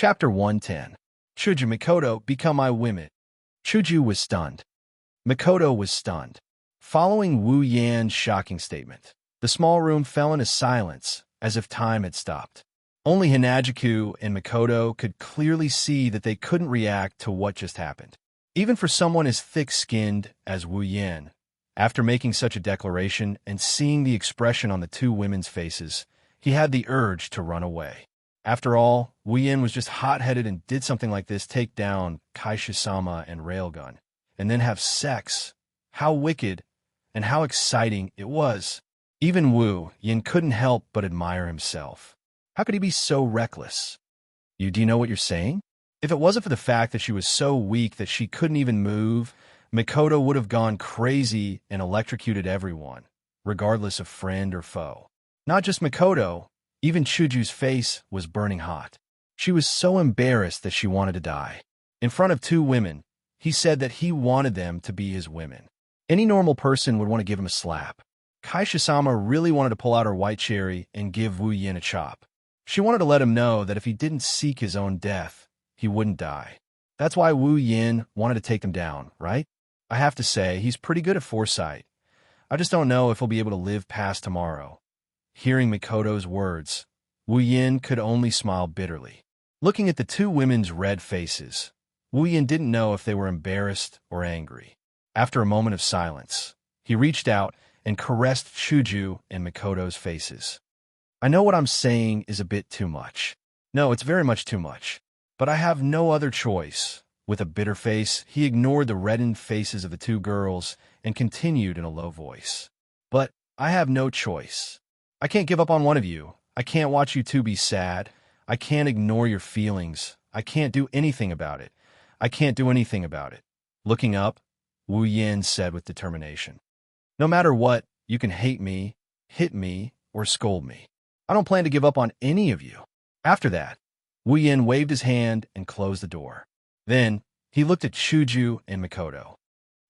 Chapter 110. Chuju Mikoto become my women. Chuju was stunned. Mikoto was stunned. Following Wu Yan's shocking statement, the small room fell into silence, as if time had stopped. Only Hanajuku and Mikoto could clearly see that they couldn't react to what just happened. Even for someone as thick-skinned as Wu Yan, after making such a declaration and seeing the expression on the two women's faces, he had the urge to run away. After all, Wu Yan was just hot-headed and did something like this, take down Kaisha-sama and Railgun, and then have sex. How wicked and how exciting it was. Even Wu Yan couldn't help but admire himself. How could he be so reckless? Do you know what you're saying? If it wasn't for the fact that she was so weak that she couldn't even move, Mikoto would have gone crazy and electrocuted everyone, regardless of friend or foe. Not just Mikoto, even Chuju's face was burning hot. She was so embarrassed that she wanted to die. In front of two women, he said that he wanted them to be his women. Any normal person would want to give him a slap. Kaisha-sama really wanted to pull out her white cherry and give Wu Yan a chop. She wanted to let him know that if he didn't seek his own death, he wouldn't die. That's why Wu Yan wanted to take them down, right? I have to say, he's pretty good at foresight. I just don't know if he'll be able to live past tomorrow. Hearing Mikoto's words, Wu Yan could only smile bitterly. Looking at the two women's red faces, Wu Yan didn't know if they were embarrassed or angry. After a moment of silence, he reached out and caressed Chuju and Mikoto's faces. I know what I'm saying is a bit too much. No, it's very much too much. But I have no other choice. With a bitter face, he ignored the reddened faces of the two girls and continued in a low voice. But I have no choice. I can't give up on one of you. I can't watch you two be sad. I can't ignore your feelings. I can't do anything about it. I can't do anything about it. Looking up, Wu Yan said with determination. No matter what, you can hate me, hit me, or scold me. I don't plan to give up on any of you. After that, Wu Yan waved his hand and closed the door. Then, he looked at Chuju and Mikoto.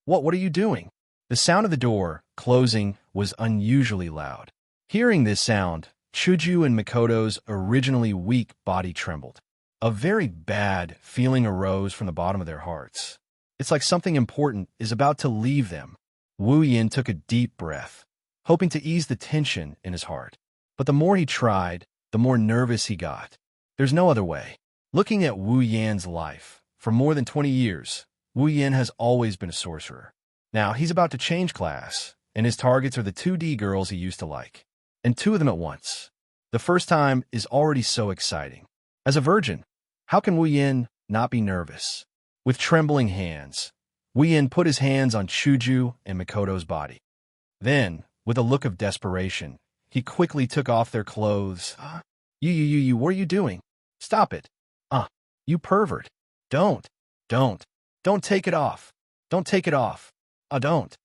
What are you doing? The sound of the door closing was unusually loud. Hearing this sound, Chuju and Mikoto's originally weak body trembled. A very bad feeling arose from the bottom of their hearts. It's like something important is about to leave them. Wu Yan took a deep breath, hoping to ease the tension in his heart. But the more he tried, the more nervous he got. There's no other way. Looking at Wu Yan's life, for more than 20 years, Wu Yan has always been a sorcerer. Now, he's about to change class, and his targets are the 2D girls he used to like. And two of them at once. The first time is already so exciting. As a virgin, how can Wu Yan not be nervous? With trembling hands, Wu Yan put his hands on Chuju and Mikoto's body. Then, with a look of desperation, he quickly took off their clothes. You, what are you doing? Stop it. You pervert. Don't take it off. Don't take it off. Don't.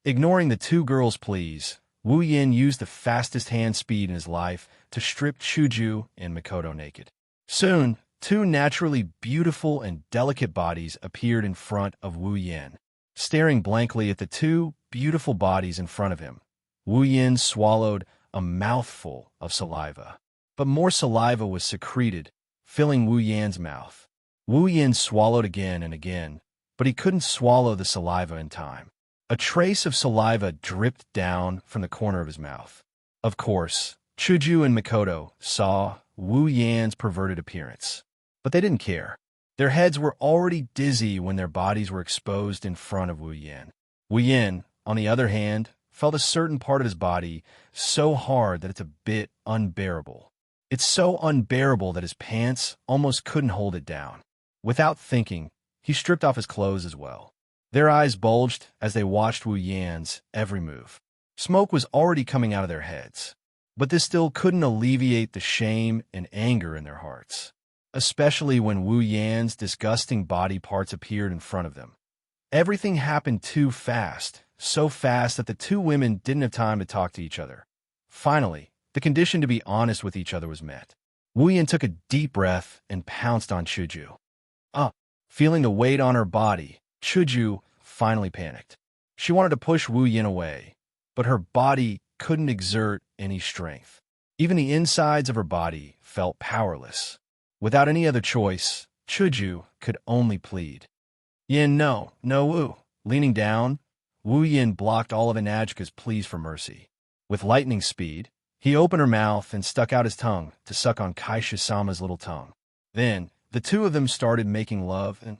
Ignoring the two girls' pleas, Wu Yan used the fastest hand speed in his life to strip Chuju and Mikoto naked. Soon, two naturally beautiful and delicate bodies appeared in front of Wu Yan. Staring blankly at the two beautiful bodies in front of him, Wu Yan swallowed a mouthful of saliva. But more saliva was secreted, filling Wu Yan's mouth. Wu Yan swallowed again and again, but he couldn't swallow the saliva in time. A trace of saliva dripped down from the corner of his mouth. Of course, Chuju and Mikoto saw Wu Yan's perverted appearance, but they didn't care. Their heads were already dizzy when their bodies were exposed in front of Wu Yan. Wu Yan, on the other hand, felt a certain part of his body so hard that it's a bit unbearable. It's so unbearable that his pants almost couldn't hold it down. Without thinking, he stripped off his clothes as well. Their eyes bulged as they watched Wu Yan's every move. Smoke was already coming out of their heads, but this still couldn't alleviate the shame and anger in their hearts, especially when Wu Yan's disgusting body parts appeared in front of them. Everything happened too fast, so fast that the two women didn't have time to talk to each other. Finally, the condition to be honest with each other was met. Wu Yan took a deep breath and pounced on Chuju. Feeling the weight on her body, Chuju finally panicked. She wanted to push Wu Yan away, but her body couldn't exert any strength. Even the insides of her body felt powerless. Without any other choice, Chuju could only plead. Yin, no, no, Wu. Leaning down, Wu Yin blocked all of Enajika's pleas for mercy. With lightning speed, he opened her mouth and stuck out his tongue to suck on Kaisha-sama's little tongue. Then, the two of them started making love, and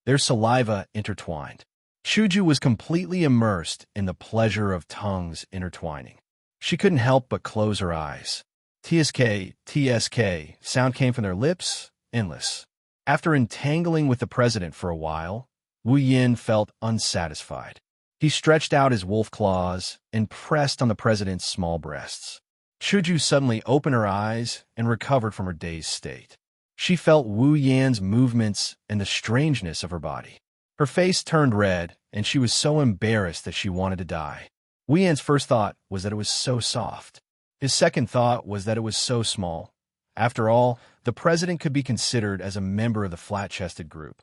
their saliva intertwined. Chuju was completely immersed in the pleasure of tongues intertwining. She couldn't help but close her eyes. TSK, TSK, sound came from their lips, endless. After entangling with the president for a while, Wu Yin felt unsatisfied. He stretched out his wolf claws and pressed on the president's small breasts. Chuju suddenly opened her eyes and recovered from her dazed state. She felt Wu Yan's movements and the strangeness of her body. Her face turned red, and she was so embarrassed that she wanted to die. Wu Yan's first thought was that it was so soft. His second thought was that it was so small. After all, the president could be considered as a member of the flat-chested group.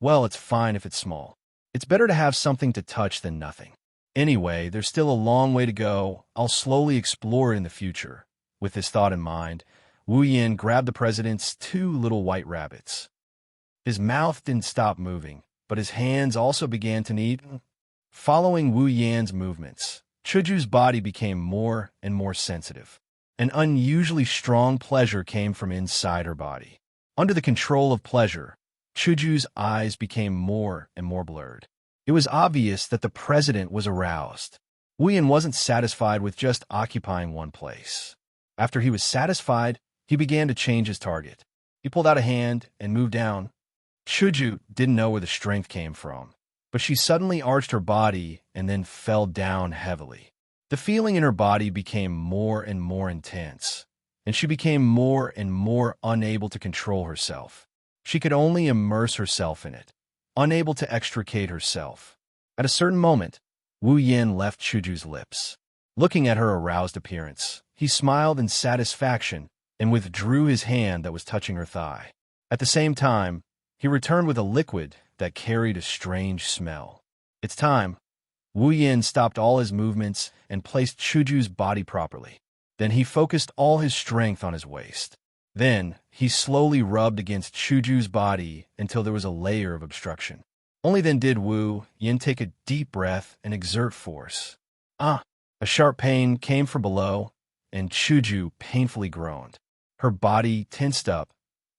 Well, it's fine if it's small. It's better to have something to touch than nothing. Anyway, there's still a long way to go. I'll slowly explore it in the future. With this thought in mind, Wu Yin grabbed the president's two little white rabbits. His mouth didn't stop moving, but his hands also began to knead. Following Wu Yan's movements, Chuju's body became more and more sensitive. An unusually strong pleasure came from inside her body. Under the control of pleasure, Chuju's eyes became more and more blurred. It was obvious that the president was aroused. Wu Yan wasn't satisfied with just occupying one place. After he was satisfied, he began to change his target. He pulled out a hand and moved down. Chuju didn't know where the strength came from, but she suddenly arched her body and then fell down heavily. The feeling in her body became more and more intense, and she became more and more unable to control herself. She could only immerse herself in it, unable to extricate herself. At a certain moment, Wu Yin left Chuju's lips. Looking at her aroused appearance, he smiled in satisfaction and withdrew his hand that was touching her thigh. At the same time, he returned with a liquid that carried a strange smell. It's time. Wu Yin stopped all his movements and placed Chuju's body properly. Then he focused all his strength on his waist. Then, he slowly rubbed against Chuju's body until there was a layer of obstruction. Only then did Wu Yin take a deep breath and exert force. A sharp pain came from below, and Chuju painfully groaned. Her body tensed up,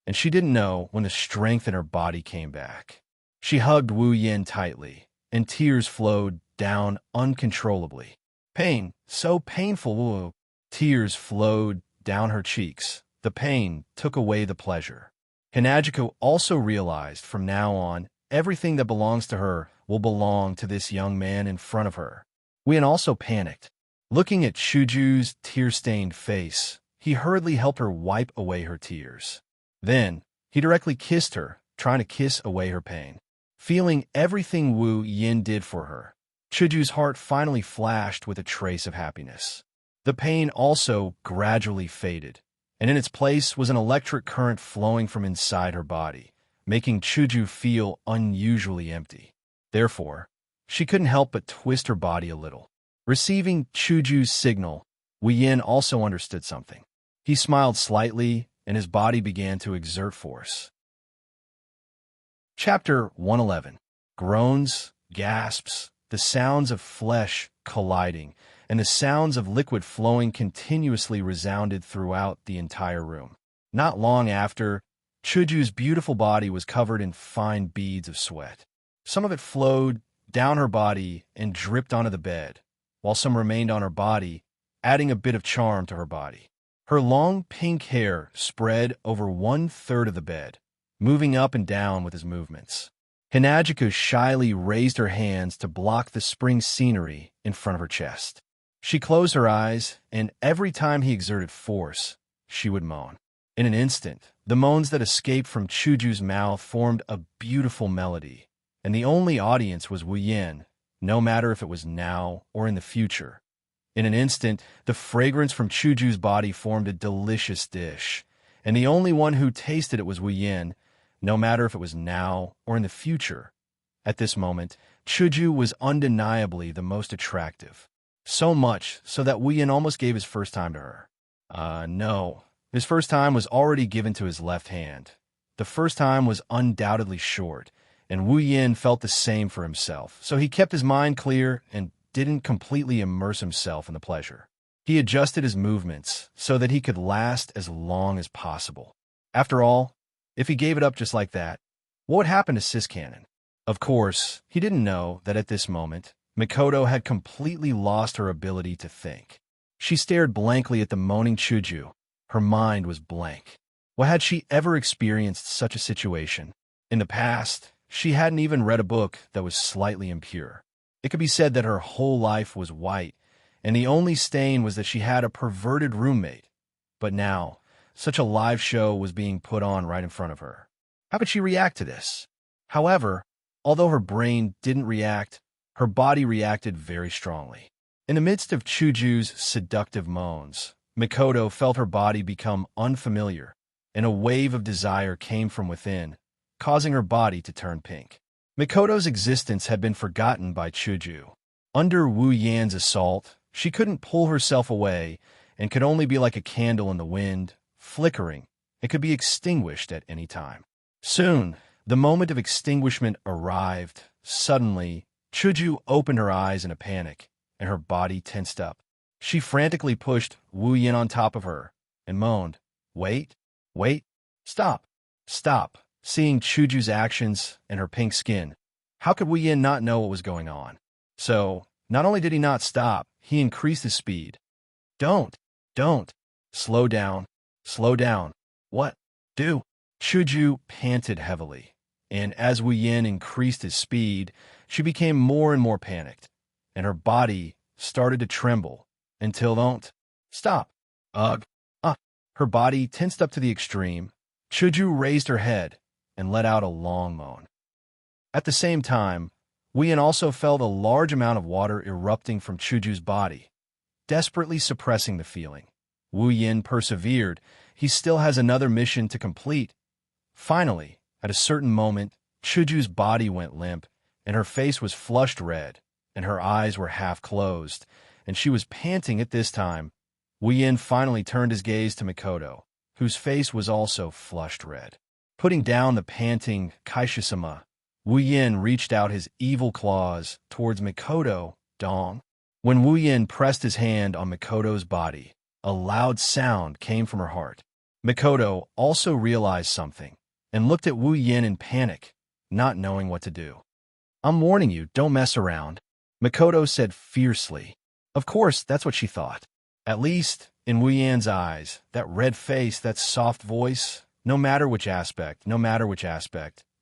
and she didn't know when the strength in her body came back. She hugged Wu Yin tightly, and tears flowed down uncontrollably. Pain, so painful, Wu. Tears flowed down her cheeks. The pain took away the pleasure. Hinajiko also realized from now on, everything that belongs to her will belong to this young man in front of her. Wu Yin also panicked. Looking at Chuju's tear-stained face, he hurriedly helped her wipe away her tears. Then, he directly kissed her, trying to kiss away her pain. Feeling everything Wu Yin did for her, Chuju's heart finally flashed with a trace of happiness. The pain also gradually faded, and in its place was an electric current flowing from inside her body, making Chuju feel unusually empty. Therefore, she couldn't help but twist her body a little. Receiving Chuju's signal, Wu Yin also understood something. He smiled slightly, and his body began to exert force. Chapter 111. Groans, gasps, the sounds of flesh colliding, and the sounds of liquid flowing continuously resounded throughout the entire room. Not long after, Chuju's beautiful body was covered in fine beads of sweat. Some of it flowed down her body and dripped onto the bed, while some remained on her body, adding a bit of charm to her body. Her long pink hair spread over 1/3 of the bed, moving up and down with his movements. Hinajiko shyly raised her hands to block the spring scenery in front of her chest. She closed her eyes, and every time he exerted force, she would moan. In an instant, the moans that escaped from Chuju's mouth formed a beautiful melody, and the only audience was Wu Yin, no matter if it was now or in the future. In an instant, the fragrance from Chuju's body formed a delicious dish, and the only one who tasted it was Wu Yin, no matter if it was now or in the future. At this moment, Chuju was undeniably the most attractive. So much so that Wu Yin almost gave his first time to her. No, His first time was already given to his left hand. The first time was undoubtedly short, and Wu Yin felt the same for himself, so he kept his mind clear and didn't completely immerse himself in the pleasure. He adjusted his movements so that he could last as long as possible. After all, if he gave it up just like that, what would happen to Siskanen? Of course, he didn't know that at this moment, Mikoto had completely lost her ability to think. She stared blankly at the moaning Chuju. Her mind was blank. Why had she ever experienced such a situation? In the past, she hadn't even read a book that was slightly impure. It could be said that her whole life was white, and the only stain was that she had a perverted roommate. But now, such a live show was being put on right in front of her. How could she react to this? However, although her brain didn't react, her body reacted very strongly. In the midst of Chuju's seductive moans, Mikoto felt her body become unfamiliar, and a wave of desire came from within, causing her body to turn pink. Mikoto's existence had been forgotten by Chuju. Under Wu Yan's assault, she couldn't pull herself away and could only be like a candle in the wind, flickering. It could be extinguished at any time. Soon, the moment of extinguishment arrived. Suddenly, Chuju opened her eyes in a panic, and her body tensed up. She frantically pushed Wu Yin on top of her and moaned, "Wait, wait, stop, stop." Seeing Chuju's actions and her pink skin, how could Wu Yin not know what was going on? So, not only did he not stop, he increased his speed. Don't, slow down, slow down. What? Do? Chuju panted heavily, and as Wu Yin increased his speed, she became more and more panicked, and her body started to tremble until don't. Stop. Ugh. Her body tensed up to the extreme. Chuju raised her head and let out a long moan. At the same time, Wu Yin also felt a large amount of water erupting from Chuju's body, desperately suppressing the feeling. Wu Yin persevered. He still has another mission to complete. Finally, at a certain moment, Chuju's body went limp, and her face was flushed red, and her eyes were half closed, and she was panting at this time. Wu Yin finally turned his gaze to Mikoto, whose face was also flushed red. Putting down the panting Kaishisama, Wu Yin reached out his evil claws towards Mikoto. Dong. When Wu Yin pressed his hand on Mikoto's body, a loud sound came from her heart. Mikoto also realized something and looked at Wu Yin in panic, not knowing what to do. "I'm warning you, don't mess around," Mikoto said fiercely. Of course, that's what she thought. At least, in Wu Yan's eyes, that red face, that soft voice, no matter which aspect,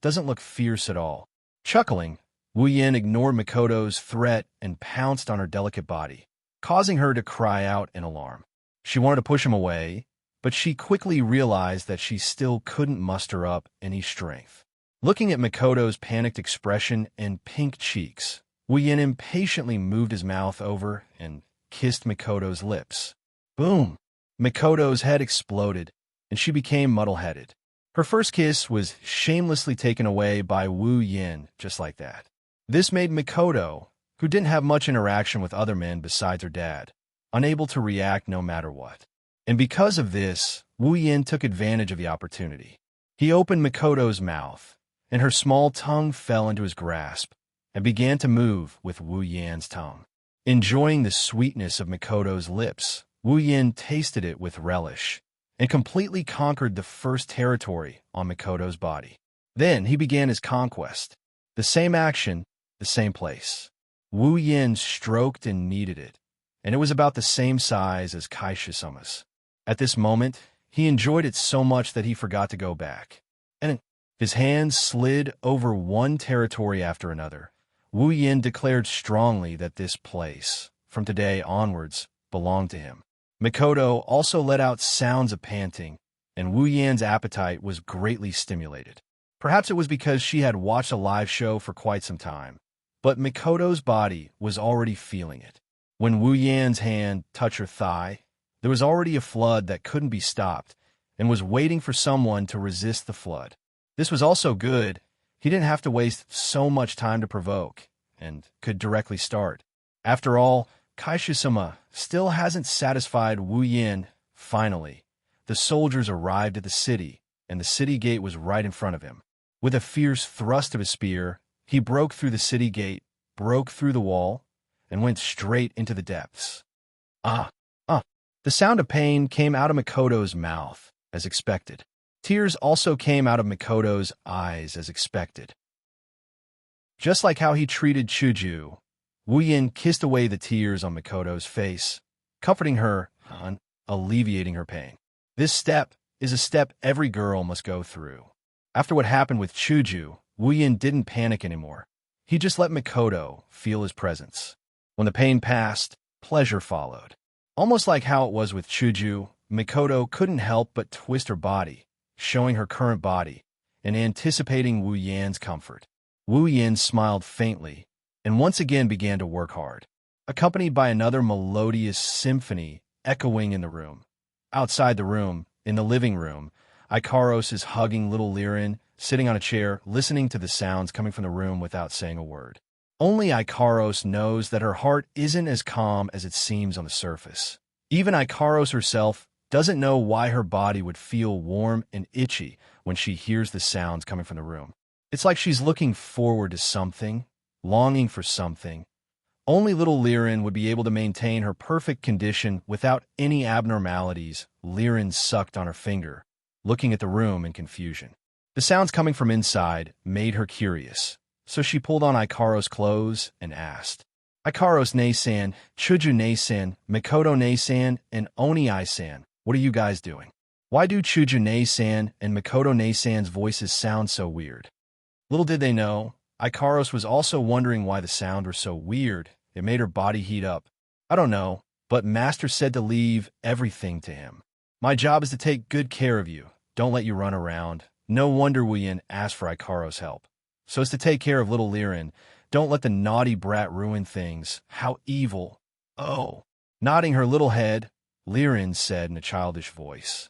doesn't look fierce at all. Chuckling, Wu Yin ignored Mikoto's threat and pounced on her delicate body, causing her to cry out in alarm. She wanted to push him away, but she quickly realized that she still couldn't muster up any strength. Looking at Mikoto's panicked expression and pink cheeks, Wu Yin impatiently moved his mouth over and kissed Mikoto's lips. Boom! Mikoto's head exploded, and she became muddle-headed. Her first kiss was shamelessly taken away by Wu Yin, just like that. This made Mikoto, who didn't have much interaction with other men besides her dad, unable to react no matter what. And because of this, Wu Yin took advantage of the opportunity. He opened Mikoto's mouth, and her small tongue fell into his grasp and began to move with Wu Yan's tongue. Enjoying the sweetness of Mikoto's lips, Wu Yin tasted it with relish and completely conquered the first territory on Mikoto's body. Then he began his conquest. The same action, the same place. Wu Yin stroked and kneaded it, and it was about the same size as Kaishisama's. At this moment, he enjoyed it so much that he forgot to go back. And his hands slid over one territory after another. Wu Yin declared strongly that this place, from today onwards, belonged to him. Mikoto also let out sounds of panting, and Wu Yan's appetite was greatly stimulated. Perhaps it was because she had watched a live show for quite some time, but Mikoto's body was already feeling it. When Wu Yan's hand touched her thigh, there was already a flood that couldn't be stopped and was waiting for someone to resist the flood. This was also good. He didn't have to waste so much time to provoke and could directly start. After all, Kaishisama still hasn't satisfied Wu Yin. Finally, the soldiers arrived at the city, and the city gate was right in front of him. With a fierce thrust of his spear, he broke through the city gate, broke through the wall, and went straight into the depths. Ah! Ah! The sound of pain came out of Makoto's mouth, as expected. Tears also came out of Makoto's eyes, as expected. Just like how he treated Chuju, Wu Yin kissed away the tears on Makoto's face, comforting her and alleviating her pain. This step is a step every girl must go through. After what happened with Chuju, Wu Yin didn't panic anymore. He just let Makoto feel his presence. When the pain passed, pleasure followed. Almost like how it was with Chuju, Makoto couldn't help but twist her body, showing her current body, and anticipating Wu Yan's comfort. Wu Yan smiled faintly, and once again began to work hard, accompanied by another melodious symphony echoing in the room. Outside the room, in the living room, Ikaros is hugging little Lirin, sitting on a chair, listening to the sounds coming from the room without saying a word. Only Ikaros knows that her heart isn't as calm as it seems on the surface. Even Ikaros herself doesn't know why her body would feel warm and itchy when she hears the sounds coming from the room. It's like she's looking forward to something, longing for something. Only little Lirin would be able to maintain her perfect condition without any abnormalities. Lirin sucked on her finger, looking at the room in confusion. The sounds coming from inside made her curious, so she pulled on Ikaros' clothes and asked, Ikaros ne-san, Chuju ne-san, Makoto ne-san, and Oni-san, what are you guys doing? Why do Chuju ne-san and Makoto ne-san's voices sound so weird? Little did they know, Ikaros was also wondering why the sound was so weird. It made her body heat up. I don't know, but Master said to leave everything to him. My job is to take good care of you. Don't let you run around. No wonder Wu Yin asked for Ikaros' help. So as to take care of little Lirin. Don't let the naughty brat ruin things. How evil. Oh. Nodding her little head, Lirin said in a childish voice.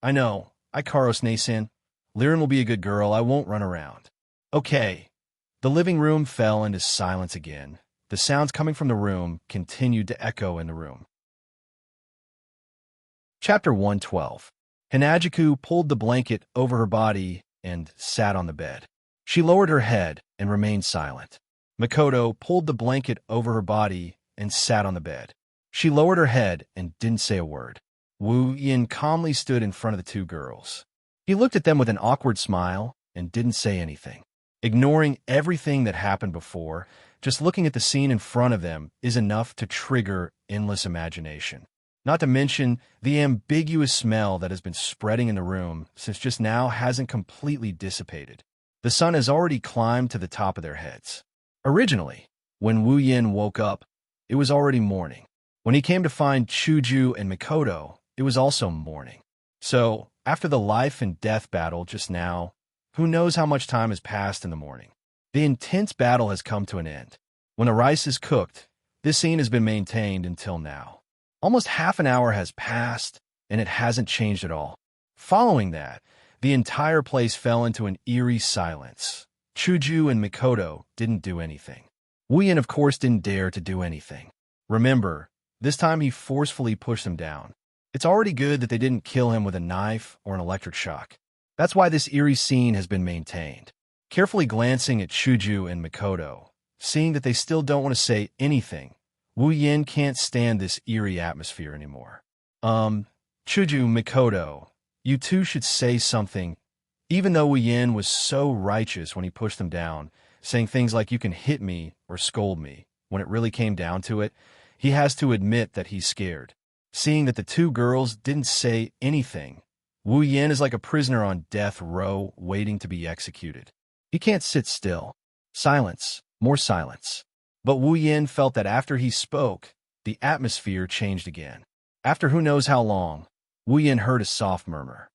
I know, Ikaros ne-san. Lirin will be a good girl. I won't run around. Okay. The living room fell into silence again. The sounds coming from the room continued to echo in the room. Chapter 112. Hanajiku pulled the blanket over her body and sat on the bed. She lowered her head and remained silent. Makoto pulled the blanket over her body and sat on the bed. She lowered her head and didn't say a word. Wu Yin calmly stood in front of the two girls. He looked at them with an awkward smile and didn't say anything. Ignoring everything that happened before, just looking at the scene in front of them is enough to trigger endless imagination. Not to mention the ambiguous smell that has been spreading in the room since just now hasn't completely dissipated. The sun has already climbed to the top of their heads. Originally, when Wu Yin woke up, it was already morning. When he came to find Chuju and Makoto, it was also morning. So, after the life and death battle just now, who knows how much time has passed in the morning? The intense battle has come to an end. When the rice is cooked, this scene has been maintained until now. Almost half an hour has passed, and it hasn't changed at all. Following that, the entire place fell into an eerie silence. Chuju and Makoto didn't do anything. Wu Yin, of course, didn't dare to do anything. Remember, this time he forcefully pushed him down. It's already good that they didn't kill him with a knife or an electric shock. That's why this eerie scene has been maintained. Carefully glancing at Chuju and Makoto, seeing that they still don't want to say anything, Wu Yin can't stand this eerie atmosphere anymore. Chuju, Makoto, you two should say something. Even though Wu Yin was so righteous when he pushed them down, saying things like you can hit me or scold me, when it really came down to it, he has to admit that he's scared. Seeing that the two girls didn't say anything, Wu Yin is like a prisoner on death row waiting to be executed. He can't sit still. Silence, more silence. But Wu Yin felt that after he spoke, the atmosphere changed again. After who knows how long, Wu Yin heard a soft murmur.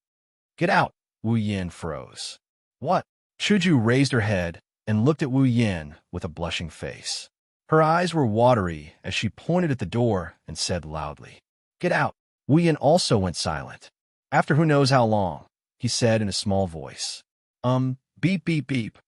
Get out! Wu Yin froze. What? Chuju raised her head and looked at Wu Yin with a blushing face. Her eyes were watery as she pointed at the door and said loudly, Get out! Wu Yin also went silent. After who knows how long, he said in a small voice. Beep, beep, beep.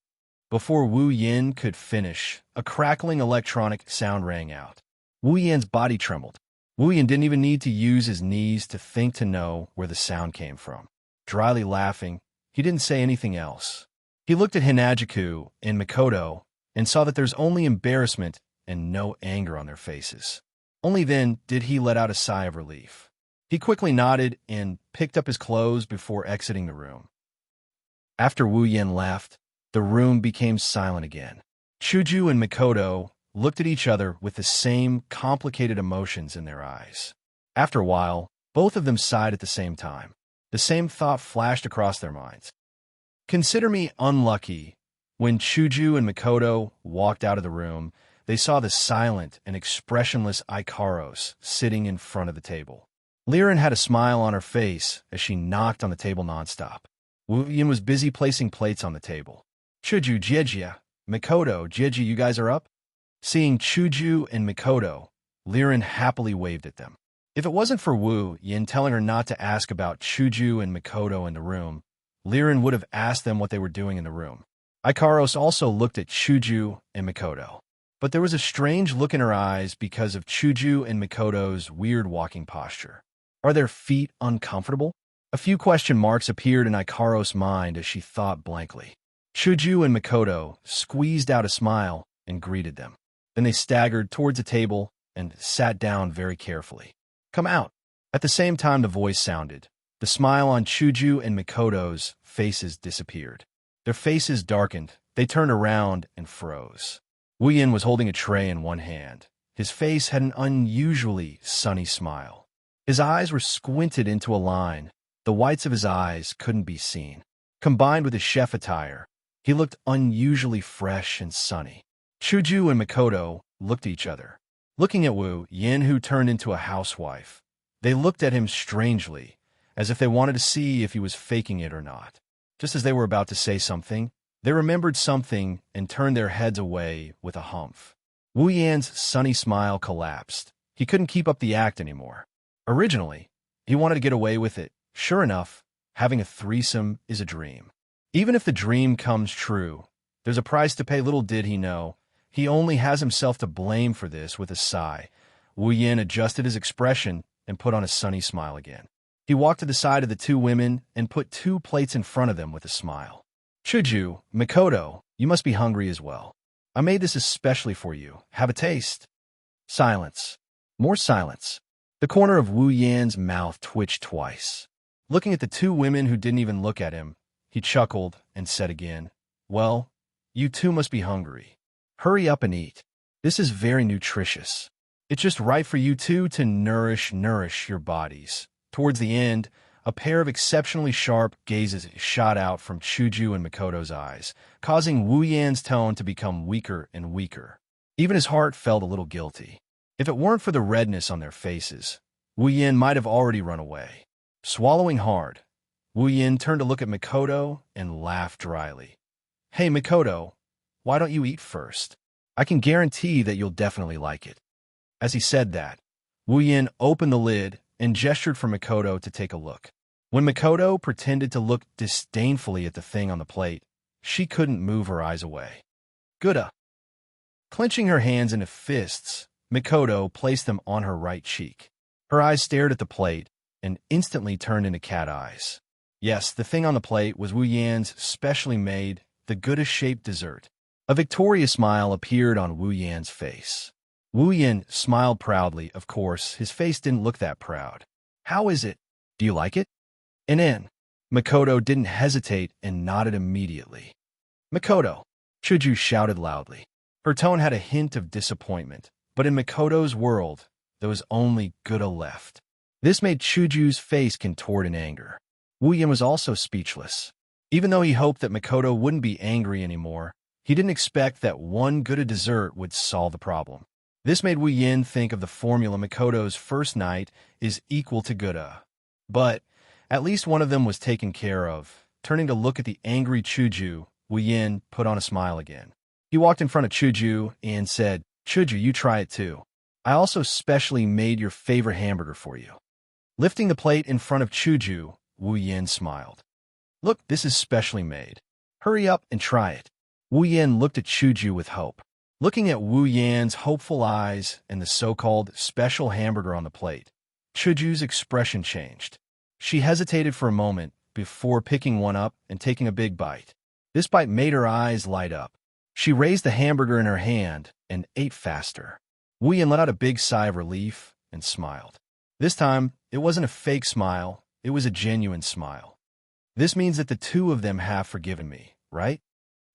Before Wu Yin could finish, a crackling electronic sound rang out. Wu Yin's body trembled. Wu Yin didn't even need to use his knees to think to know where the sound came from. Dryly laughing, he didn't say anything else. He looked at Hinajiku and Mikoto and saw that there's only embarrassment and no anger on their faces. Only then did he let out a sigh of relief. He quickly nodded and picked up his clothes before exiting the room. After Wu Yin left, the room became silent again. Chuju and Mikoto looked at each other with the same complicated emotions in their eyes. After a while, both of them sighed at the same time. The same thought flashed across their minds. Consider me unlucky. When Chuju and Mikoto walked out of the room, they saw the silent and expressionless Ikaros sitting in front of the table. Liren had a smile on her face as she knocked on the table nonstop. Wu Yin was busy placing plates on the table. Chuju, Jieji, Mikoto, Jieji, you guys are up? Seeing Chuju and Mikoto, Liren happily waved at them. If it wasn't for Wu Yin telling her not to ask about Chuju and Mikoto in the room, Liren would have asked them what they were doing in the room. Ikaros also looked at Chuju and Mikoto. But there was a strange look in her eyes because of Chuju and Mikoto's weird walking posture. Are their feet uncomfortable? A few question marks appeared in Ikaros' mind as she thought blankly. Chuju and Mikoto squeezed out a smile and greeted them. Then they staggered towards a table and sat down very carefully. Come out. At the same time the voice sounded, the smile on Chuju and Mikoto's faces disappeared. Their faces darkened, they turned around and froze. Wu Yin was holding a tray in one hand. His face had an unusually sunny smile. His eyes were squinted into a line. The whites of his eyes couldn't be seen. Combined with his chef attire, he looked unusually fresh and sunny. Chuju and Mikoto looked at each other. Looking at Wu Yin, who turned into a housewife, they looked at him strangely, as if they wanted to see if he was faking it or not. Just as they were about to say something, they remembered something and turned their heads away with a humph. Wu Yan's sunny smile collapsed. He couldn't keep up the act anymore. Originally, he wanted to get away with it. Sure enough, having a threesome is a dream. Even if the dream comes true, there's a price to pay. Little did he know, he only has himself to blame for this. With a sigh, Wu Yin adjusted his expression and put on a sunny smile again. He walked to the side of the two women and put 2 plates in front of them with a smile. Chuju, Mikoto, you must be hungry as well. I made this especially for you. Have a taste. Silence. More silence. The corner of Wu Yan's mouth twitched twice. Looking at the 2 women who didn't even look at him, he chuckled and said again, well, you too must be hungry. Hurry up and eat. This is very nutritious. It's just right for you two to nourish your bodies. Towards the end, a pair of exceptionally sharp gazes shot out from Chuju and Mikoto's eyes, causing Wu Yan's tone to become weaker and weaker. Even his heart felt a little guilty. If it weren't for the redness on their faces, Wu Yan might have already run away. Swallowing hard, Wu Yin turned to look at Mikoto and laughed dryly. Hey, Mikoto, why don't you eat first? I can guarantee that you'll definitely like it. As he said that, Wu Yin opened the lid and gestured for Mikoto to take a look. When Mikoto pretended to look disdainfully at the thing on the plate, she couldn't move her eyes away. Gouda. Clenching her hands into fists, Mikoto placed them on her right cheek. Her eyes stared at the plate and instantly turned into cat eyes. Yes, the thing on the plate was Wu Yan's specially made, the Gouda-shaped dessert. A victorious smile appeared on Wu Yan's face. Wu Yan smiled proudly. Of course, his face didn't look that proud. How is it? Do you like it? And in. Mikoto didn't hesitate and nodded immediately. Mikoto, Chuju shouted loudly. Her tone had a hint of disappointment, but in Mikoto's world, there was only Gouda left. This made Chuju's face contort in anger. Wu Yan was also speechless. Even though he hoped that Mikoto wouldn't be angry anymore, he didn't expect that one Gouda dessert would solve the problem. This made Wu Yin think of the formula Mikoto's first night is equal to Gouda. But at least one of them was taken care of. Turning to look at the angry Chuju, Wu Yin put on a smile again. He walked in front of Chuju and said, Chuju, you try it too. I also specially made your favorite hamburger for you. Lifting the plate in front of Chuju, Wu Yin smiled. Look, this is specially made. Hurry up and try it. Wu Yin looked at Chuju with hope. Looking at Wu Yan's hopeful eyes and the so-called special hamburger on the plate, Chuju's expression changed. She hesitated for a moment before picking one up and taking a big bite. This bite made her eyes light up. She raised the hamburger in her hand and ate faster. Wu Yan let out a big sigh of relief and smiled. This time, it wasn't a fake smile, it was a genuine smile. This means that the two of them have forgiven me, right?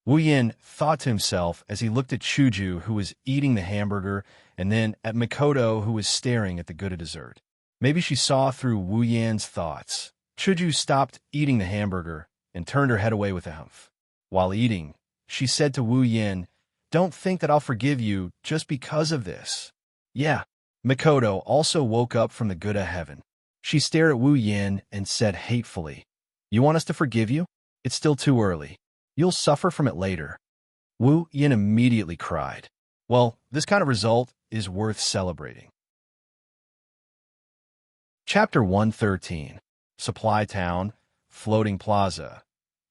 Wu Yan thought to himself as he looked at Chuju, who was eating the hamburger, and then at Makoto, who was staring at the good of dessert. Maybe she saw through Wu Yan's thoughts. Chuju stopped eating the hamburger and turned her head away with a humph. While eating, she said to Wu Yan, "Don't think that I'll forgive you just because of this." Yeah. Makoto also woke up from the good of heaven. She stared at Wu Yan and said hatefully, "You want us to forgive you? It's still too early. You'll suffer from it later." Wu Yan immediately cried. Well, this kind of result is worth celebrating. Chapter 113. Supply Town, Floating Plaza.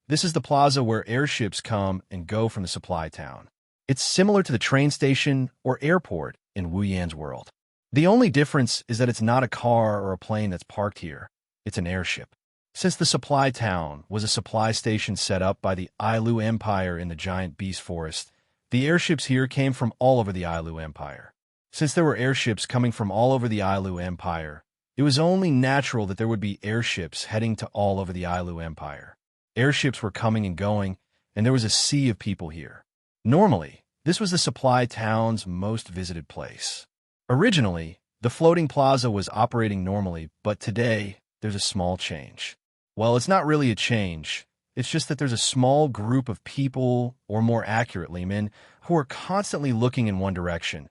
This is the plaza where airships come and go from the supply town. It's similar to the train station or airport in Wu Yan's world. The only difference is that it's not a car or a plane that's parked here. It's an airship. Since the supply town was a supply station set up by the Ailu Empire in the giant beast forest, the airships here came from all over the Ailu Empire. Since there were airships coming from all over the Ailu Empire, it was only natural that there would be airships heading to all over the Ailu Empire. Airships were coming and going, and there was a sea of people here. Normally, this was the supply town's most visited place. Originally, the floating plaza was operating normally, but today, there's a small change. Well, it's not really a change. It's just that there's a small group of people, or more accurately, men, who are constantly looking in one direction.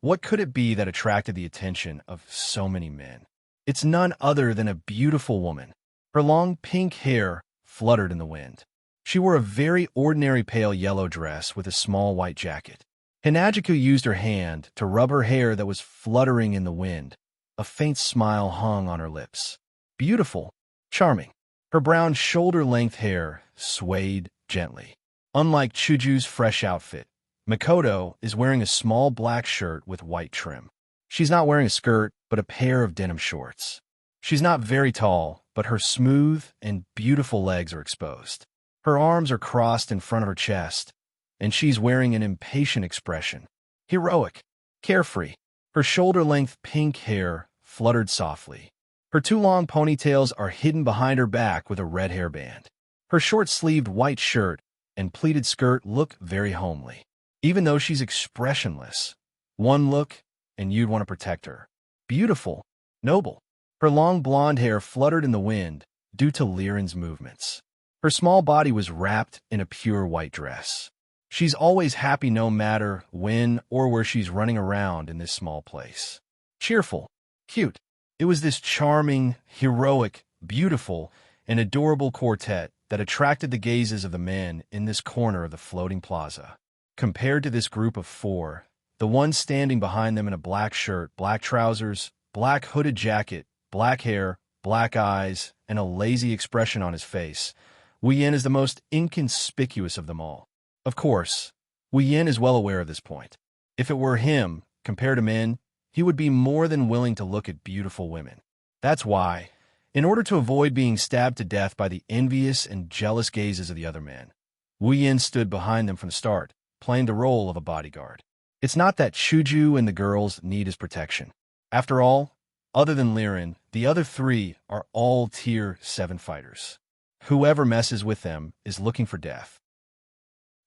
What could it be that attracted the attention of so many men? It's none other than a beautiful woman. Her long pink hair fluttered in the wind. She wore a very ordinary pale yellow dress with a small white jacket. Hinajiku used her hand to rub her hair that was fluttering in the wind. A faint smile hung on her lips. Beautiful, charming. Her brown shoulder-length hair swayed gently. Unlike Chuju's fresh outfit, Makoto is wearing a small black shirt with white trim. She's not wearing a skirt, but a pair of denim shorts. She's not very tall, but her smooth and beautiful legs are exposed. Her arms are crossed in front of her chest, and she's wearing an impatient expression. Heroic, carefree. Her shoulder-length pink hair fluttered softly. Her two long ponytails are hidden behind her back with a red hairband. Her short-sleeved white shirt and pleated skirt look very homely. Even though she's expressionless, one look and you'd want to protect her. Beautiful, noble. Her long blonde hair fluttered in the wind due to Liren's movements. Her small body was wrapped in a pure white dress. She's always happy no matter when or where she's running around in this small place. Cheerful, cute. It was this charming, heroic, beautiful, and adorable quartet that attracted the gazes of the men in this corner of the floating plaza. Compared to this group of four, the one standing behind them in a black shirt, black trousers, black hooded jacket, black hair, black eyes, and a lazy expression on his face, Wu Yan is the most inconspicuous of them all. Of course, Wu Yan is well aware of this point. If it were him, compared to men, he would be more than willing to look at beautiful women. That's why, in order to avoid being stabbed to death by the envious and jealous gazes of the other men, Wu Yan stood behind them from the start, playing the role of a bodyguard. It's not that Chuju and the girls need his protection. After all, other than Liren, the other three are all Tier 7 fighters. Whoever messes with them is looking for death.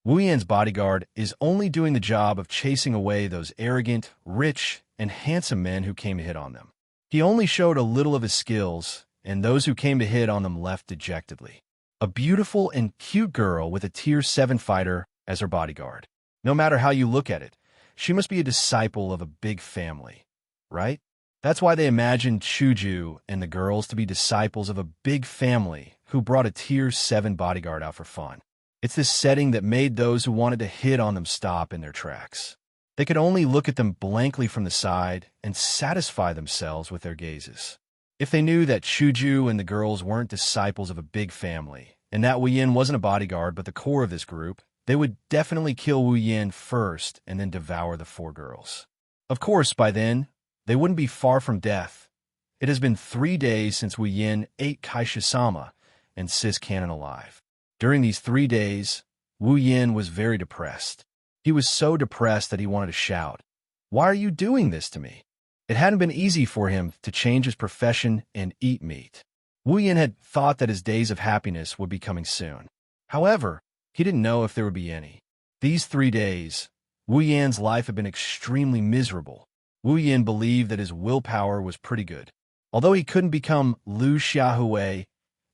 Wu Yan's bodyguard is only doing the job of chasing away those arrogant, rich, and handsome men who came to hit on them. He only showed a little of his skills, and those who came to hit on them left dejectedly. A beautiful and cute girl with a Tier 7 fighter as her bodyguard. No matter how you look at it, she must be a disciple of a big family, right? That's why they imagined Chuju and the girls to be disciples of a big family who brought a Tier 7 bodyguard out for fun. It's this setting that made those who wanted to hit on them stop in their tracks. They could only look at them blankly from the side and satisfy themselves with their gazes. If they knew that Chuju and the girls weren't disciples of a big family, and that Wu Yan wasn't a bodyguard but the core of this group, they would definitely kill Wu Yan first and then devour the 4 girls. Of course, by then, they wouldn't be far from death. It has been 3 days since Wu Yan ate Kaisha-sama and Sis Cannon alive. During these 3 days, Wu Yan was very depressed. He was so depressed that he wanted to shout, "Why are you doing this to me?" It hadn't been easy for him to change his profession and eat meat. Wu Yan had thought that his days of happiness would be coming soon. However, he didn't know if there would be any. These 3 days, Wu Yan's life had been extremely miserable. Wu Yan believed that his willpower was pretty good. Although he couldn't become Lu Xiaohui,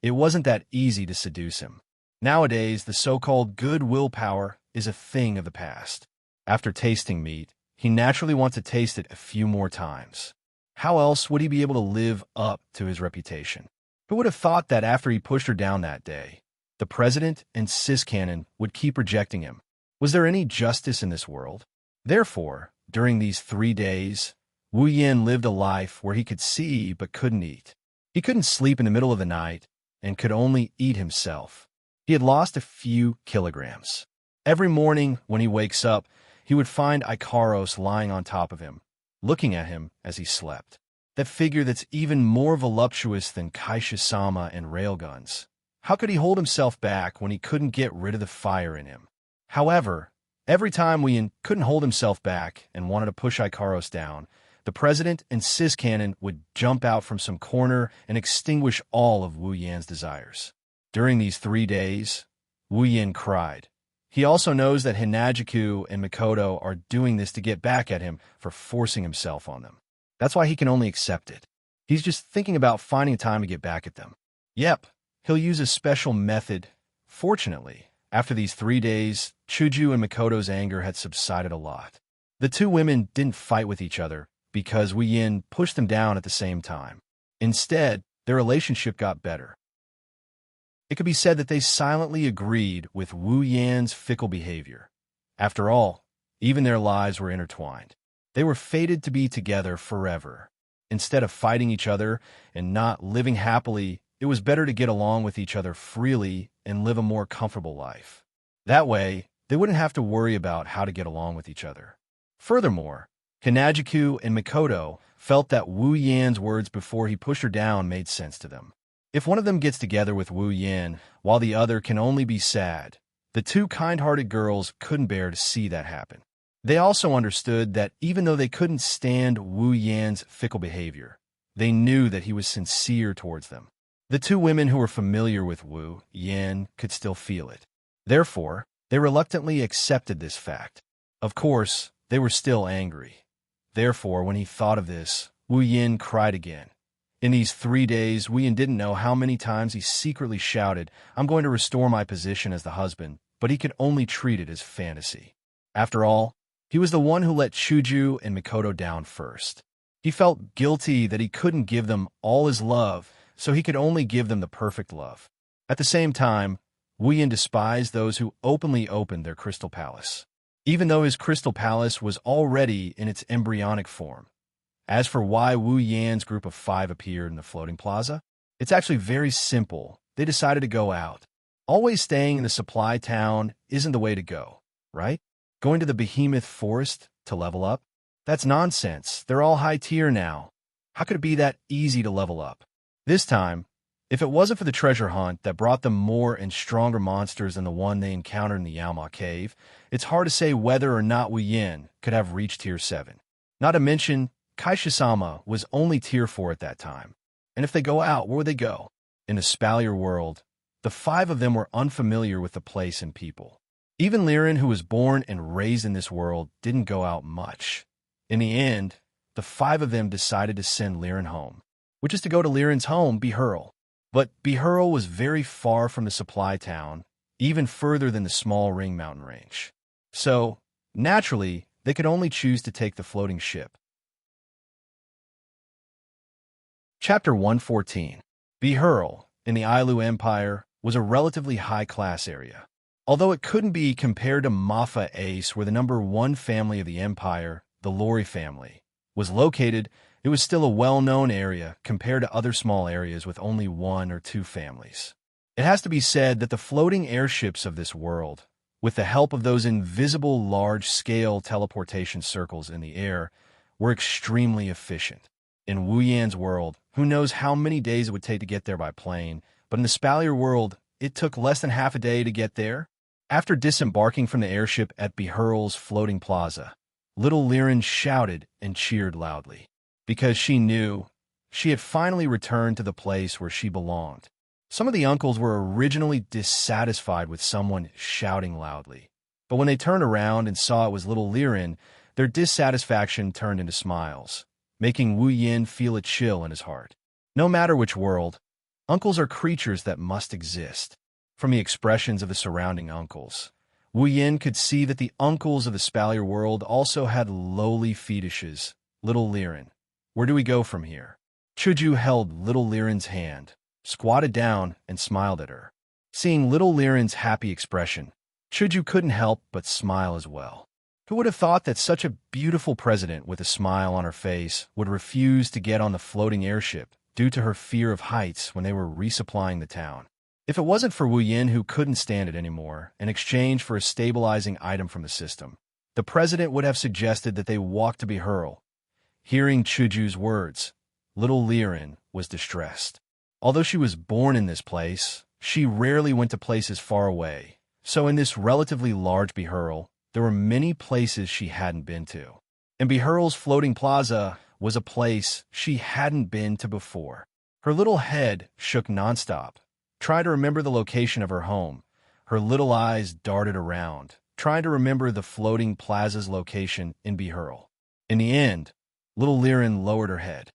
it wasn't that easy to seduce him. Nowadays, the so-called good willpower is a thing of the past. After tasting meat, he naturally wants to taste it a few more times. How else would he be able to live up to his reputation? Who would have thought that after he pushed her down that day, the president and Sis Cannon would keep rejecting him? Was there any justice in this world? Therefore, during these 3 days, Wu Yan lived a life where he could see but couldn't eat. He couldn't sleep in the middle of the night and could only eat himself. He had lost a few kilograms. Every morning when he wakes up, he would find Ikaros lying on top of him, looking at him as he slept. That figure that's even more voluptuous than Kaisha-sama and railguns. How could he hold himself back when he couldn't get rid of the fire in him? However, every time Wu Yan couldn't hold himself back and wanted to push Ikaros down, the president and Sis Cannon would jump out from some corner and extinguish all of Wu Yan's desires. During these 3 days, Wu Yan cried. He also knows that Hinajiku and Mikoto are doing this to get back at him for forcing himself on them. That's why he can only accept it. He's just thinking about finding a time to get back at them. Yep, he'll use a special method. Fortunately, after these 3 days, Chuju and Mikoto's anger had subsided a lot. The 2 women didn't fight with each other because Wu Yan pushed them down at the same time. Instead, their relationship got better. It could be said that they silently agreed with Wu Yan's fickle behavior. After all, even their lives were intertwined. They were fated to be together forever. Instead of fighting each other and not living happily, it was better to get along with each other freely and live a more comfortable life. That way, they wouldn't have to worry about how to get along with each other. Furthermore, Hinajiku and Mikoto felt that Wu Yan's words before he pushed her down made sense to them. If one of them gets together with Wu Yan, while the other can only be sad, the 2 kind-hearted girls couldn't bear to see that happen. They also understood that even though they couldn't stand Wu Yan's fickle behavior, they knew that he was sincere towards them. The 2 women who were familiar with Wu Yan could still feel it. Therefore, they reluctantly accepted this fact. Of course, they were still angry. Therefore, when he thought of this, Wu Yan cried again. In these 3 days, Wu Yan didn't know how many times he secretly shouted, "I'm going to restore my position as the husband," but he could only treat it as fantasy. After all, he was the one who let Chuju and Mikoto down first. He felt guilty that he couldn't give them all his love, so he could only give them the perfect love. At the same time, Wu Yan despised those who openly opened their crystal palace, even though his crystal palace was already in its embryonic form. As for why Wu Yan's group of 5 appeared in the floating plaza, it's actually very simple. They decided to go out. Always staying in the supply town isn't the way to go, right? Going to the behemoth forest to level up? That's nonsense. They're all high tier now. How could it be that easy to level up? This time, if it wasn't for the treasure hunt that brought them more and stronger monsters than the one they encountered in the Yama cave, it's hard to say whether or not Wu Yan could have reached tier 7. Not to mention, Kaisha-sama was only tier 4 at that time. And if they go out, where would they go? In the Spalier world, the 5 of them were unfamiliar with the place and people. Even Liren, who was born and raised in this world, didn't go out much. In the end, the 5 of them decided to send Liren home, which is to go to Liren's home, Behurl. But Behurl was very far from the supply town, even further than the small Ring Mountain range. So, naturally, they could only choose to take the floating ship. Chapter 114. Behurl, in the Ailu Empire, was a relatively high-class area. Although it couldn't be compared to Mafa Ace, where the number 1 family of the empire, the Lori family, was located, it was still a well-known area compared to other small areas with only 1 or 2 families. It has to be said that the floating airships of this world with the help of those invisible large-scale teleportation circles in the air, were extremely efficient. In Wu Yan's world, who knows how many days it would take to get there by plane, but in the Spalier world, it took less than half a day to get there. After disembarking from the airship at Beherl's floating plaza, little Liren shouted and cheered loudly, because she knew she had finally returned to the place where she belonged. Some of the uncles were originally dissatisfied with someone shouting loudly, but when they turned around and saw it was little Liren, their dissatisfaction turned into smiles, making Wu Yan feel a chill in his heart. No matter which world, uncles are creatures that must exist. From the expressions of the surrounding uncles, Wu Yan could see that the uncles of the Spalier world also had lowly fetishes. Little Liren, where do we go from here? Chuju held little Liren's hand, squatted down, and smiled at her. Seeing little Liren's happy expression, Chuju couldn't help but smile as well. Who would have thought that such a beautiful president with a smile on her face would refuse to get on the floating airship due to her fear of heights when they were resupplying the town? If it wasn't for Wu Yan, who couldn't stand it anymore, in exchange for a stabilizing item from the system, the president would have suggested that they walk to Beherl. Hearing Chuju's words, little Liren was distressed. Although she was born in this place, she rarely went to places far away. So in this relatively large Beherl, there were many places she hadn't been to. And Beherl's floating plaza was a place she hadn't been to before. Her little head shook nonstop, trying to remember the location of her home. Her little eyes darted around, trying to remember the floating plaza's location in Beherl. In the end, little Liren lowered her head.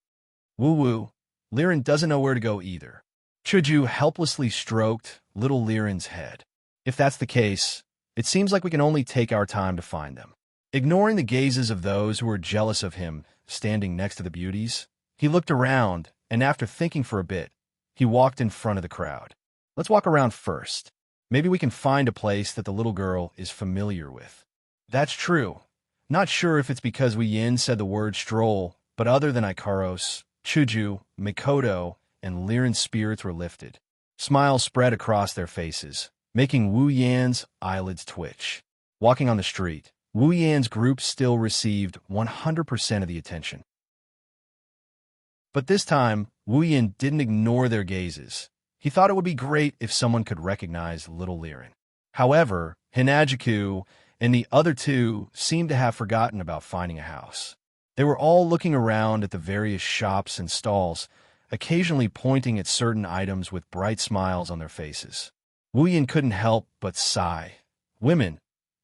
Woo-woo, Liren doesn't know where to go either. Chuju helplessly stroked little Liren's head. If that's the case, it seems like we can only take our time to find them. Ignoring the gazes of those who were jealous of him standing next to the beauties, he looked around, and after thinking for a bit, he walked in front of the crowd. Let's walk around first. Maybe we can find a place that the little girl is familiar with. That's true. Not sure if it's because Wu Yan said the word stroll, but other than Ikaros, Chuju, Mikoto, and Liren's spirits were lifted. Smiles spread across their faces, making Wu Yan's eyelids twitch. Walking on the street, Wu Yan's group still received 100% of the attention. But this time, Wu Yan didn't ignore their gazes. He thought it would be great if someone could recognize little Liren. However, Hinajiku and the other two seemed to have forgotten about finding a house. They were all looking around at the various shops and stalls, occasionally pointing at certain items with bright smiles on their faces. Wu Yan couldn't help but sigh. Women.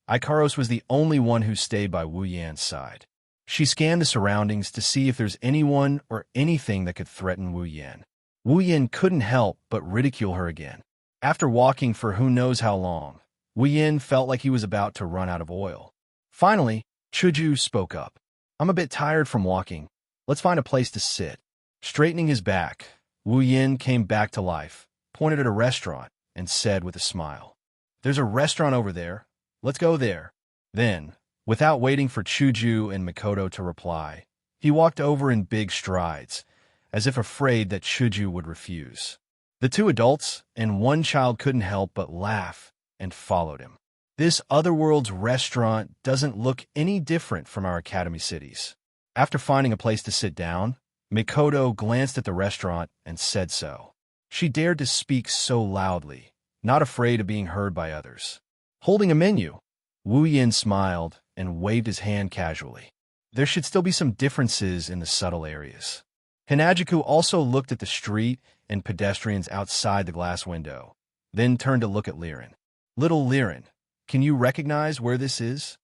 Ikaros was the only one who stayed by Wu Yan's side. She scanned the surroundings to see if there's anyone or anything that could threaten Wu Yan. Wu Yan couldn't help but ridicule her again. After walking for who knows how long, Wu Yan felt like he was about to run out of oil. Finally, Chuju spoke up. I'm a bit tired from walking. Let's find a place to sit. Straightening his back, Wu Yan came back to life, pointed at a restaurant, and said with a smile, There's a restaurant over there. Let's go there. Then, without waiting for Chuju and Mikoto to reply, he walked over in big strides, as if afraid that Chuju would refuse. The two adults and one child couldn't help but laugh and followed him. This otherworld's restaurant doesn't look any different from our academy cities. After finding a place to sit down, Mikoto glanced at the restaurant and said so. She dared to speak so loudly, not afraid of being heard by others. Holding a menu, Wu Yan smiled and waved his hand casually. There should still be some differences in the subtle areas. Hinajiku also looked at the street and pedestrians outside the glass window, then turned to look at Liren. Little Liren, can you recognize where this is?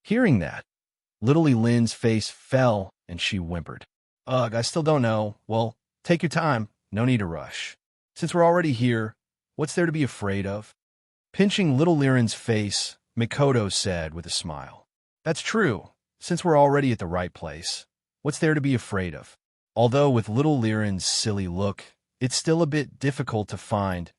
Hearing that, little Elin's face fell and she whimpered. Ugh, I still don't know. Well, take your time. No need to rush. Since we're already here, what's there to be afraid of? Pinching little Liren's face, Mikoto said with a smile. That's true. Since we're already at the right place, what's there to be afraid of? Although with little Liren's silly look, it's still a bit difficult to find.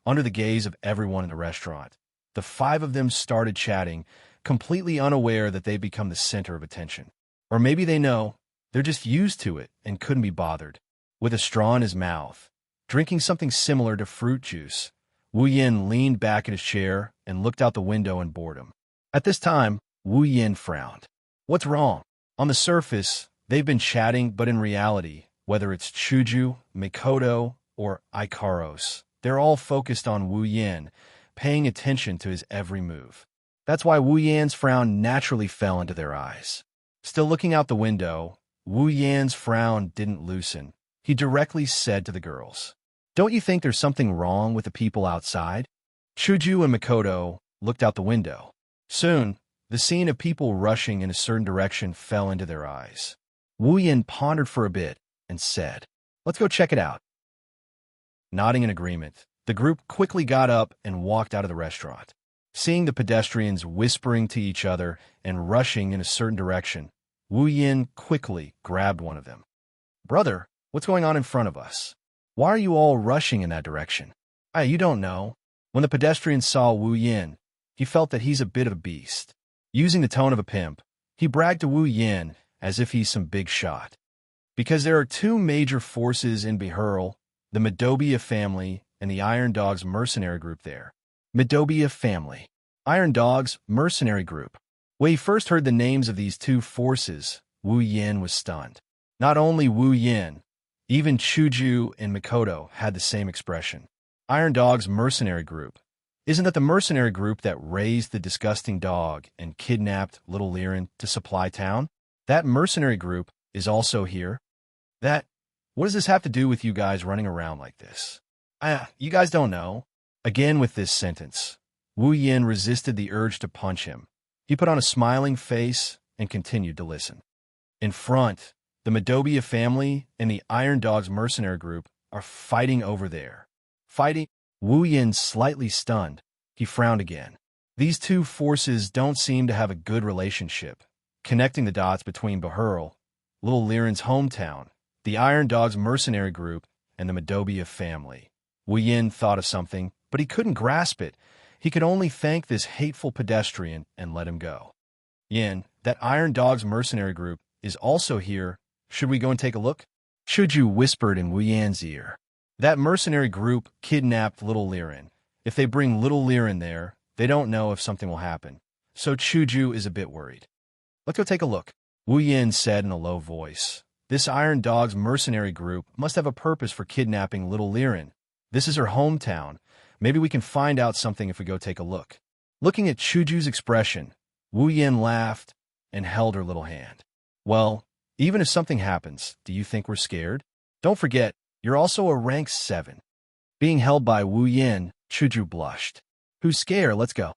Under the gaze of everyone in the restaurant, the five of them started chatting, completely unaware that they'd become the center of attention. Or maybe they know, they're just used to it and couldn't be bothered. With a straw in his mouth, drinking something similar to fruit juice, Wu Yan leaned back in his chair and looked out the window in boredom. At this time, Wu Yin frowned. What's wrong? On the surface, they've been chatting, but in reality, whether it's Chuju, Mikoto, or Ikaros, they're all focused on Wu Yin, paying attention to his every move. That's why Wu Yan's frown naturally fell into their eyes. Still looking out the window, Wu Yan's frown didn't loosen. He directly said to the girls, "Don't you think there's something wrong with the people outside?" Chuju and Mikoto looked out the window. Soon, the scene of people rushing in a certain direction fell into their eyes. Wu Yin pondered for a bit and said, "Let's go check it out." Nodding in agreement, the group quickly got up and walked out of the restaurant. Seeing the pedestrians whispering to each other and rushing in a certain direction, Wu Yin quickly grabbed one of them. "Brother, what's going on in front of us? Why are you all rushing in that direction?" You don't know." When the pedestrian saw Wu Yin, he felt that he's a bit of a beast. Using the tone of a pimp, he bragged to Wu Yin as if he's some big shot. Because there are two major forces in Behurl, the Midobia family and the Iron Dogs mercenary group there. Midobia family. Iron Dogs mercenary group. When he first heard the names of these two forces, Wu Yin was stunned. Not only Wu Yin, even Chuju and Mikoto had the same expression. Iron Dogs mercenary group. Isn't that the mercenary group that raised the disgusting dog and kidnapped little Liren to Supply Town? That mercenary group is also here. What does this have to do with you guys running around like this? You guys don't know. Again with this sentence, Wu Yin resisted the urge to punch him. He put on a smiling face and continued to listen. In front, the Midobia family and the Iron Dogs mercenary group are fighting over there. Fighting? Wu Yin slightly stunned. He frowned again. These two forces don't seem to have a good relationship. Connecting the dots between Behurl, little Liren's hometown, the Iron Dogs mercenary group, and the Midobia family. Wu Yin thought of something, but he couldn't grasp it. He could only thank this hateful pedestrian and let him go. "Yin, that Iron Dogs mercenary group is also here. Should we go and take a look?" Chuju whispered in Wu Yan's ear. "That mercenary group kidnapped little Liren. If they bring little Liren there, they don't know if something will happen. So Chuju is a bit worried." "Let's go take a look," Wu Yin said in a low voice. "This Iron Dogs mercenary group must have a purpose for kidnapping little Liren. This is her hometown. Maybe we can find out something if we go take a look." Looking at Chuju's expression, Wu Yin laughed and held her little hand. "Well, even if something happens, do you think we're scared? Don't forget, you're also a rank 7. Being held by Wu Yin, Chuju blushed. "Who's scared? Let's go."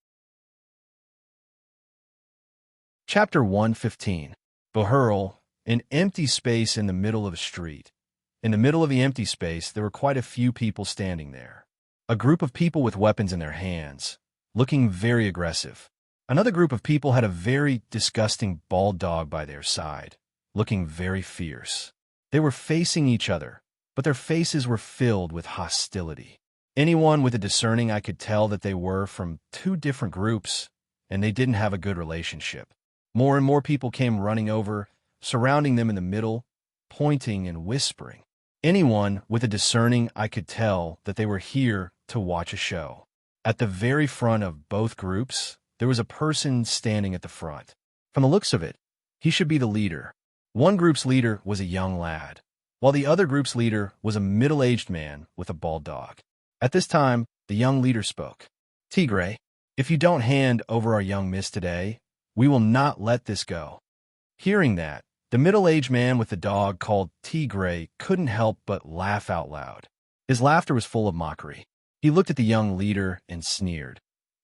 Chapter 115. Behurl, an empty space in the middle of a street. In the middle of the empty space, there were quite a few people standing there. A group of people with weapons in their hands, looking very aggressive. Another group of people had a very disgusting bald dog by their side, looking very fierce. They were facing each other, but their faces were filled with hostility. Anyone with a discerning eye could tell that they were from two different groups, and they didn't have a good relationship. More and more people came running over, surrounding them in the middle, pointing and whispering. Anyone with a discerning eye could tell that they were here to watch a show. At the very front of both groups, there was a person standing at the front. From the looks of it, he should be the leader. One group's leader was a young lad, while the other group's leader was a middle-aged man with a bald dog. At this time, the young leader spoke. "Tigray, if you don't hand over our young miss today, we will not let this go." Hearing that, the middle-aged man with the dog called Tigray couldn't help but laugh out loud. His laughter was full of mockery. He looked at the young leader and sneered.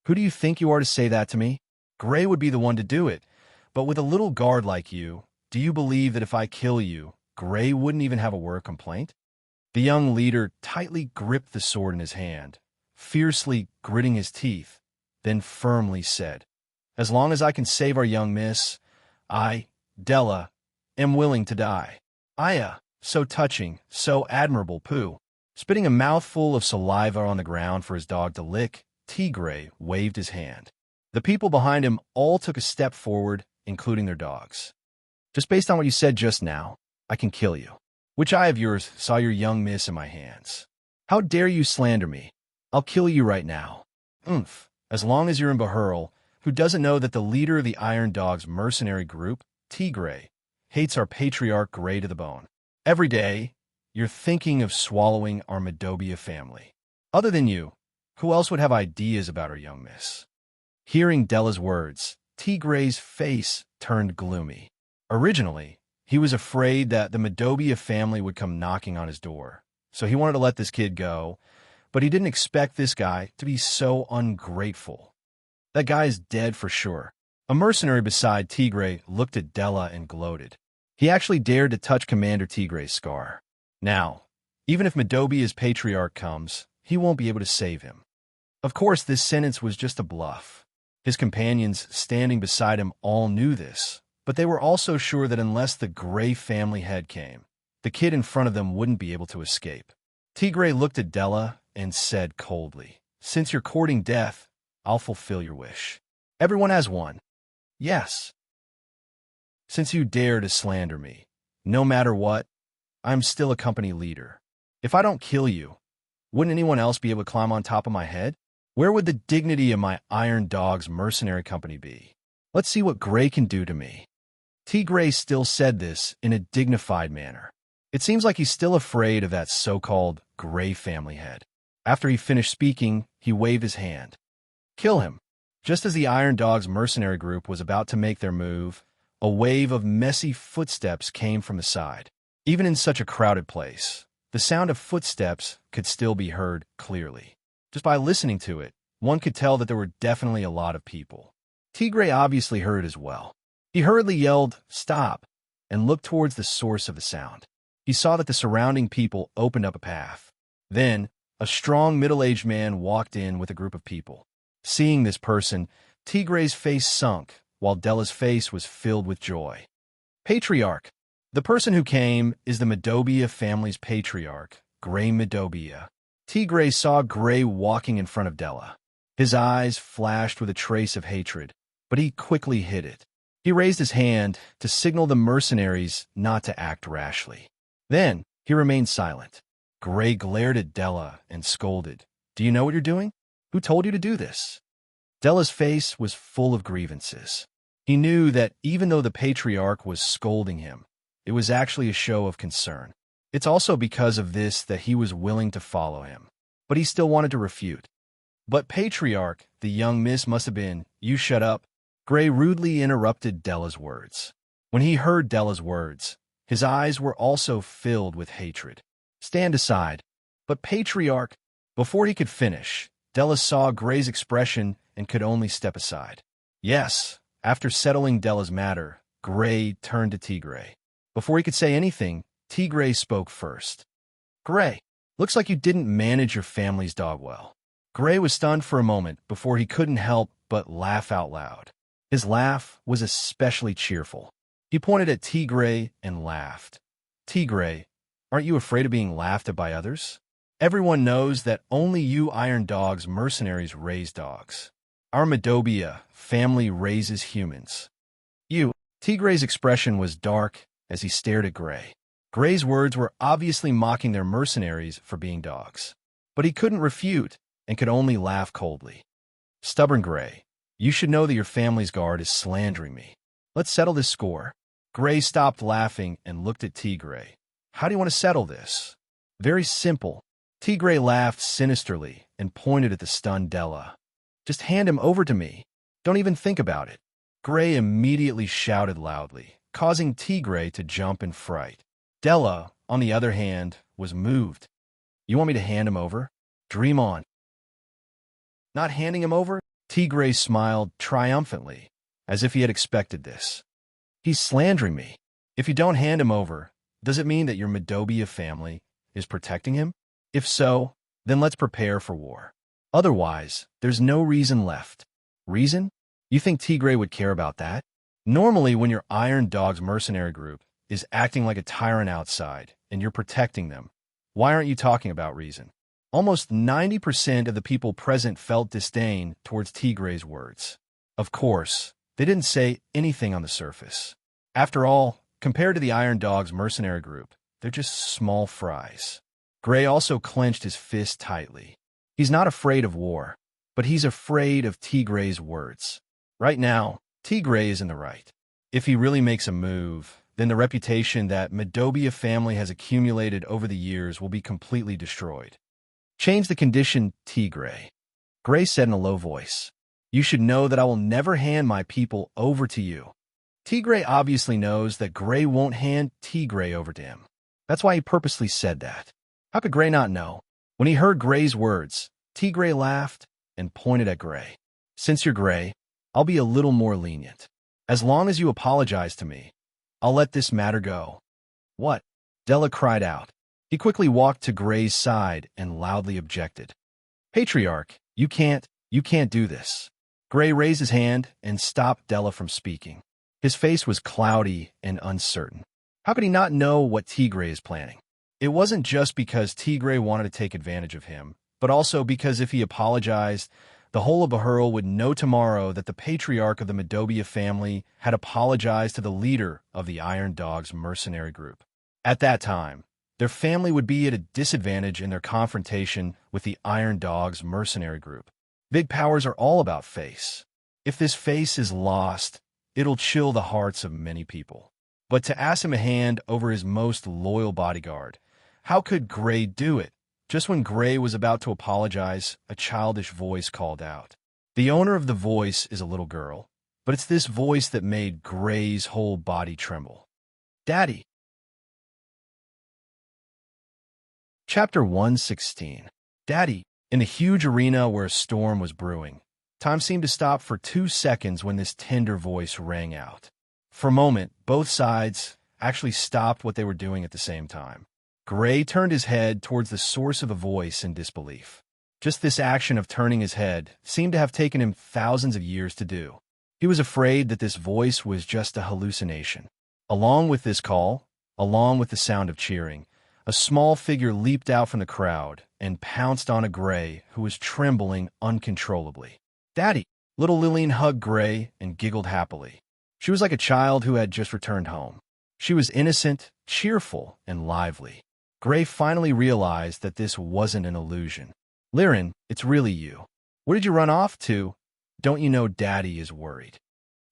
"Who do you think you are to say that to me? Gray would be the one to do it, but with a little guard like you, do you believe that if I kill you, Gray wouldn't even have a word of complaint?" The young leader tightly gripped the sword in his hand, fiercely gritting his teeth, then firmly said, "As long as I can save our young miss, I, Della, am willing to die." "Aya, so touching, so admirable, poo." Spitting a mouthful of saliva on the ground for his dog to lick, Tigray waved his hand. The people behind him all took a step forward, including their dogs. "Just based on what you said just now, I can kill you. Which eye of yours saw your young miss in my hands? How dare you slander me? I'll kill you right now." "Oomph, As long as you're in Bahurl, who doesn't know that the leader of the Iron Dog's mercenary group, Tigray, hates our patriarch Gray to the bone. Every day, you're thinking of swallowing our Medobia family. Other than you, who else would have ideas about our young miss? Hearing Della's words, Tigray's face turned gloomy. Originally, he was afraid that the Medobia family would come knocking on his door, so he wanted to let this kid go, but he didn't expect this guy to be so ungrateful. That guy is dead for sure. A mercenary beside Tigray looked at Della and gloated. He actually dared to touch Commander Tigray's scar. Now, even if Medobia's patriarch comes, he won't be able to save him. Of course, this sentence was just a bluff. His companions standing beside him all knew this, but they were also sure that unless the Gray family head came, the kid in front of them wouldn't be able to escape. Tigray looked at Della and said coldly, "Since you're courting death, I'll fulfill your wish. Everyone has one. Yes. Since you dare to slander me, no matter what, I'm still a company leader. If I don't kill you, wouldn't anyone else be able to climb on top of my head? Where would the dignity of my Iron Dog's mercenary company be? Let's see what Gray can do to me." Tigray still said this in a dignified manner. It seems like he's still afraid of that so-called Gray family head. After he finished speaking, he waved his hand. "Kill him." Just as the Iron Dog's mercenary group was about to make their move, a wave of messy footsteps came from the side. Even in such a crowded place, the sound of footsteps could still be heard clearly. Just by listening to it, one could tell that there were definitely a lot of people. Tigray obviously heard as well. He hurriedly yelled, "Stop," and looked towards the source of the sound. He saw that the surrounding people opened up a path. Then, a strong middle-aged man walked in with a group of people. Seeing this person, Tigray's face sunk, while Della's face was filled with joy. Patriarch. The person who came is the Medobia family's patriarch, Gray Medobia. Tigray saw Gray walking in front of Della. His eyes flashed with a trace of hatred, but he quickly hid it. He raised his hand to signal the mercenaries not to act rashly. Then, he remained silent. Gray glared at Della and scolded, "Do you know what you're doing? Who told you to do this?" Della's face was full of grievances. He knew that even though the patriarch was scolding him, it was actually a show of concern. It's also because of this that he was willing to follow him. But he still wanted to refute. "But patriarch, the young miss must have been, you shut up." Gray rudely interrupted Della's words. When he heard Della's words, his eyes were also filled with hatred. "Stand aside." "But patriarch," before he could finish, Della saw Gray's expression and could only step aside. Yes, after settling Della's matter, Gray turned to Tigray. Before he could say anything, Tigray spoke first. "Gray, looks like you didn't manage your family's dog well." Gray was stunned for a moment before he couldn't help but laugh out loud. His laugh was especially cheerful. He pointed at Tigray and laughed. "Tigray, aren't you afraid of being laughed at by others? Everyone knows that only you Iron Dog's mercenaries raise dogs. Our Medobia family raises humans. You." Tigray's expression was dark as he stared at Gray. Gray's words were obviously mocking their mercenaries for being dogs. But he couldn't refute and could only laugh coldly. "Stubborn Gray, you should know that your family's guard is slandering me. Let's settle this score." Gray stopped laughing and looked at Tigray. "How do you want to settle this?" "Very simple." Tigray laughed sinisterly and pointed at the stunned Della. "Just hand him over to me. Don't even think about it." Gray immediately shouted loudly, causing Tigray to jump in fright. Della, on the other hand, was moved. "You want me to hand him over? Dream on." "Not handing him over?" Tigray smiled triumphantly, as if he had expected this. "He's slandering me. If you don't hand him over, does it mean that your Medobia family is protecting him? If so, then let's prepare for war. Otherwise, there's no reason left." "Reason? You think Tigray would care about that? Normally, when your Iron Dog's mercenary group is acting like a tyrant outside and you're protecting them, why aren't you talking about reason?" Almost 90% of the people present felt disdain towards Tigray's words. Of course, they didn't say anything on the surface. After all, compared to the Iron Dog's mercenary group, they're just small fries. Gray also clenched his fist tightly. He's not afraid of war, but he's afraid of Tigre's words. Right now, Tigre is in the right. If he really makes a move, then the reputation that Madobia family has accumulated over the years will be completely destroyed. Change the condition, Tigre. Gray said in a low voice. You should know that I will never hand my people over to you. Tigre obviously knows that Gray won't hand Tigre over to him. That's why he purposely said that. How could Gray not know? When he heard Gray's words, Tigre laughed and pointed at Gray. Since you're Gray, I'll be a little more lenient. As long as you apologize to me, I'll let this matter go. What? Della cried out. He quickly walked to Gray's side and loudly objected. Patriarch, you can't do this. Gray raised his hand and stopped Della from speaking. His face was cloudy and uncertain. How could he not know what Tigre is planning? It wasn't just because Tigre wanted to take advantage of him, but also because if he apologized, the whole of Bahurl would know tomorrow that the patriarch of the Madobia family had apologized to the leader of the Iron Dogs mercenary group. At that time, their family would be at a disadvantage in their confrontation with the Iron Dogs mercenary group. Big powers are all about face. If this face is lost, it'll chill the hearts of many people. But to ask him a hand over his most loyal bodyguard, how could Gray do it? Just when Gray was about to apologize, a childish voice called out. The owner of the voice is a little girl, but it's this voice that made Gray's whole body tremble. Daddy. Chapter 116. Daddy. In the huge arena where a storm was brewing, time seemed to stop for 2 seconds when this tender voice rang out. For a moment, both sides actually stopped what they were doing at the same time. Gray turned his head towards the source of the voice in disbelief. Just this action of turning his head seemed to have taken him thousands of years to do. He was afraid that this voice was just a hallucination. Along with this call, along with the sound of cheering, a small figure leaped out from the crowd and pounced on a Gray who was trembling uncontrollably. Daddy! Little Lillian hugged Gray and giggled happily. She was like a child who had just returned home. She was innocent, cheerful, and lively. Gray finally realized that this wasn't an illusion. Liren, it's really you. Where did you run off to? Don't you know Daddy is worried?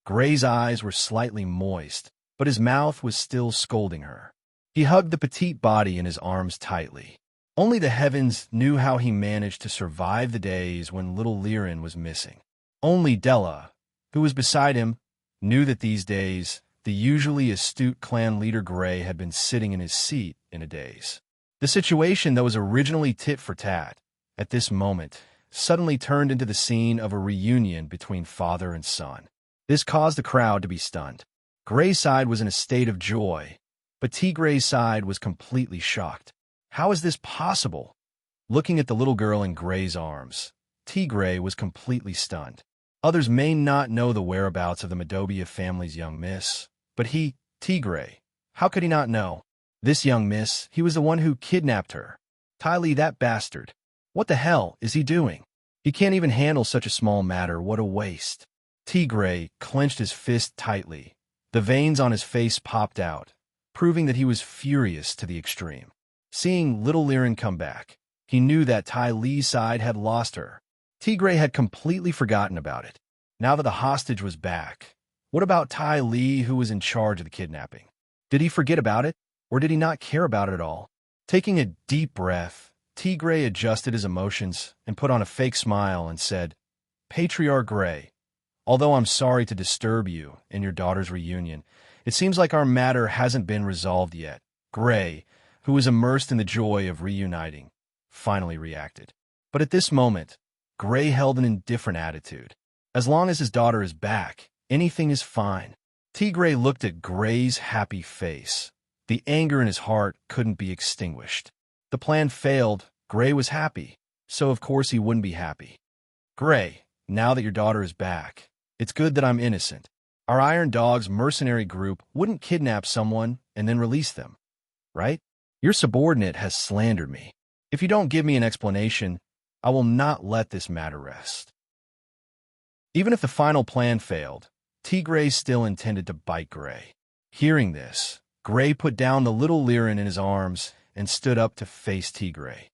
Gray's eyes were slightly moist, but his mouth was still scolding her. He hugged the petite body in his arms tightly. Only the heavens knew how he managed to survive the days when little Liren was missing. Only Della, who was beside him, knew that these days the usually astute clan leader Gray had been sitting in his seat in a daze. The situation that was originally tit for tat, at this moment, suddenly turned into the scene of a reunion between father and son. This caused the crowd to be stunned. Gray's side was in a state of joy, but Tigre's side was completely shocked. How is this possible? Looking at the little girl in Gray's arms, Tigre was completely stunned. Others may not know the whereabouts of the Madobia family's young miss, but he, Tigre, how could he not know? This young miss, he was the one who kidnapped her. Tylee, that bastard. What the hell is he doing? He can't even handle such a small matter. What a waste. Tigre clenched his fist tightly. The veins on his face popped out, proving that he was furious to the extreme. Seeing little Liren come back, he knew that Tylee's side had lost her. Tigre had completely forgotten about it. Now that the hostage was back, what about Tylee, who was in charge of the kidnapping? Did he forget about it, or did he not care about it at all? Taking a deep breath, Tigre adjusted his emotions and put on a fake smile and said, Patriarch Gray, although I'm sorry to disturb you in your daughter's reunion, it seems like our matter hasn't been resolved yet. Gray, who was immersed in the joy of reuniting, finally reacted. But at this moment, Gray held an indifferent attitude. As long as his daughter is back, anything is fine. Tigre looked at Gray's happy face. The anger in his heart couldn't be extinguished. The plan failed. Gray was happy, so of course he wouldn't be happy. Gray, now that your daughter is back, it's good that I'm innocent. Our Iron Dogs mercenary group wouldn't kidnap someone and then release them, right? Your subordinate has slandered me. If you don't give me an explanation, I will not let this matter rest. Even if the final plan failed, Tigre still intended to bite Gray. Hearing this, Gray put down the little Liren in his arms and stood up to face Tigre.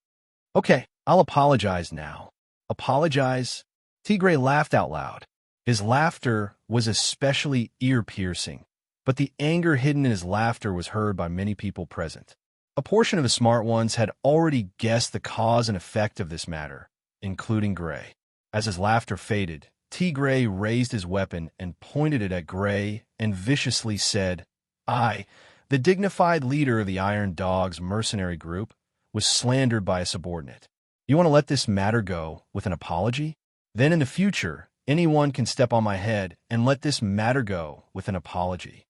Okay, I'll apologize now. Apologize? Tigray laughed out loud. His laughter was especially ear-piercing, but the anger hidden in his laughter was heard by many people present. A portion of the smart ones had already guessed the cause and effect of this matter, including Gray. As his laughter faded, Tigray raised his weapon and pointed it at Gray and viciously said, "I, the dignified leader of the Iron Dogs mercenary group, was slandered by a subordinate. You want to let this matter go with an apology? Then in the future, anyone can step on my head and let this matter go with an apology."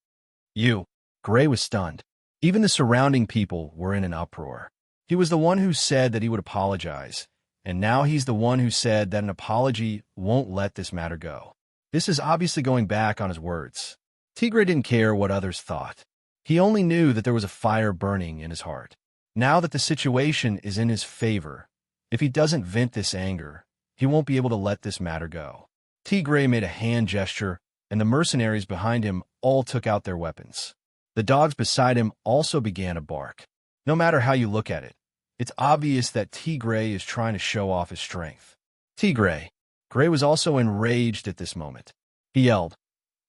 You. Gray was stunned. Even the surrounding people were in an uproar. He was the one who said that he would apologize, and now he's the one who said that an apology won't let this matter go. This is obviously going back on his words. Tigray didn't care what others thought. He only knew that there was a fire burning in his heart. Now that the situation is in his favor, if he doesn't vent this anger, he won't be able to let this matter go. Tigray made a hand gesture, and the mercenaries behind him all took out their weapons. The dogs beside him also began to bark. No matter how you look at it, it's obvious that Tigray is trying to show off his strength. Tigray. Gray was also enraged at this moment. He yelled,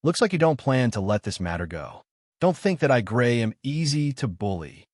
"Looks like you don't plan to let this matter go. Don't think that I, Gray, am easy to bully."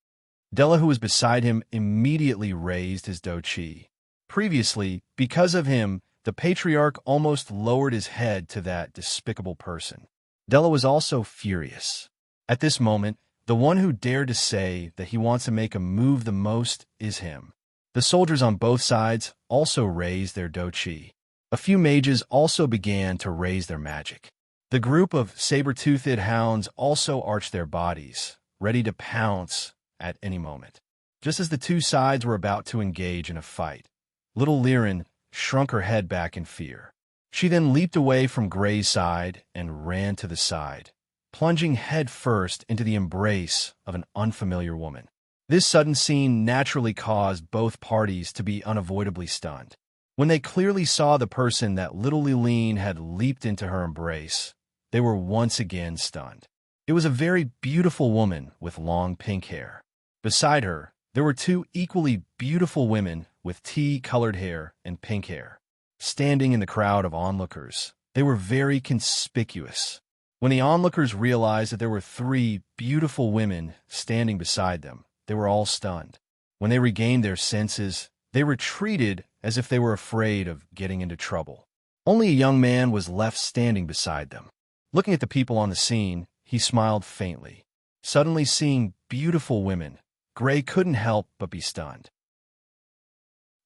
Della, who was beside him, immediately raised his dochi. Previously, because of him, the patriarch almost lowered his head to that despicable person. Della was also furious. At this moment, the one who dared to say that he wants to make a move the most is him. The soldiers on both sides also raised their dochi. A few mages also began to raise their magic. The group of saber-toothed hounds also arched their bodies, ready to pounce at any moment. Just as the two sides were about to engage in a fight, little Liren shrunk her head back in fear. She then leaped away from Gray's side and ran to the side, plunging head-first into the embrace of an unfamiliar woman. This sudden scene naturally caused both parties to be unavoidably stunned. When they clearly saw the person that little Lileen had leaped into her embrace, they were once again stunned. It was a very beautiful woman with long pink hair. Beside her, there were two equally beautiful women with tea-colored hair and pink hair. Standing in the crowd of onlookers, they were very conspicuous. When the onlookers realized that there were three beautiful women standing beside them, they were all stunned. When they regained their senses, they retreated as if they were afraid of getting into trouble. Only a young man was left standing beside them. Looking at the people on the scene, he smiled faintly. Suddenly seeing beautiful women, Gray couldn't help but be stunned.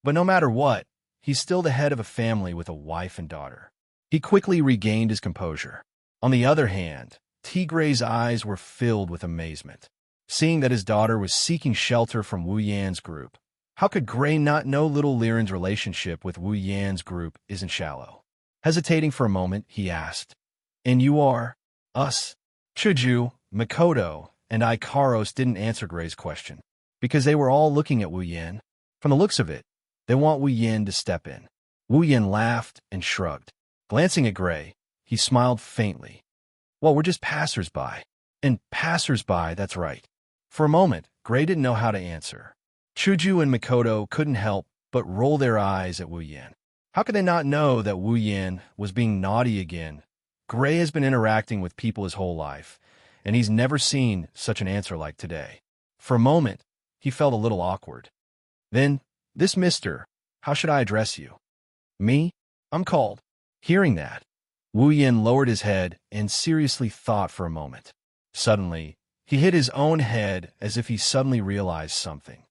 But no matter what, he's still the head of a family with a wife and daughter. He quickly regained his composure. On the other hand, Tigray's eyes were filled with amazement, seeing that his daughter was seeking shelter from Wu Yan's group. How could Gray not know little Liren's relationship with Wu Yan's group isn't shallow? Hesitating for a moment, he asked, "And you are?" "Us." Chuju, Makoto, and Ikaros didn't answer Gray's question, because they were all looking at Wu Yan. From the looks of it, they want Wu Yan to step in. Wu Yan laughed and shrugged. Glancing at Gray, he smiled faintly. "Well, we're just passers-by." "And passers-by, that's right." For a moment, Gray didn't know how to answer. Chuju and Makoto couldn't help but roll their eyes at Wu Yan. How could they not know that Wu Yan was being naughty again? Gray has been interacting with people his whole life, and he's never seen such an answer like today. For a moment, he felt a little awkward. Then, "This mister, how should I address you?" "Me? I'm called." Hearing that, Wu Yan lowered his head and seriously thought for a moment. Suddenly, he hit his own head as if he suddenly realized something.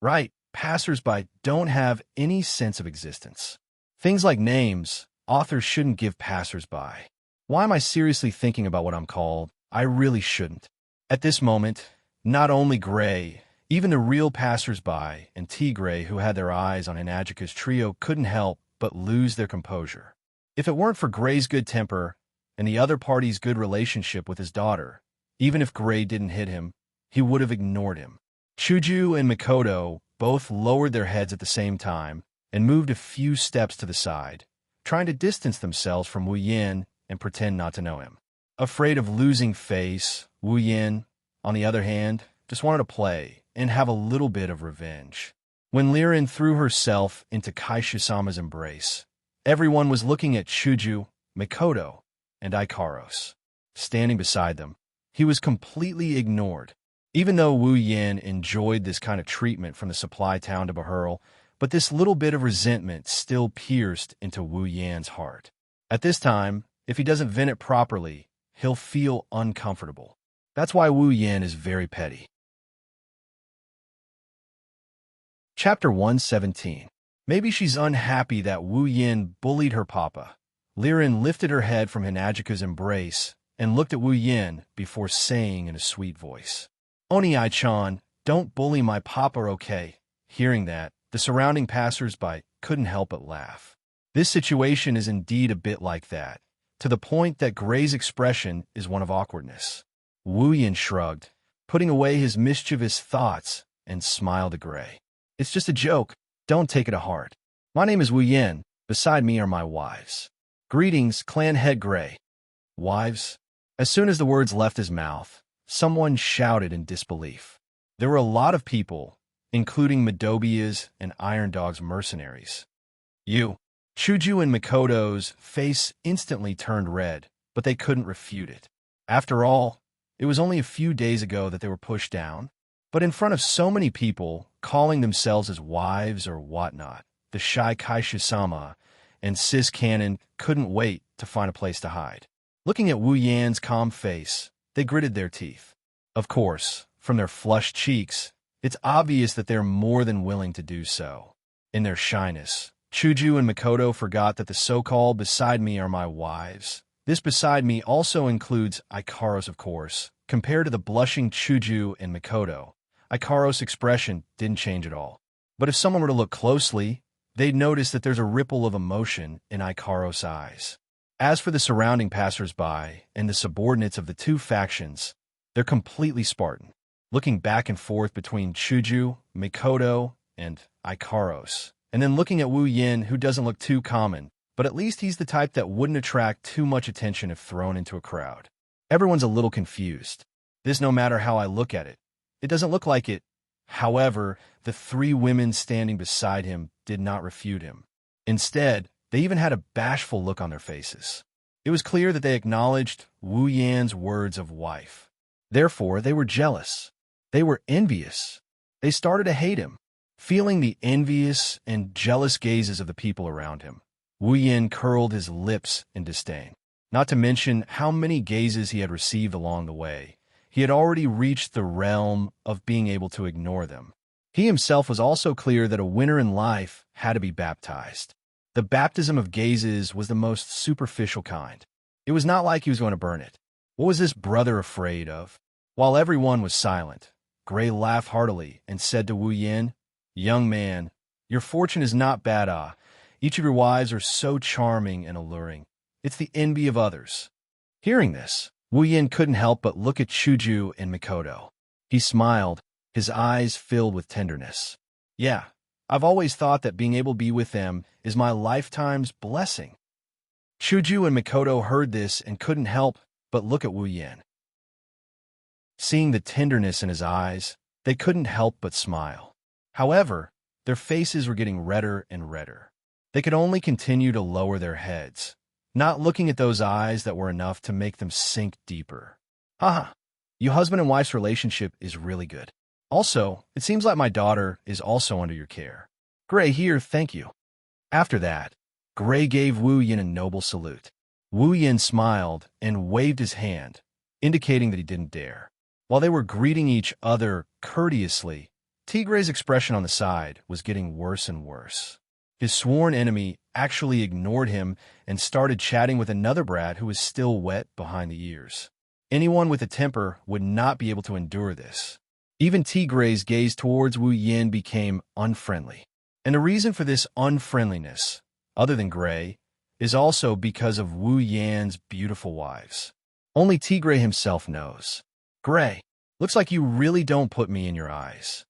Right, passers-by don't have any sense of existence. Things like names, authors shouldn't give passers-by. Why am I seriously thinking about what I'm called? I really shouldn't. At this moment, not only Gray, even the real passers-by and Tigray who had their eyes on Inajika's trio couldn't help but lose their composure. If it weren't for Gray's good temper and the other party's good relationship with his daughter, even if Gray didn't hit him, he would have ignored him. Chuju and Makoto both lowered their heads at the same time and moved a few steps to the side, trying to distance themselves from Wu Yan and pretend not to know him. Afraid of losing face, Wu Yan, on the other hand, just wanted to play and have a little bit of revenge. When Liren threw herself into Kaishisama's embrace, Everyone was looking at Chuju, Mikoto, and Ikaros. Standing beside them, he was completely ignored. Even though Wu Yan enjoyed this kind of treatment from the supply town to Bahurl, but this little bit of resentment still pierced into Wu Yan's heart. At this time, if he doesn't vent it properly, he'll feel uncomfortable. That's why Wu Yan is very petty. Chapter 117. Maybe she's unhappy that Wu Yan bullied her papa. Liren lifted her head from Hinajika's embrace and looked at Wu Yan before saying in a sweet voice, "Oni-chan, don't bully my papa, okay?" Hearing that, the surrounding passers-by couldn't help but laugh. This situation is indeed a bit like that, to the point that Gray's expression is one of awkwardness. Wu Yan shrugged, putting away his mischievous thoughts, and smiled at Gray. "It's just a joke. Don't take it to heart. My name is Wu Yan. Beside me are my wives." "Greetings, clan head Gray." "Wives?" As soon as the words left his mouth, someone shouted in disbelief. There were a lot of people, including Madobia's and Iron Dog's mercenaries. "You." Chuju and Mikoto's face instantly turned red, but they couldn't refute it. After all, it was only a few days ago that they were pushed down. But in front of so many people, calling themselves as wives or whatnot, the shy Kaisha-sama and Sis Cannon couldn't wait to find a place to hide. Looking at Wu Yan's calm face, they gritted their teeth. Of course, from their flushed cheeks, it's obvious that they're more than willing to do so. In their shyness, Chuju and Mikoto forgot that the so-called beside me are my wives. This beside me also includes Ikaros, of course. Compared to the blushing Chuju and Mikoto, Ikaros' expression didn't change at all. But if someone were to look closely, they'd notice that there's a ripple of emotion in Ikaros' eyes. As for the surrounding passers-by and the subordinates of the two factions, they're completely Spartan, looking back and forth between Chuju, Mikoto, and Ikaros, and then looking at Wu Yan, who doesn't look too common, but at least he's the type that wouldn't attract too much attention if thrown into a crowd. Everyone's a little confused. This, no matter how I look at it, it doesn't look like it. However, the three women standing beside him did not refute him. Instead, they even had a bashful look on their faces. It was clear that they acknowledged Wu Yan's words of wife. Therefore, they were jealous. They were envious. They started to hate him. Feeling the envious and jealous gazes of the people around him, Wu Yan curled his lips in disdain. Not to mention how many gazes he had received along the way. He had already reached the realm of being able to ignore them. He himself was also clear that a winner in life had to be baptized. The baptism of gazes was the most superficial kind. It was not like he was going to burn it. What was this brother afraid of? While everyone was silent, Gray laughed heartily and said to Wu Yan, "Young man, your fortune is not bad. Each of your wives are so charming and alluring. It's the envy of others." Hearing this, Wu Yan couldn't help but look at Chuju and Mikoto. He smiled, his eyes filled with tenderness. "Yeah, I've always thought that being able to be with them is my lifetime's blessing." Chuju and Mikoto heard this and couldn't help but look at Wu Yan. Seeing the tenderness in his eyes, they couldn't help but smile. However, their faces were getting redder and redder. They could only continue to lower their heads, not looking at those eyes that were enough to make them sink deeper. "Haha, your husband and wife's relationship is really good. Also, it seems like my daughter is also under your care. Gray here, thank you." After that, Gray gave Wu Yan a noble salute. Wu Yan smiled and waved his hand, indicating that he didn't dare. While they were greeting each other courteously, Tigre's expression on the side was getting worse and worse. His sworn enemy actually ignored him and started chatting with another brat who was still wet behind the ears. Anyone with a temper would not be able to endure this. Even Tigre's gaze towards Wu Yan became unfriendly. And the reason for this unfriendliness, other than Gray, is also because of Wu Yan's beautiful wives. Only Tigre himself knows. "Gray, looks like you really don't put me in your eyes."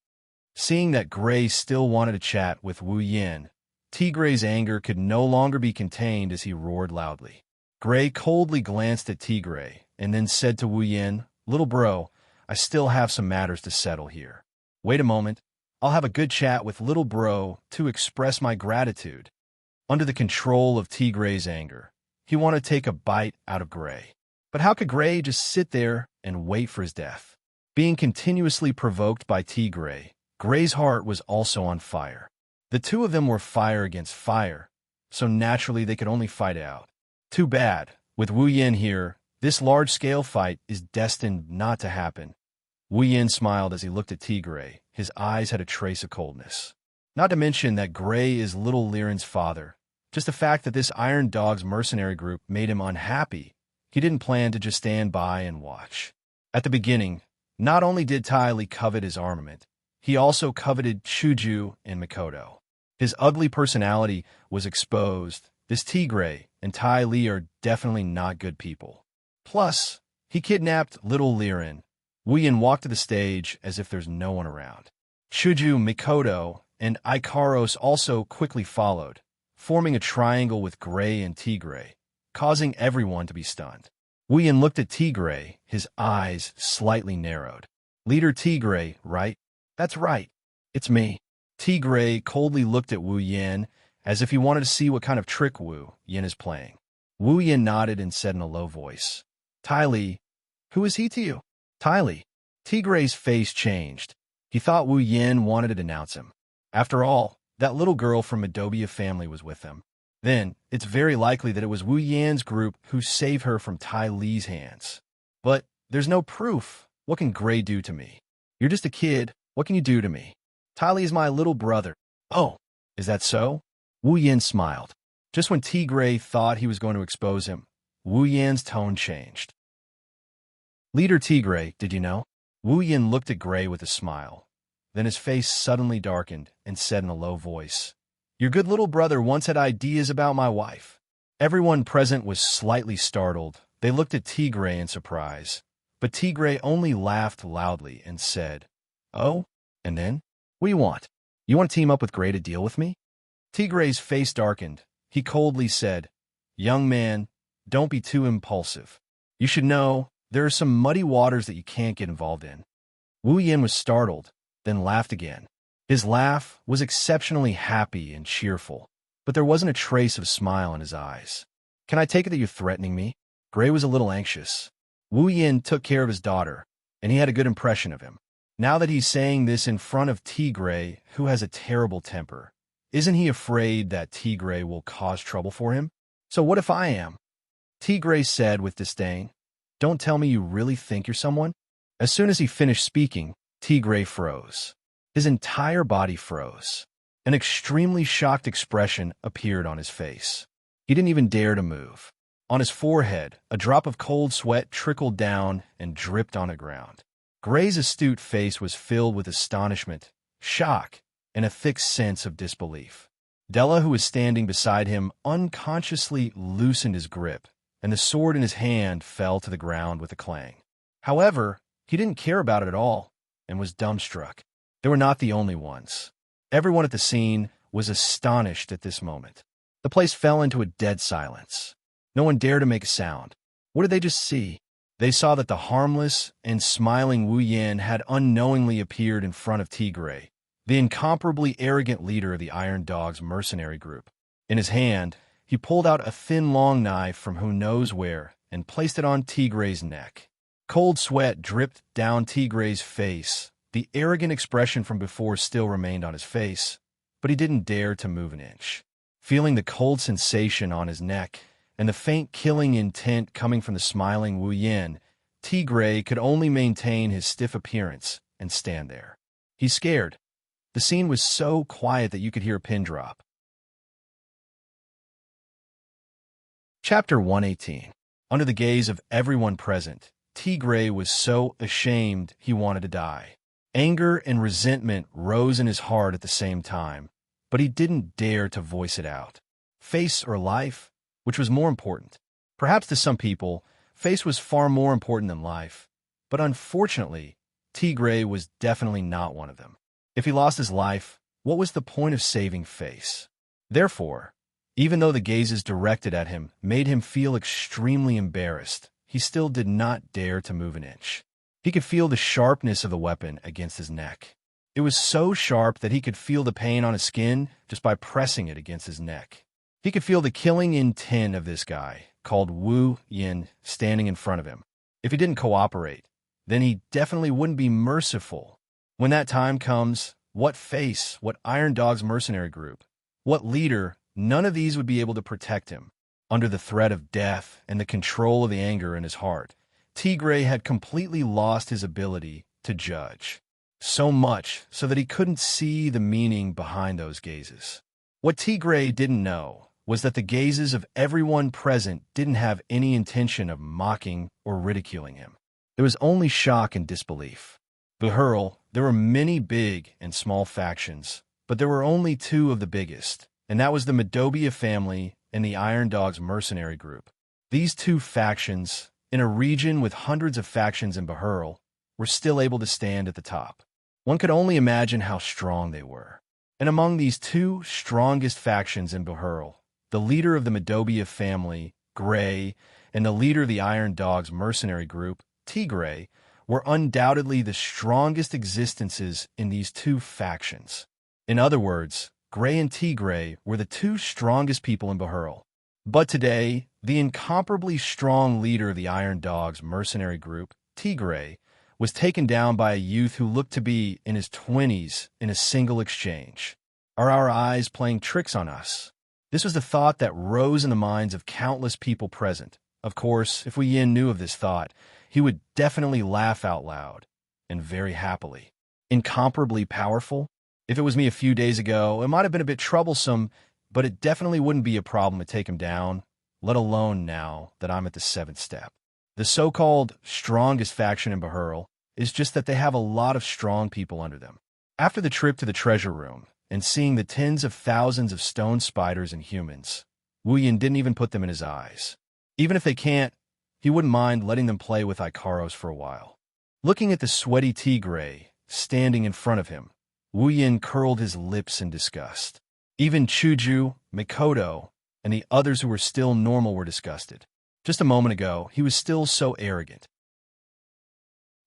Seeing that Gray still wanted to chat with Wu Yan, Tigre's anger could no longer be contained as he roared loudly. Gray coldly glanced at Tigre and then said to Wu Yan, "Little bro, I still have some matters to settle here. Wait a moment, I'll have a good chat with little bro to express my gratitude." under the control of Tigre's anger. He wanted to take a bite out of Gray. But how could Gray just sit there and wait for his death? Being continuously provoked by Tigray, Gray's heart was also on fire. The two of them were fire against fire, so naturally they could only fight it out. Too bad. With Wu Yin here, this large-scale fight is destined not to happen. Wu Yin smiled as he looked at Tigray. His eyes had a trace of coldness. Not to mention that Gray is little Liren's father. Just the fact that this Iron Dog's mercenary group made him unhappy, he didn't plan to just stand by and watch. At the beginning, not only did Tai Li covet his armament, he also coveted Chuju and Mikoto. His ugly personality was exposed. This Tigray and Tai Li are definitely not good people. Plus, he kidnapped little Liren. Wu Yin walked to the stage as if there's no one around. Chuju, Mikoto, and Ikaros also quickly followed, forming a triangle with Gray and Tigray, causing everyone to be stunned. Wu Yin looked at Tigray, his eyes slightly narrowed. Leader Tigray, right? That's right. It's me. Tigray coldly looked at Wu Yin as if he wanted to see what kind of trick Wu Yin is playing. Wu Yin nodded and said in a low voice, Tai Li, who is he to you? Tai Li. Tigray's face changed. He thought Wu Yin wanted to denounce him. After all, that little girl from Madobia family was with them. Then, it's very likely that it was Wu Yan's group who saved her from Tai Li's hands. But there's no proof. What can Gray do to me? You're just a kid. What can you do to me? Tai Li is my little brother. Oh, is that so? Wu Yin smiled. Just when Tigray thought he was going to expose him, Wu Yan's tone changed. Leader Tigray, did you know? Wu Yin looked at Gray with a smile. Then his face suddenly darkened and said in a low voice, your good little brother once had ideas about my wife. Everyone present was slightly startled. They looked at Tigray in surprise. But Tigray only laughed loudly and said, oh, and then? What do you want? You want to team up with Gray to deal with me? Tigray's face darkened. He coldly said, young man, don't be too impulsive. You should know there are some muddy waters that you can't get involved in. Wu Yin was startled, then laughed again. His laugh was exceptionally happy and cheerful, but there wasn't a trace of a smile in his eyes. Can I take it that you're threatening me? Gray was a little anxious. Wu Yin took care of his daughter, and he had a good impression of him. Now that he's saying this in front of Tigray, who has a terrible temper, isn't he afraid that Tigray will cause trouble for him? So what if I am? Tigray said with disdain. Don't tell me you really think you're someone? As soon as he finished speaking, Tigray froze. His entire body froze. An extremely shocked expression appeared on his face. He didn't even dare to move. On his forehead, a drop of cold sweat trickled down and dripped on the ground. Gray's astute face was filled with astonishment, shock, and a thick sense of disbelief. Della, who was standing beside him, unconsciously loosened his grip, and the sword in his hand fell to the ground with a clang. However, he didn't care about it at all, and was dumbstruck. They were not the only ones. Everyone at the scene was astonished at this moment. The place fell into a dead silence. No one dared to make a sound. What did they just see? They saw that the harmless and smiling Wu Yin had unknowingly appeared in front of Tigray, the incomparably arrogant leader of the Iron Dog's mercenary group. In his hand, he pulled out a thin long knife from who knows where and placed it on Tigray's neck. Cold sweat dripped down Tigray's face. The arrogant expression from before still remained on his face, but he didn't dare to move an inch. Feeling the cold sensation on his neck and the faint killing intent coming from the smiling Wu Yin, Tigray could only maintain his stiff appearance and stand there. He's scared. The scene was so quiet that you could hear a pin drop. Chapter 118. Under the gaze of everyone present, Tigray was so ashamed he wanted to die. Anger and resentment rose in his heart at the same time, but he didn't dare to voice it out. Face or life? Which was more important? Perhaps to some people, face was far more important than life. But unfortunately, Tigray was definitely not one of them. If he lost his life, what was the point of saving face? Therefore, even though the gazes directed at him made him feel extremely embarrassed, he still did not dare to move an inch. He could feel the sharpness of the weapon against his neck. It was so sharp that he could feel the pain on his skin just by pressing it against his neck. He could feel the killing intent of this guy, called Wu Yin, standing in front of him. If he didn't cooperate, then he definitely wouldn't be merciful. When that time comes, what face, what Iron Dog's mercenary group, what leader, none of these would be able to protect him. Under the threat of death and the control of the anger in his heart, Tigray had completely lost his ability to judge. So much so that he couldn't see the meaning behind those gazes. What Tigray didn't know was that the gazes of everyone present didn't have any intention of mocking or ridiculing him. There was only shock and disbelief. Behurl, there were many big and small factions, but there were only two of the biggest, and that was the Madobia family and the Iron Dog's mercenary group. These two factions, in a region with hundreds of factions in Behurl, were still able to stand at the top. One could only imagine how strong they were. And among these two strongest factions in Behurl, the leader of the Madobia family, Gray, and the leader of the Iron Dog's mercenary group, Tigray, were undoubtedly the strongest existences in these two factions. In other words, Gray and Tigray were the two strongest people in Behurl. But today, the incomparably strong leader of the Iron Dog's mercenary group, Tigray, was taken down by a youth who looked to be in his 20s in a single exchange. Are our eyes playing tricks on us? This was the thought that rose in the minds of countless people present. Of course, if Wu Yin knew of this thought, he would definitely laugh out loud, and very happily. Incomparably powerful? If it was me a few days ago, it might have been a bit troublesome, but it definitely wouldn't be a problem to take him down, let alone now that I'm at the 7th step. The so-called strongest faction in Behurl is just that they have a lot of strong people under them. After the trip to the treasure room and seeing the tens of thousands of stone spiders and humans, Wu Yin didn't even put them in his eyes. Even if they can't, he wouldn't mind letting them play with Ikaros for a while. Looking at the sweaty Tigray standing in front of him, Wu Yin curled his lips in disgust. Even Chuju, Mikoto, and the others who were still normal were disgusted. Just a moment ago, he was still so arrogant.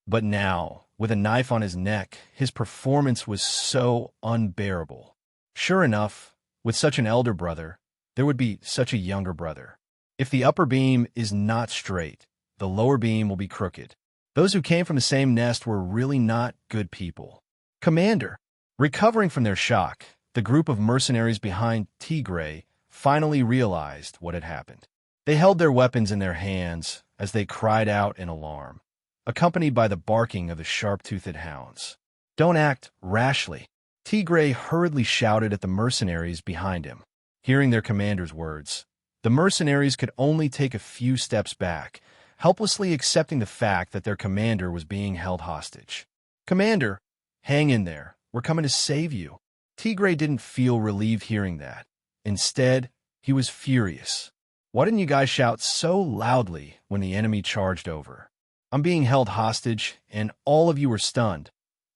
But now, with a knife on his neck, his performance was so unbearable. Sure enough, with such an elder brother, there would be such a younger brother. If the upper beam is not straight, the lower beam will be crooked. Those who came from the same nest were really not good people. Commander! Recovering from their shock, the group of mercenaries behind Tigray finally realized what had happened. They held their weapons in their hands as they cried out in alarm, accompanied by the barking of the sharp-toothed hounds. Don't act rashly. Tigray hurriedly shouted at the mercenaries behind him. Hearing their commander's words, the mercenaries could only take a few steps back, helplessly accepting the fact that their commander was being held hostage. Commander, hang in there. We're coming to save you. Tigray didn't feel relieved hearing that. Instead, he was furious. Why didn't you guys shout so loudly when the enemy charged over? I'm being held hostage, and all of you were stunned,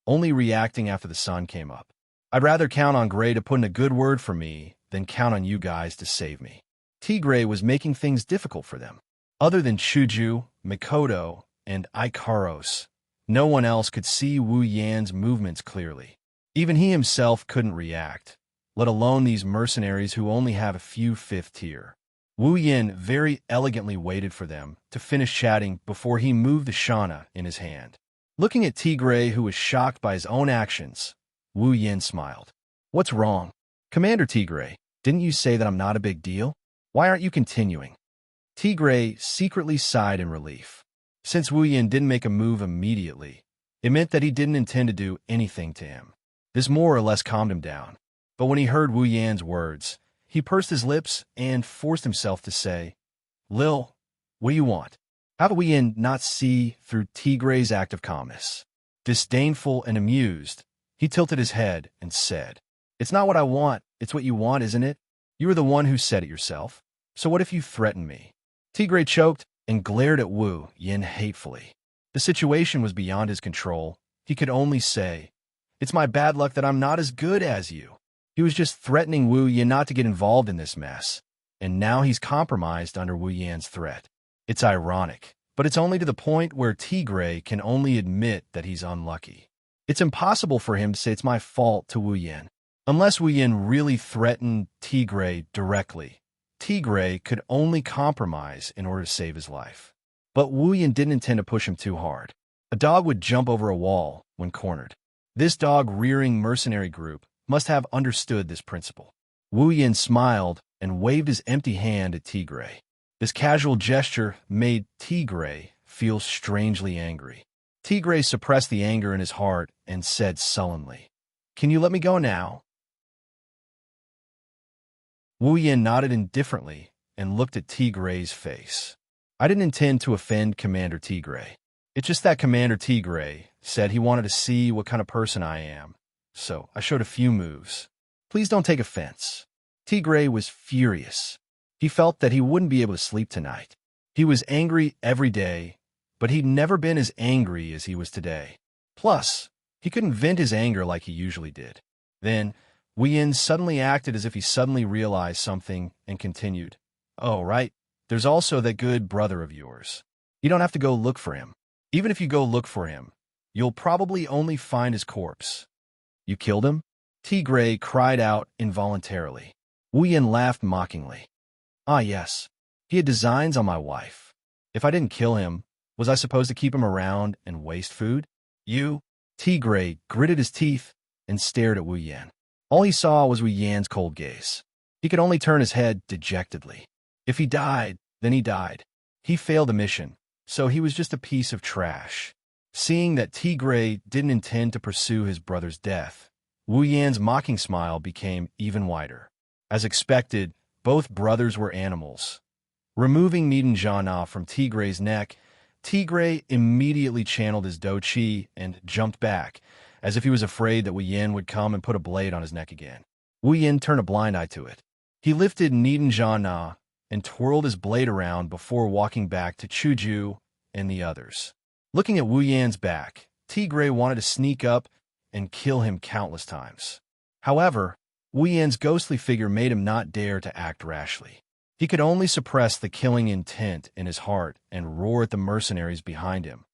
only reacting after the sun came up. I'd rather count on Gray to put in a good word for me than count on you guys to save me. Tigray was making things difficult for them. Other than Chuju, Mikoto, and Ikaros, no one else could see Wu Yan's movements clearly. Even he himself couldn't react, let alone these mercenaries who only have a few 5th tier. Wu Yin very elegantly waited for them to finish chatting before he moved the shana in his hand. Looking at Tigray, who was shocked by his own actions, Wu Yin smiled. What's wrong? Commander Tigray, didn't you say that I'm not a big deal? Why aren't you continuing? Tigray secretly sighed in relief. Since Wu Yin didn't make a move immediately, it meant that he didn't intend to do anything to him. This more or less calmed him down. But when he heard Wu Yan's words, he pursed his lips and forced himself to say, Lil, what do you want? How did Wu Yin not see through Tigray's act of calmness? Disdainful and amused, he tilted his head and said, It's not what I want, it's what you want, isn't it? You were the one who said it yourself. So what if you threaten me? Tigray choked and glared at Wu Yin hatefully. The situation was beyond his control. He could only say, It's my bad luck that I'm not as good as you. He was just threatening Wu Yin not to get involved in this mess, and now he's compromised under Wu Yan's threat. It's ironic, but it's only to the point where Tigray can only admit that he's unlucky. It's impossible for him to say it's my fault to Wu Yin. Unless Wu Yin really threatened Tigray directly, Tigray could only compromise in order to save his life. But Wu Yin didn't intend to push him too hard. A dog would jump over a wall when cornered. This dog-rearing mercenary group must have understood this principle. Wu Yin smiled and waved his empty hand at Tigray. This casual gesture made Tigray feel strangely angry. Tigray suppressed the anger in his heart and said sullenly, "Can you let me go now?" Wu Yin nodded indifferently and looked at Tigray's face. "I didn't intend to offend Commander Tigray. It's just that Commander Tigray said he wanted to see what kind of person I am, so I showed a few moves. Please don't take offense." Tigray was furious. He felt that he wouldn't be able to sleep tonight. He was angry every day, but he'd never been as angry as he was today. Plus, he couldn't vent his anger like he usually did. Then, Wu Yin suddenly acted as if he suddenly realized something and continued, "Oh, right, there's also that good brother of yours. You don't have to go look for him. Even if you go look for him, you'll probably only find his corpse." "You killed him?" Tigray cried out involuntarily. Wu Yin laughed mockingly. "Ah, yes. He had designs on my wife. If I didn't kill him, was I supposed to keep him around and waste food?" "You?" Tigray gritted his teeth and stared at Wu Yin. All he saw was Wu Yan's cold gaze. He could only turn his head dejectedly. If he died, then he died. He failed the mission, so he was just a piece of trash. Seeing that Tigray didn't intend to pursue his brother's death, Wu Yan's mocking smile became even wider. As expected, both brothers were animals. Removing Maiden from Tigray's neck, Tigray immediately channeled his Do Chi and jumped back, as if he was afraid that Wu Yin would come and put a blade on his neck again. Wu Yin turned a blind eye to it. He lifted Maiden and twirled his blade around before walking back to Chuju and the others. Looking at Wu Yan's back, Tigray wanted to sneak up and kill him countless times. However, Wu Yan's ghostly figure made him not dare to act rashly. He could only suppress the killing intent in his heart and roar at the mercenaries behind him.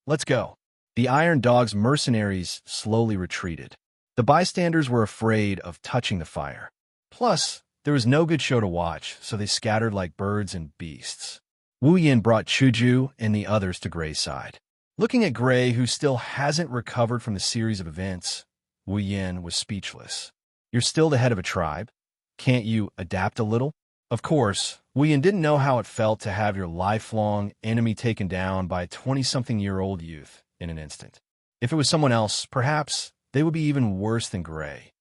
"Let's go." The Iron Dog's mercenaries slowly retreated. The bystanders were afraid of touching the fire. Plus, there was no good show to watch, so they scattered like birds and beasts. Wu Yin brought Chuju and the others to Gray's side. Looking at Gray, who still hasn't recovered from the series of events, Wu Yin was speechless. "You're still the head of a tribe. Can't you adapt a little?" Of course, Wu Yin didn't know how it felt to have your lifelong enemy taken down by a 20-something-year-old youth in an instant. If it was someone else, perhaps they would be even worse than Gray.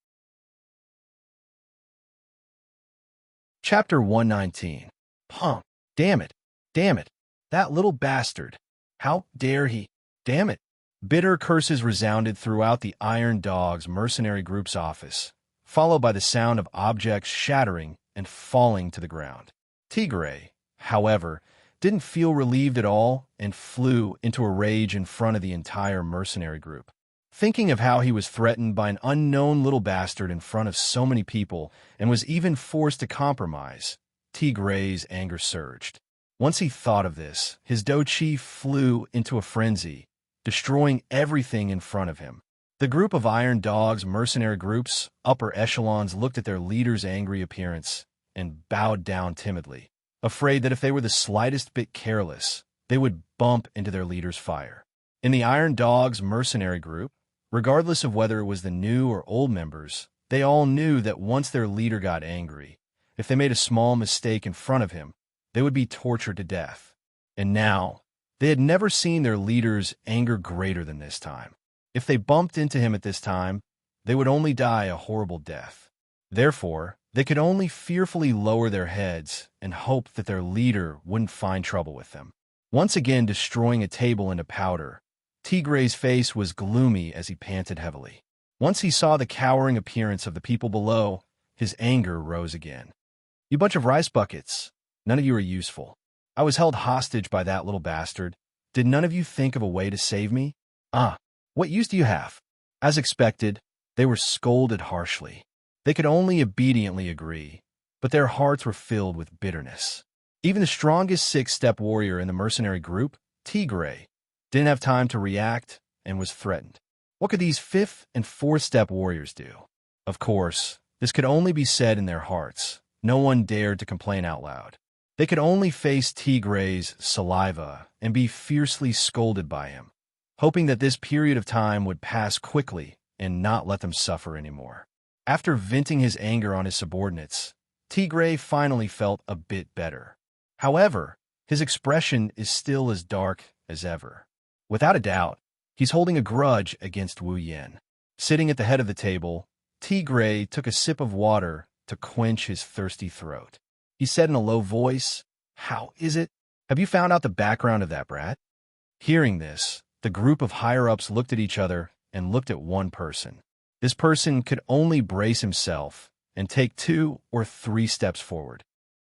Chapter 119. Punk. Damn it. Damn it. That little bastard. How dare he? Damn it. Bitter curses resounded throughout the Iron Dog's mercenary group's office, followed by the sound of objects shattering and falling to the ground. Tigray, however, didn't feel relieved at all and flew into a rage in front of the entire mercenary group. Thinking of how he was threatened by an unknown little bastard in front of so many people and was even forced to compromise, Tigray's anger surged. Once he thought of this, his Do Chi flew into a frenzy, destroying everything in front of him. The group of Iron Dog's mercenary group's upper echelons looked at their leader's angry appearance and bowed down timidly, afraid that if they were the slightest bit careless, they would bump into their leader's fire. In the Iron Dog's mercenary group, regardless of whether it was the new or old members, they all knew that once their leader got angry, if they made a small mistake in front of him, they would be tortured to death. And now, they had never seen their leader's anger greater than this time. If they bumped into him at this time, they would only die a horrible death. Therefore, they could only fearfully lower their heads and hope that their leader wouldn't find trouble with them. Once again destroying a table into powder, Tigray's face was gloomy as he panted heavily. Once he saw the cowering appearance of the people below, his anger rose again. "You bunch of rice buckets. None of you are useful. I was held hostage by that little bastard. Did none of you think of a way to save me? What use do you have?" As expected, they were scolded harshly. They could only obediently agree, but their hearts were filled with bitterness. Even the strongest six-step warrior in the mercenary group, Tigray, didn't have time to react and was threatened. What could these fifth and fourth-step warriors do? Of course, this could only be said in their hearts, No one dared to complain out loud. They could only face Tigre's saliva and be fiercely scolded by him, hoping that this period of time would pass quickly and not let them suffer anymore. After venting his anger on his subordinates, Tigre finally felt a bit better. However, his expression is still as dark as ever. Without a doubt, he's holding a grudge against Wu Yan. Sitting at the head of the table, Tigre took a sip of water to quench his thirsty throat. He said in a low voice, "How is it? Have you found out the background of that brat?" Hearing this, the group of higher-ups looked at each other and looked at one person. This person could only brace himself and take 2 or 3 steps forward.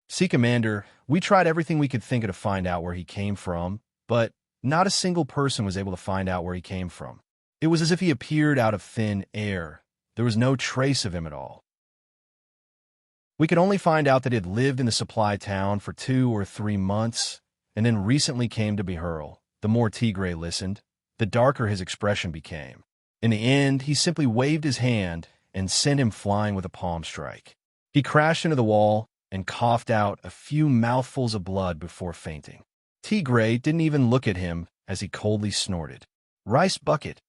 "See, Commander, we tried everything we could think of to find out where he came from, but not a single person was able to find out where he came from. It was as if he appeared out of thin air. There was no trace of him at all. We could only find out that he had lived in the supply town for 2 or 3 months, and then recently came to Behurl." The more Tigre listened, the darker his expression became. In the end, he simply waved his hand and sent him flying with a palm strike. He crashed into the wall and coughed out a few mouthfuls of blood before fainting. Tigre didn't even look at him as he coldly snorted. "Rice bucket."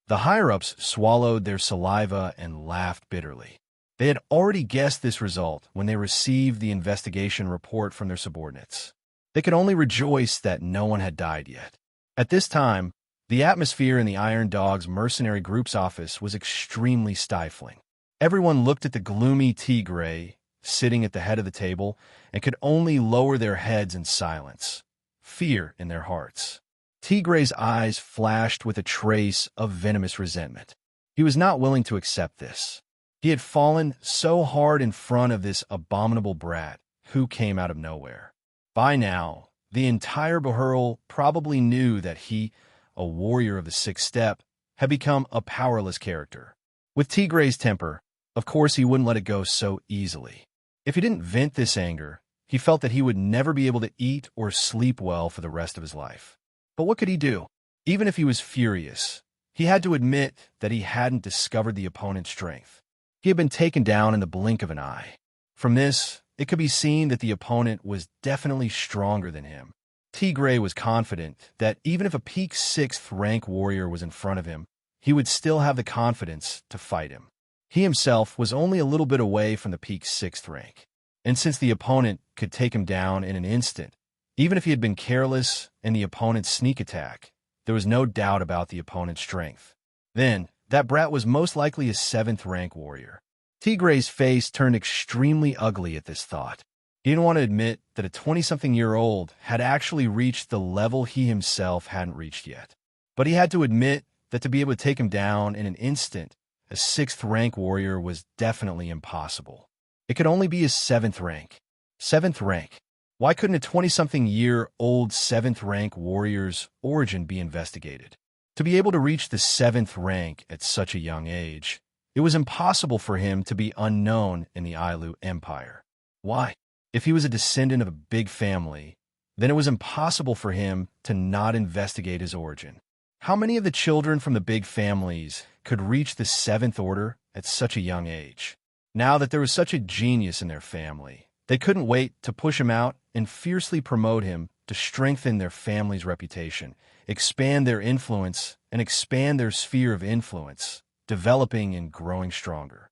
The higher-ups swallowed their saliva and laughed bitterly. They had already guessed this result when they received the investigation report from their subordinates. They could only rejoice that no one had died yet. At this time, the atmosphere in the Iron Dog's mercenary group's office was extremely stifling. Everyone looked at the gloomy Tigre sitting at the head of the table and could only lower their heads in silence, fear in their hearts. Tigre's eyes flashed with a trace of venomous resentment. He was not willing to accept this. He had fallen so hard in front of this abominable brat who came out of nowhere. By now, the entire Behurl probably knew that he, a warrior of the 6th step, had become a powerless character. With Tigre's temper, of course he wouldn't let it go so easily. If he didn't vent this anger, he felt that he would never be able to eat or sleep well for the rest of his life. But what could he do? Even if he was furious, he had to admit that he hadn't discovered the opponent's strength. He had been taken down in the blink of an eye. From this, it could be seen that the opponent was definitely stronger than him. Tigre was confident that even if a peak 6th rank warrior was in front of him, he would still have the confidence to fight him. He himself was only a little bit away from the peak 6th rank, and since the opponent could take him down in an instant, even if he had been careless in the opponent's sneak attack, there was no doubt about the opponent's strength. Then, that brat was most likely a 7th rank warrior. Tigre's face turned extremely ugly at this thought. He didn't want to admit that a 20-something-year-old had actually reached the level he himself hadn't reached yet. But he had to admit that to be able to take him down in an instant, a 6th rank warrior was definitely impossible. It could only be his 7th rank. 7th rank. Why couldn't a 20-something-year-old 7th rank warrior's origin be investigated? To be able to reach the 7th rank at such a young age, it was impossible for him to be unknown in the Ailu Empire. Why? If he was a descendant of a big family, then it was impossible for him to not investigate his origin. How many of the children from the big families could reach the 7th order at such a young age? Now that there was such a genius in their family, they couldn't wait to push him out and fiercely promote him to strengthen their family's reputation, expand their influence, and expand their sphere of influence, developing and growing stronger.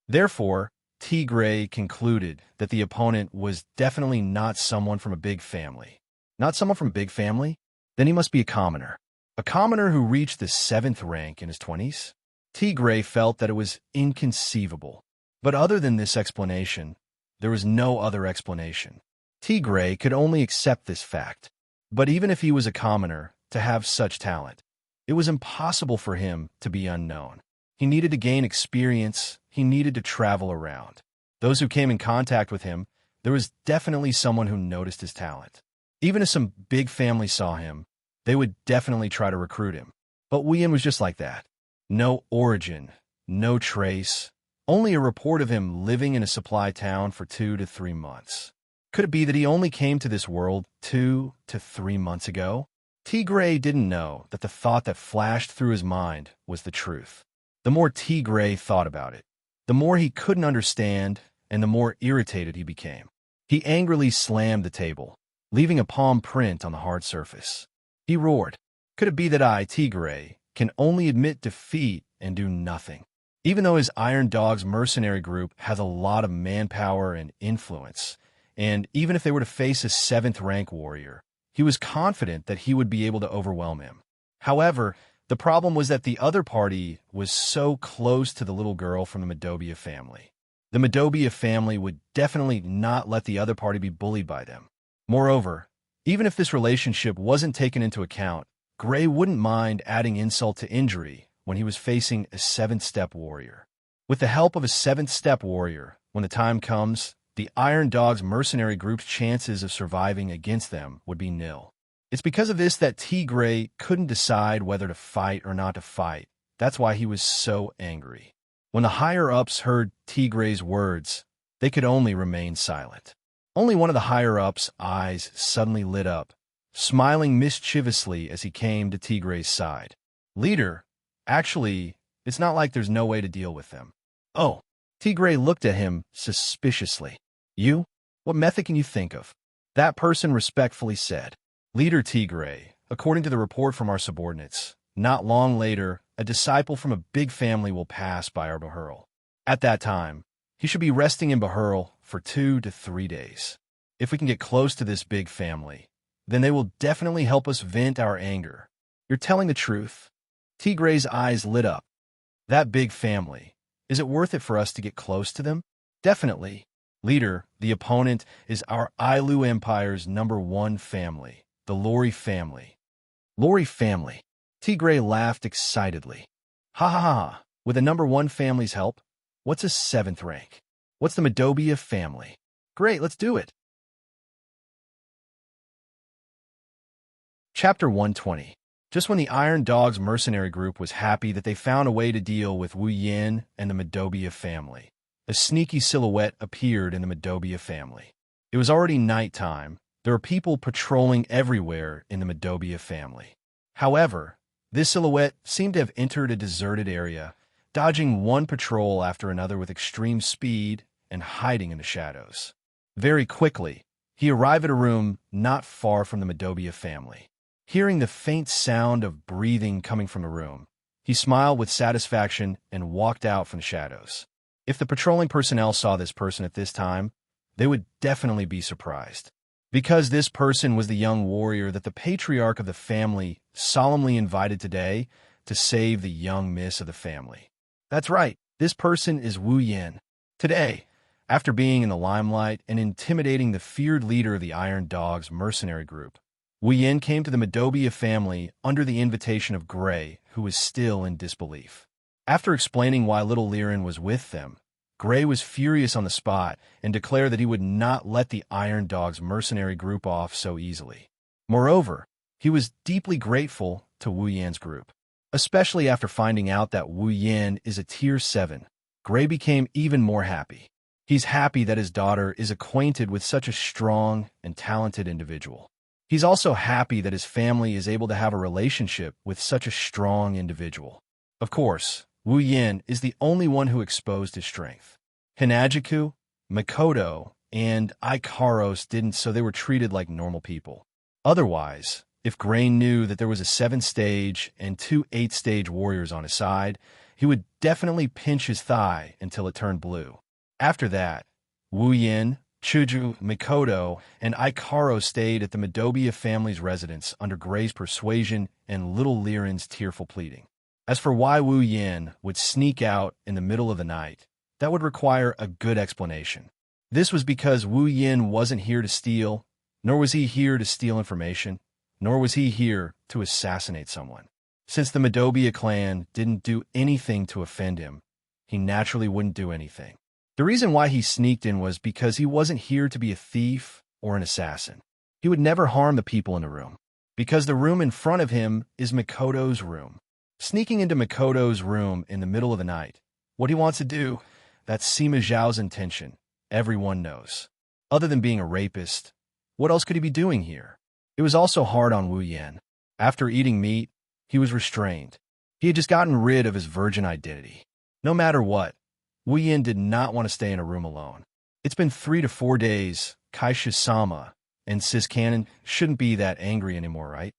Therefore, Tigre concluded that the opponent was definitely not someone from a big family. Not someone from a big family? Then he must be a commoner. A commoner who reached the 7th rank in his 20s? Tigre felt that it was inconceivable. But other than this explanation, there was no other explanation. Tigre could only accept this fact. But even if he was a commoner, to have such talent, it was impossible for him to be unknown. He needed to gain experience. He needed to travel around. Those who came in contact with him, there was definitely someone who noticed his talent. Even if some big family saw him, they would definitely try to recruit him. But Wu Yan was just like that. No origin, no trace, only a report of him living in a supply town for 2 to 3 months. Could it be that he only came to this world 2 to 3 months ago? Tigre didn't know that the thought that flashed through his mind was the truth. The more Tigre thought about it, the more he couldn't understand and the more irritated he became. He angrily slammed the table, leaving a palm print on the hard surface. He roared, "Could it be that I, Tigray, can only admit defeat and do nothing?" Even though his Iron Dog's mercenary group has a lot of manpower and influence, and even if they were to face a 7th rank warrior, he was confident that he would be able to overwhelm him. However, the problem was that the other party was so close to the little girl from the Madobia family. The Madobia family would definitely not let the other party be bullied by them. Moreover, even if this relationship wasn't taken into account, Gray wouldn't mind adding insult to injury when he was facing a 7th step warrior. With the help of a 7th step warrior, when the time comes, the Iron Dog's mercenary group's chances of surviving against them would be nil. It's because of this that Tigray couldn't decide whether to fight or not to fight. That's why he was so angry. When the higher-ups heard Tigray's words, they could only remain silent. Only one of the higher-ups' eyes suddenly lit up, smiling mischievously as he came to Tigray's side. "Leader, actually, it's not like there's no way to deal with them." "Oh." Tigray looked at him suspiciously. "You? What method can you think of?" That person respectfully said, "Leader Tigray, according to the report from our subordinates, not long later, a disciple from a big family will pass by our Bahurl. At that time, he should be resting in Bahurl for 2 to 3 days. If we can get close to this big family, then they will definitely help us vent our anger." "You're telling the truth?" Tigray's eyes lit up. "That big family, is it worth it for us to get close to them?" "Definitely. Leader, the opponent is our Ailu Empire's #1 family, the Lori family." "Lori family?" Tigray laughed excitedly. "Ha ha ha! With the #1 family's help? What's a 7th rank? What's the Madobia family? Great, let's do it!" Chapter 120. Just when the Iron Dog's mercenary group was happy that they found a way to deal with Wu Yin and the Madobia family, a sneaky silhouette appeared in the Madobia family. It was already nighttime. There were people patrolling everywhere in the Madobia family. However, this silhouette seemed to have entered a deserted area, dodging one patrol after another with extreme speed and hiding in the shadows. Very quickly, he arrived at a room not far from the Madobia family. Hearing the faint sound of breathing coming from the room, he smiled with satisfaction and walked out from the shadows. If the patrolling personnel saw this person at this time, they would definitely be surprised, because this person was the young warrior that the patriarch of the family solemnly invited today to save the young miss of the family. That's right, this person is Wu Yin. Today, after being in the limelight and intimidating the feared leader of the Iron Dog's mercenary group, Wu Yin came to the Madobia family under the invitation of Gray, who was still in disbelief. After explaining why little Liren was with them, Gray was furious on the spot and declared that he would not let the Iron Dog's mercenary group off so easily. Moreover, he was deeply grateful to Wu Yin's group. Especially after finding out that Wu Yin is a tier 7, Gray became even more happy. He's happy that his daughter is acquainted with such a strong and talented individual. He's also happy that his family is able to have a relationship with such a strong individual. Of course, Wu Yin is the only one who exposed his strength. Hinajiku, Makoto, and Ikaros didn't, so they were treated like normal people. Otherwise, if Gray knew that there was a 7th-stage and 2 8th-stage warriors on his side, he would definitely pinch his thigh until it turned blue. After that, Wu Yin, Chuju, Makoto, and Ikaro stayed at the Madobia family's residence under Gray's persuasion and little Liren's tearful pleading. As for why Wu Yin would sneak out in the middle of the night, that would require a good explanation. This was because Wu Yin wasn't here to steal, nor was he here to steal information, nor was he here to assassinate someone. Since the Madobia clan didn't do anything to offend him, he naturally wouldn't do anything. The reason why he sneaked in was because he wasn't here to be a thief or an assassin. He would never harm the people in the room, because the room in front of him is Makoto's room. Sneaking into Makoto's room in the middle of the night, what he wants to do, that's Sima Zhao's intention, everyone knows. Other than being a rapist, what else could he be doing here? It was also hard on Wu Yin. After eating meat, he was restrained. He had just gotten rid of his virgin identity. No matter what, Wu Yin did not want to stay in a room alone. It's been 3 to 4 days. Kaisha-sama and Sis Cannon shouldn't be that angry anymore, right?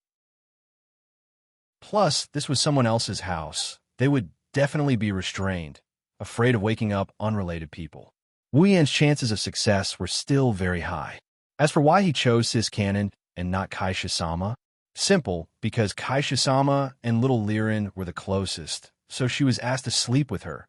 Plus, this was someone else's house. They would definitely be restrained, afraid of waking up unrelated people. Wu Yan's chances of success were still very high. As for why he chose Sis Cannon and not Kaisha-sama, simple, because Kaisha-sama and little Liren were the closest, so she was asked to sleep with her.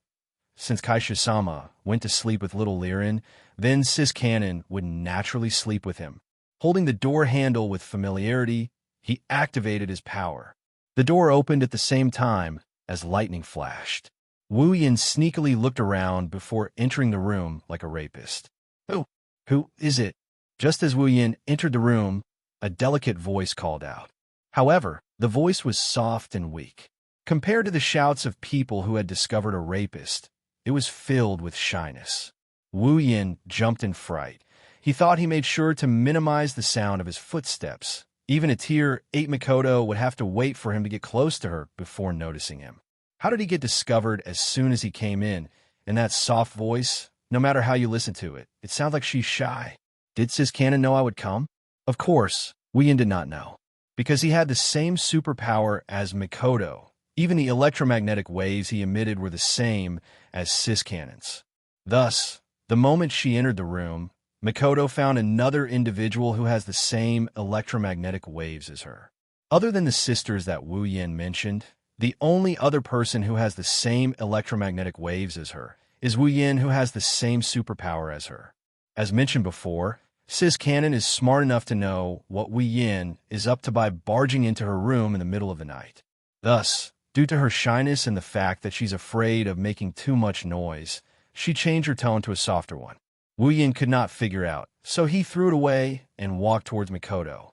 Since Kaisha-sama went to sleep with little Liren, then Sis Cannon would naturally sleep with him. Holding the door handle with familiarity, he activated his power. The door opened at the same time as lightning flashed. Wu Yan sneakily looked around before entering the room like a rapist. Who is it? Just as Wu Yan entered the room, a delicate voice called out. However, the voice was soft and weak. Compared to the shouts of people who had discovered a rapist, it was filled with shyness. Wu Yan jumped in fright. He thought he made sure to minimize the sound of his footsteps. Even a Tier 8 Mikoto would have to wait for him to get close to her before noticing him. How did he get discovered as soon as he came in? And that soft voice, no matter how you listen to it, it sounds like she's shy. Did Sis Cannon know I would come? Of course, Wu Yan did not know. Because he had the same superpower as Mikoto. Even the electromagnetic waves he emitted were the same as Sis Cannon's. Thus, the moment she entered the room, Mikoto found another individual who has the same electromagnetic waves as her. Other than the sisters that Wu Yan mentioned, the only other person who has the same electromagnetic waves as her is Wu Yan, who has the same superpower as her. As mentioned before, Sis Cannon is smart enough to know what Wu Yan is up to by barging into her room in the middle of the night. Thus, due to her shyness and the fact that she's afraid of making too much noise, she changed her tone to a softer one. Wu Yan could not figure out, so he threw it away and walked towards Mikoto.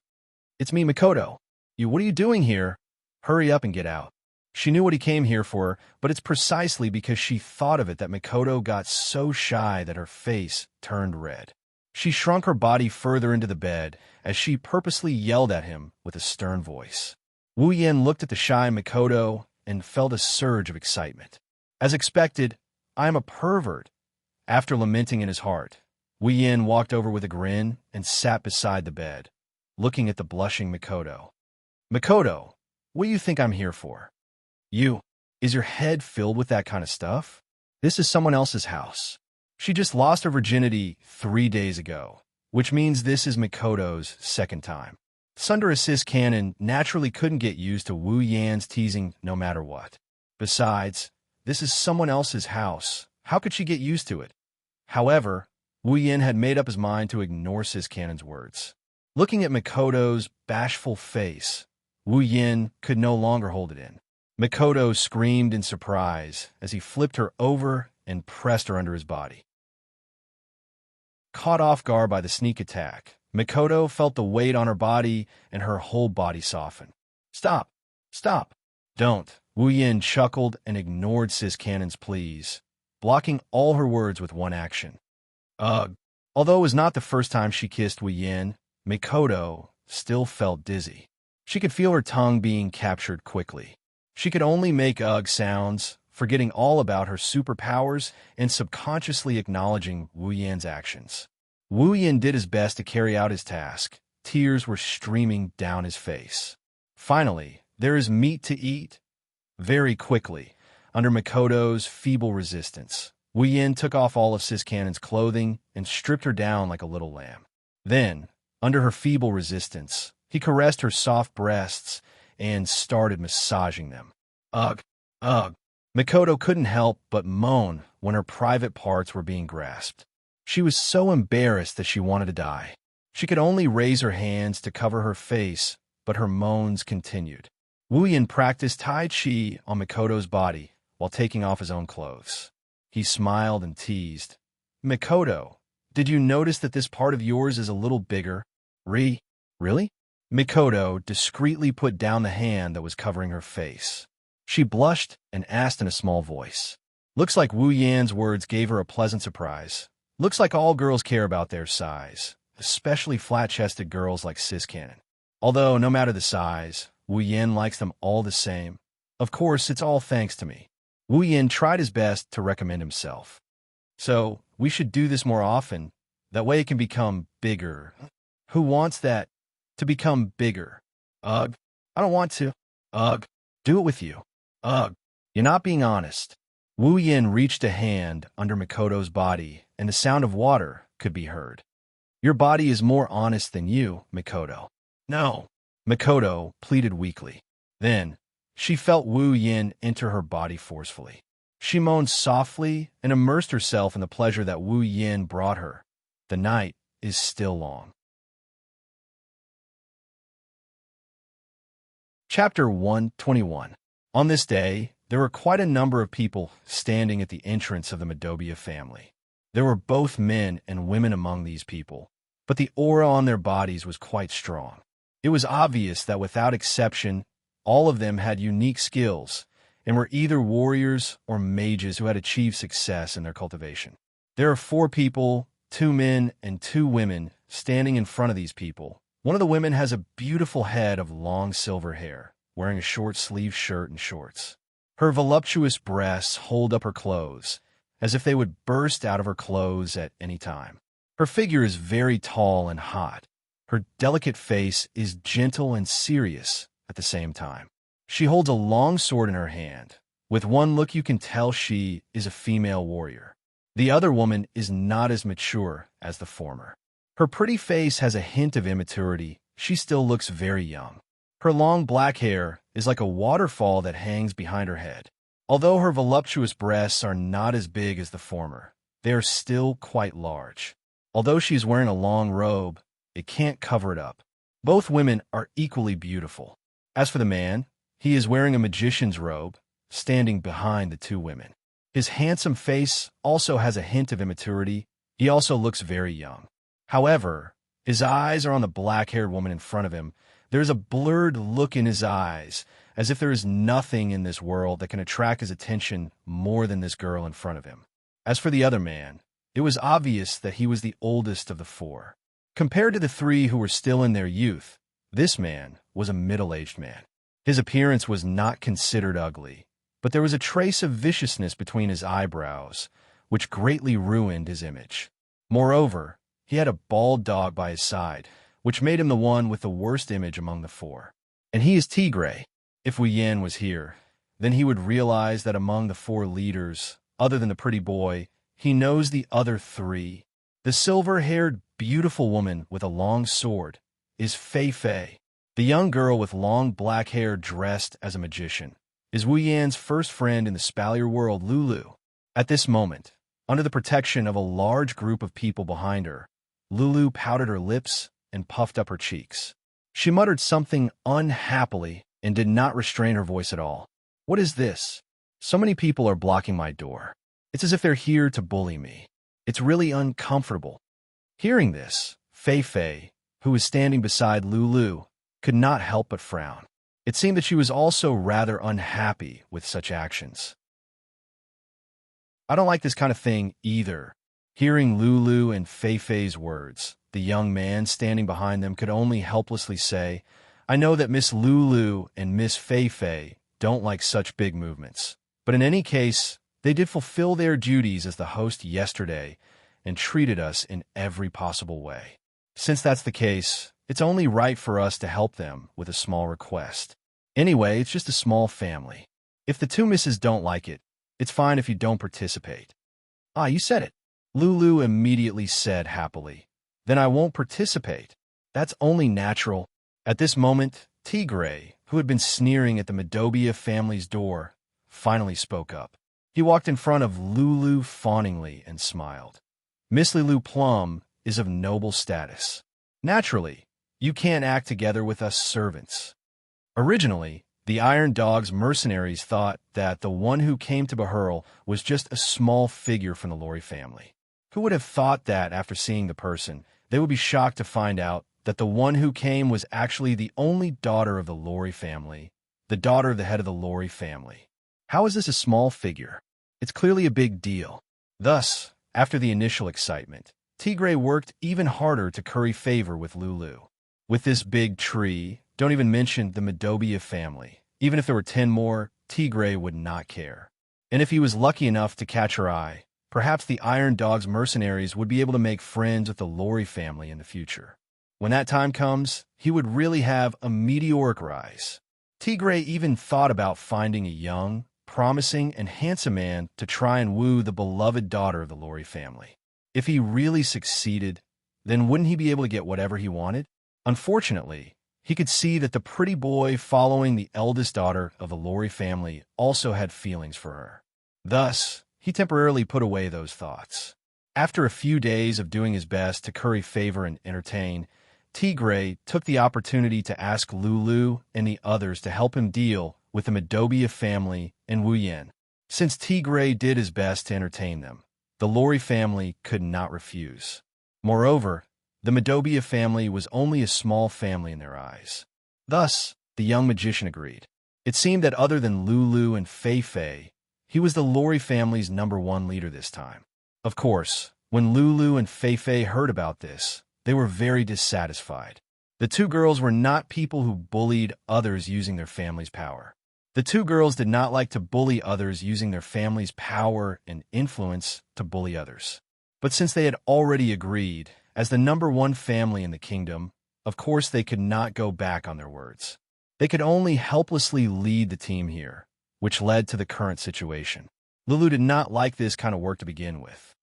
It's me, Mikoto. What are you doing here? Hurry up and get out. She knew what he came here for, but it's precisely because she thought of it that Mikoto got so shy that her face turned red. She shrunk her body further into the bed as she purposely yelled at him with a stern voice. Wu Yan looked at the shy Mikoto and felt a surge of excitement. As expected, I am a pervert. After lamenting in his heart, Wu Yan walked over with a grin and sat beside the bed, looking at the blushing Mikoto. Mikoto, what do you think I'm here for? Is your head filled with that kind of stuff? This is someone else's house. She just lost her virginity 3 days ago, which means this is Mikoto's second time. Sundara Sis Cannon naturally couldn't get used to Wu Yan's teasing no matter what. Besides, this is someone else's house. How could she get used to it? However, Wu Yan had made up his mind to ignore Sis Cannon's words. Looking at Mikoto's bashful face, Wu Yan could no longer hold it in. Mikoto screamed in surprise as he flipped her over and pressed her under his body. Caught off guard by the sneak attack, Mikoto felt the weight on her body and her whole body soften. Stop! Stop! Don't! Wu Yan chuckled and ignored Sis Cannon's pleas, blocking all her words with one action. Ugh. Although it was not the first time she kissed Wu Yan, Mikoto still felt dizzy. She could feel her tongue being captured quickly. She could only make ugh sounds, forgetting all about her superpowers and subconsciously acknowledging Wu Yan's actions. Wu Yan did his best to carry out his task. Tears were streaming down his face. Finally, there is meat to eat. Very quickly, under Mikoto's feeble resistance, Wu Yan took off all of Sis Cannon's clothing and stripped her down like a little lamb. Then, under her feeble resistance, he caressed her soft breasts and started massaging them. Ugh, ugh. Mikoto couldn't help but moan when her private parts were being grasped. She was so embarrassed that she wanted to die. She could only raise her hands to cover her face, but her moans continued. Wu Yan practiced Tai Chi on Mikoto's body while taking off his own clothes. He smiled and teased. Mikoto, did you notice that this part of yours is a little bigger? Really? Mikoto discreetly put down the hand that was covering her face. She blushed and asked in a small voice. Looks like Wu Yan's words gave her a pleasant surprise. Looks like all girls care about their size, especially flat-chested girls like Sis Cannon. Although, no matter the size, Wu Yan likes them all the same. Of course, it's all thanks to me. Wu Yan tried his best to recommend himself. So we should do this more often. That way it can become bigger. Who wants that to become bigger? Ugh. I don't want to. Ugh. Do it with you. Ugh. You're not being honest. Wu Yin reached a hand under Makoto's body, and the sound of water could be heard. Your body is more honest than you, Makoto. No. Makoto pleaded weakly. Then, she felt Wu Yin enter her body forcefully. She moaned softly and immersed herself in the pleasure that Wu Yin brought her. The night is still long. Chapter 121. On this day, there were quite a number of people standing at the entrance of the Madobia family. There were both men and women among these people, but the aura on their bodies was quite strong. It was obvious that without exception, all of them had unique skills and were either warriors or mages who had achieved success in their cultivation. There are 4 people, 2 men and 2 women, standing in front of these people. One of the women has a beautiful head of long silver hair, wearing a short-sleeved shirt and shorts. Her voluptuous breasts hold up her clothes, as if they would burst out of her clothes at any time. Her figure is very tall and hot. Her delicate face is gentle and serious at the same time. She holds a long sword in her hand. With one look you can tell she is a female warrior. The other woman is not as mature as the former. Her pretty face has a hint of immaturity. She still looks very young. Her long black hair is like a waterfall that hangs behind her head. Although her voluptuous breasts are not as big as the former, they are still quite large. Although she is wearing a long robe, it can't cover it up. Both women are equally beautiful. As for the man, he is wearing a magician's robe, standing behind the 2 women. His handsome face also has a hint of immaturity. He also looks very young. However, his eyes are on the black-haired woman in front of him. There is a blurred look in his eyes, as if there is nothing in this world that can attract his attention more than this girl in front of him. As for the other man, it was obvious that he was the oldest of the 4. Compared to the 3 who were still in their youth, this man was a middle-aged man. His appearance was not considered ugly, but there was a trace of viciousness between his eyebrows, which greatly ruined his image. Moreover, he had a bald dog by his side, which made him the one with the worst image among the 4. And he is Tigray. If Wu Yan was here, then he would realize that among the 4 leaders, other than the pretty boy, he knows the other 3. The silver-haired, beautiful woman with a long sword is Fei Fei. The young girl with long black hair dressed as a magician is Wu Yan's first friend in the Spalier world, Lulu. At this moment, under the protection of a large group of people behind her, Lulu pouted her lips and puffed up her cheeks. She muttered something unhappily and did not restrain her voice at all. What is this? So many people are blocking my door. It's as if they're here to bully me. It's really uncomfortable. Hearing this, Fei Fei, who was standing beside Lulu, could not help but frown. It seemed that she was also rather unhappy with such actions. I don't like this kind of thing either. Hearing Lulu and Fei Fei's words, the young man standing behind them could only helplessly say, I know that Miss Lulu and Miss Fei Fei don't like such big movements. But in any case, they did fulfill their duties as the host yesterday and treated us in every possible way. Since that's the case, it's only right for us to help them with a small request. Anyway, it's just a small family. If the 2 misses don't like it, it's fine if you don't participate. Ah, you said it. Lulu immediately said happily. Then I won't participate. That's only natural. At this moment, Tigray, who had been sneering at the Madobia family's door, finally spoke up. He walked in front of Lulu fawningly and smiled. Miss Lulu Plum is of noble status. Naturally, you can't act together with us servants. Originally, the Iron Dog's mercenaries thought that the one who came to Bahurl was just a small figure from the Lori family. Who would have thought that after seeing the person, they would be shocked to find out that the one who came was actually the only daughter of the Lori family, the daughter of the head of the Lori family. How is this a small figure? It's clearly a big deal. Thus, after the initial excitement, Tigray worked even harder to curry favor with Lulu. With this big tree, don't even mention the Madobia family. Even if there were 10 more, Tigray would not care. And if he was lucky enough to catch her eye, Perhaps the Iron Dog's mercenaries would be able to make friends with the Lori family in the future. When that time comes, he would really have a meteoric rise. Tigray even thought about finding a young, promising, and handsome man to try and woo the beloved daughter of the Lori family. If he really succeeded, then wouldn't he be able to get whatever he wanted? Unfortunately, he could see that the pretty boy following the eldest daughter of the Lori family also had feelings for her. Thus, he temporarily put away those thoughts. After a few days of doing his best to curry favor and entertain, Tigray took the opportunity to ask Lulu and the others to help him deal with the Madobia family in Wuyan. Since Tigray did his best to entertain them, the Lori family could not refuse. Moreover, the Madobia family was only a small family in their eyes. Thus, the young magician agreed. It seemed that other than Lulu and Fei, he was the Lori family's #1 leader this time. Of course, when Lulu and Fei heard about this, they were very dissatisfied. The two girls were not people who bullied others using their family's power. The two girls did not like to bully others using their family's power and influence to bully others. But since they had already agreed, as the #1 family in the kingdom, of course they could not go back on their words. They could only helplessly lead the team here, which led to the current situation. Lulu did not like this kind of work to begin with.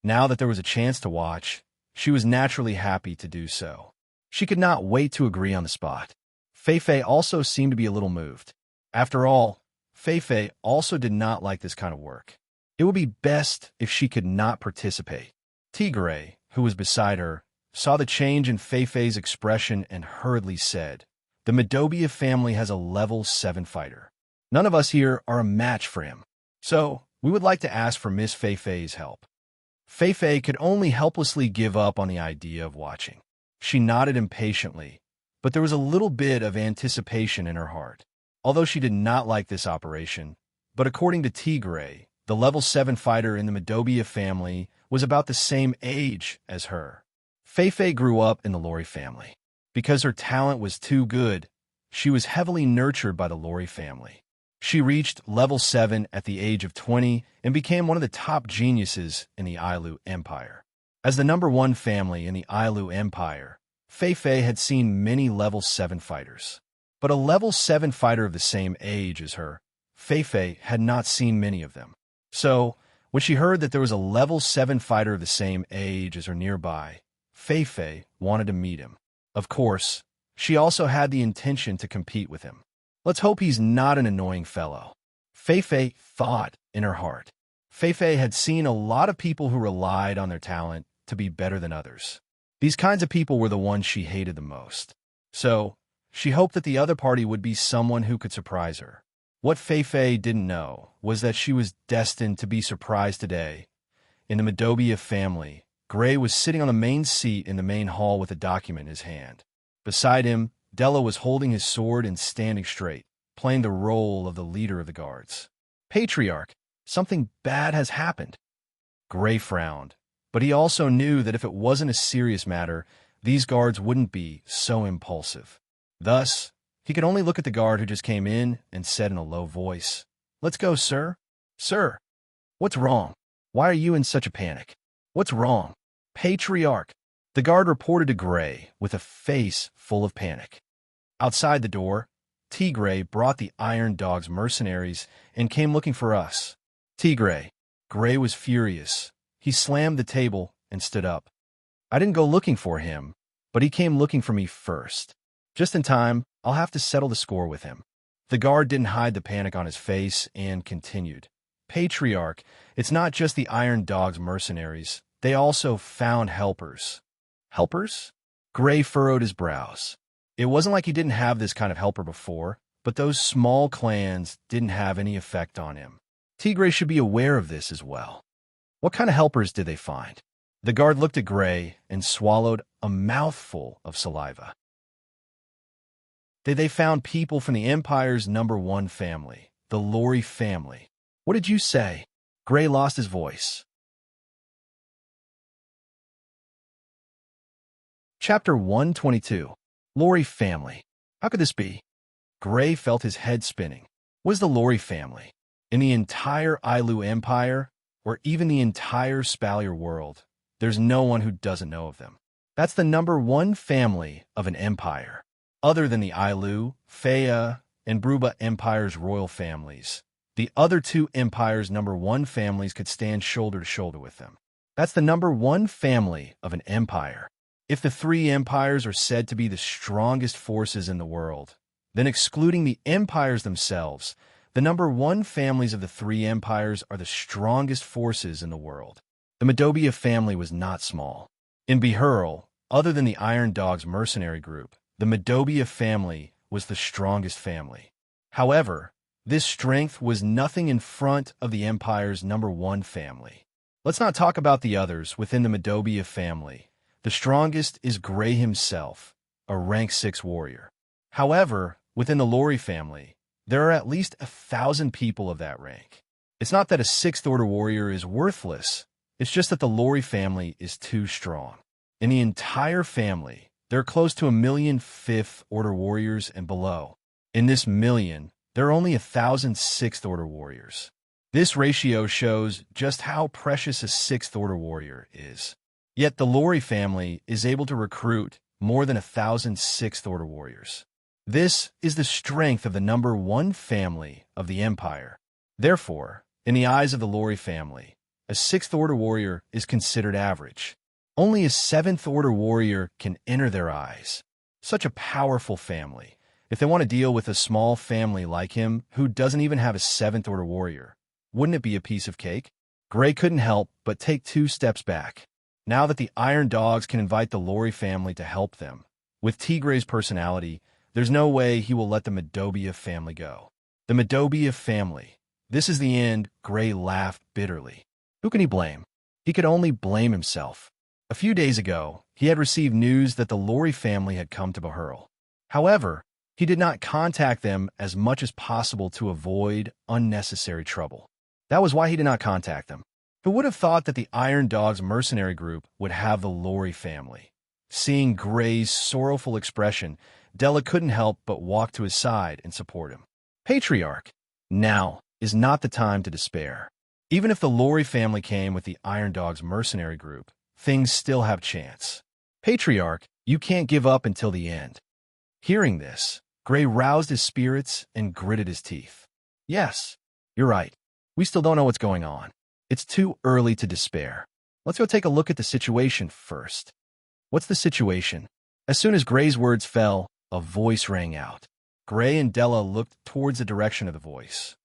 Now that there was a chance to watch, she was naturally happy to do so. She could not wait to agree on the spot. Fei also seemed to be a little moved. After all, Fei also did not like this kind of work. It would be best if she could not participate. Tigray, who was beside her, saw the change in Fei's expression and hurriedly said, "The Madobia family has a level 7 fighter. None of us here are a match for him. So, we would like to ask for Miss Fei's help." Fei could only helplessly give up on the idea of watching. She nodded impatiently, but there was a little bit of anticipation in her heart. Although she did not like this operation, but according to Tigray, the level 7 fighter in the Madobia family was about the same age as her. Fei grew up in the Lori family. Because her talent was too good, she was heavily nurtured by the Lori family. She reached level 7 at the age of 20 and became one of the top geniuses in the Ailu Empire. As the #1 family in the Ailu Empire, Fei had seen many level 7 fighters. But a level 7 fighter of the same age as her, Fei had not seen many of them. So, when she heard that there was a level 7 fighter of the same age as her nearby, Fei wanted to meet him. Of course, she also had the intention to compete with him. Let's hope he's not an annoying fellow. Fei thought in her heart. Fei had seen a lot of people who relied on their talent to be better than others. These kinds of people were the ones she hated the most. So, she hoped that the other party would be someone who could surprise her. What Fei didn't know was that she was destined to be surprised today. In the Madobia family, Gray was sitting on the main seat in the main hall with a document in his hand. Beside him, Della was holding his sword and standing straight, playing the role of the leader of the guards. "Patriarch, something bad has happened." Gray frowned, but he also knew that if it wasn't a serious matter, these guards wouldn't be so impulsive. Thus, he could only look at the guard who just came in and said in a low voice, "Let's go, sir." "Sir, what's wrong? Why are you in such a panic? What's wrong?" "Patriarch," the guard reported to Gray with a face full of panic. Outside the door, Tigray brought the Iron Dog's mercenaries and came looking for us. Tigray. Gray was furious. He slammed the table and stood up. "I didn't go looking for him, but he came looking for me first. Just in time, I'll have to settle the score with him." The guard didn't hide the panic on his face and continued. "Patriarch, it's not just the Iron Dog's mercenaries. They also found helpers." "Helpers?" Gray furrowed his brows. It wasn't like he didn't have this kind of helper before, but those small clans didn't have any effect on him. Tigray should be aware of this as well. What kind of helpers did they find? The guard looked at Gray and swallowed a mouthful of saliva. They found people from the Empire's #1 family, the Lori family. "What did you say?" Gray lost his voice. Chapter 122. Lori family. How could this be? Gray felt his head spinning. Was the Lori family? In the entire Ailu Empire, or even the entire Spalier world, there's no one who doesn't know of them. That's the number one family of an empire. Other than the Ailu, Fea, and Bruba empires' royal families, the other two empires' number one families could stand shoulder to shoulder with them. That's the number one family of an empire. If the three empires are said to be the strongest forces in the world, then excluding the empires themselves, the number one families of the three empires are the strongest forces in the world. The Madobia family was not small. In Bihurl, other than the Iron Dogs mercenary group, the Madobia family was the strongest family. However, this strength was nothing in front of the empire's number one family. Let's not talk about the others within the Madobia family. The strongest is Gray himself, a rank 6 warrior. However, within the Lori family, there are at least 1,000 people of that rank. It's not that a 6th order warrior is worthless, it's just that the Lori family is too strong. In the entire family, there are close to 1,000,000 5th order warriors and below. In this million, there are only 1,000 6th order warriors. This ratio shows just how precious a 6th order warrior is. Yet the Lori family is able to recruit more than 1,000 6th order warriors. This is the strength of the number one family of the empire. Therefore, in the eyes of the Lori family, a 6th order warrior is considered average. Only a 7th order warrior can enter their eyes. Such a powerful family. If they want to deal with a small family like him who doesn't even have a 7th order warrior, wouldn't it be a piece of cake? Gray couldn't help but take 2 steps back. Now that the Iron Dogs can invite the Lori family to help them, with Tigre's personality, there's no way he will let the Madobia family go. The Madobia family. This is the end, Gray laughed bitterly. Who can he blame? He could only blame himself. A few days ago, he had received news that the Lori family had come to Bihurl. However, he did not contact them as much as possible to avoid unnecessary trouble. That was why he did not contact them. Who would have thought that the Iron Dogs mercenary group would have the Lori family? Seeing Gray's sorrowful expression, Della couldn't help but walk to his side and support him. Patriarch, now is not the time to despair. Even if the Lori family came with the Iron Dogs mercenary group, things still have chance. Patriarch, you can't give up until the end. Hearing this, Gray roused his spirits and gritted his teeth. Yes, you're right. We still don't know what's going on. It's too early to despair. Let's go take a look at the situation first. What's the situation? As soon as Gray's words fell, a voice rang out. Gray and Della looked towards the direction of the voice.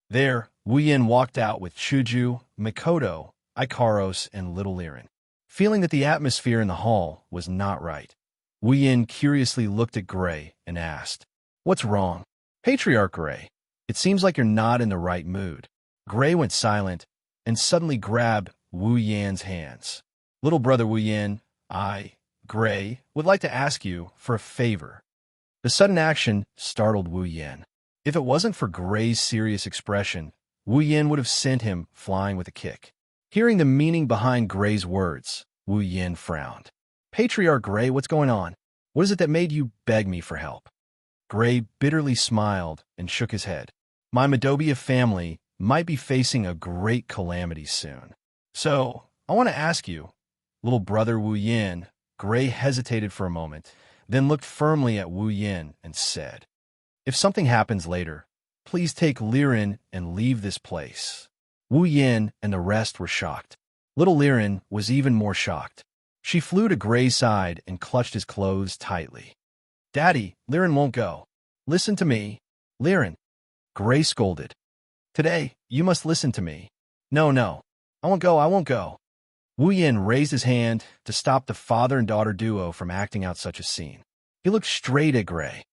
There, Wuyin walked out with Chuju, Mikoto, Ikaros, and Little Liren. Feeling that the atmosphere in the hall was not right, Wuyin curiously looked at Gray and asked, "What's wrong?" "Patriarch Gray, it seems like you're not in the right mood." Gray went silent and suddenly grabbed Wu Yan's hands. "Little brother Wu Yan, Gray, would like to ask you for a favor." The sudden action startled Wu Yan. If it wasn't for Gray's serious expression, Wu Yan would have sent him flying with a kick. Hearing the meaning behind Gray's words, Wu Yan frowned. "Patriarch Gray, what's going on? What is it that made you beg me for help?" Gray bitterly smiled and shook his head. "My Madobia family might be facing a great calamity soon. So, I want to ask you, little brother Wu Yan." Gray hesitated for a moment, then looked firmly at Wu Yan and said, "If something happens later, please take Liren and leave this place." Wu Yan and the rest were shocked. Little Liren was even more shocked. She flew to Gray's side and clutched his clothes tightly. "Daddy, Liren won't go. Listen to me." "Liren," Gray scolded. "Today, you must listen to me." No, I won't go." Wu Yan raised his hand to stop the father and daughter duo from acting out such a scene. He looked straight at Gray.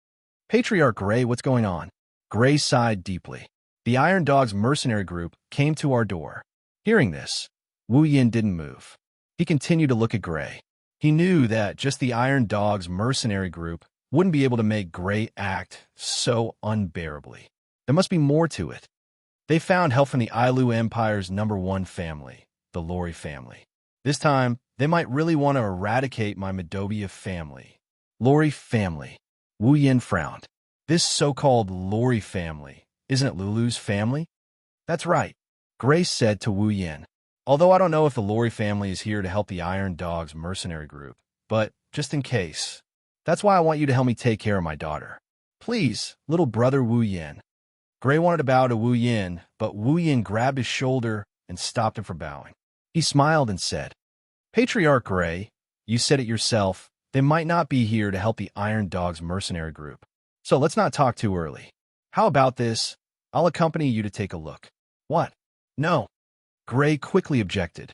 "Patriarch Gray, what's going on?" Gray sighed deeply. "The Iron Dogs mercenary group came to our door." Hearing this, Wu Yan didn't move. He continued to look at Gray. He knew that just the Iron Dogs mercenary group wouldn't be able to make Gray act so unbearably. There must be more to it. They found help from the Ailu Empire's number one family, the Lori family. This time, they might really want to eradicate my Madobia family. Lori family. Wu Yan frowned. This so-called Lori family Isn't it Lulu's family? That's right, Grace said to Wu Yin. Although I don't know if the Lori family is here to help the Iron Dog's mercenary group, but just in case. That's why I want you to help me take care of my daughter. Please, little brother Wu Yin. Gray wanted to bow to Wu Yin, but Wu Yin grabbed his shoulder and stopped him from bowing. He smiled and said, Patriarch Gray, you said it yourself, they might not be here to help the Iron Dog's mercenary group. So let's not talk too early. How about this? I'll accompany you to take a look. What? No. Gray quickly objected.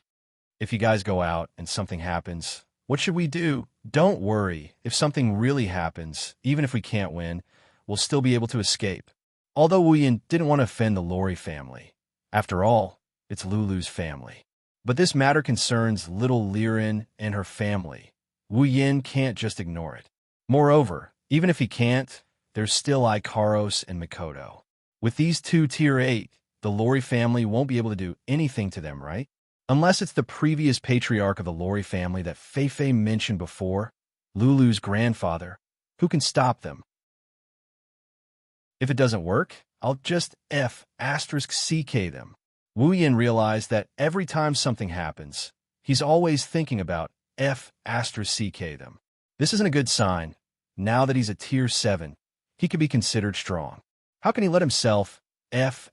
If you guys go out and something happens, what should we do? Don't worry. If something really happens, even if we can't win, we'll still be able to escape. Although Wu Yin didn't want to offend the Lori family. After all, it's Lulu's family. But this matter concerns little Liren and her family. Wu Yin can't just ignore it. Moreover, even if he can't, there's still Ikaros and Mikoto. With these two Tier 8, the Lori family won't be able to do anything to them, right? Unless it's the previous patriarch of the Lori family that Fei mentioned before, Lulu's grandfather, who can stop them. If it doesn't work, I'll just *CK them. Wu Yin realized that every time something happens, he's always thinking about *CK them. This isn't a good sign. Now that he's a Tier 7, he could be considered strong. How can he let himself *CK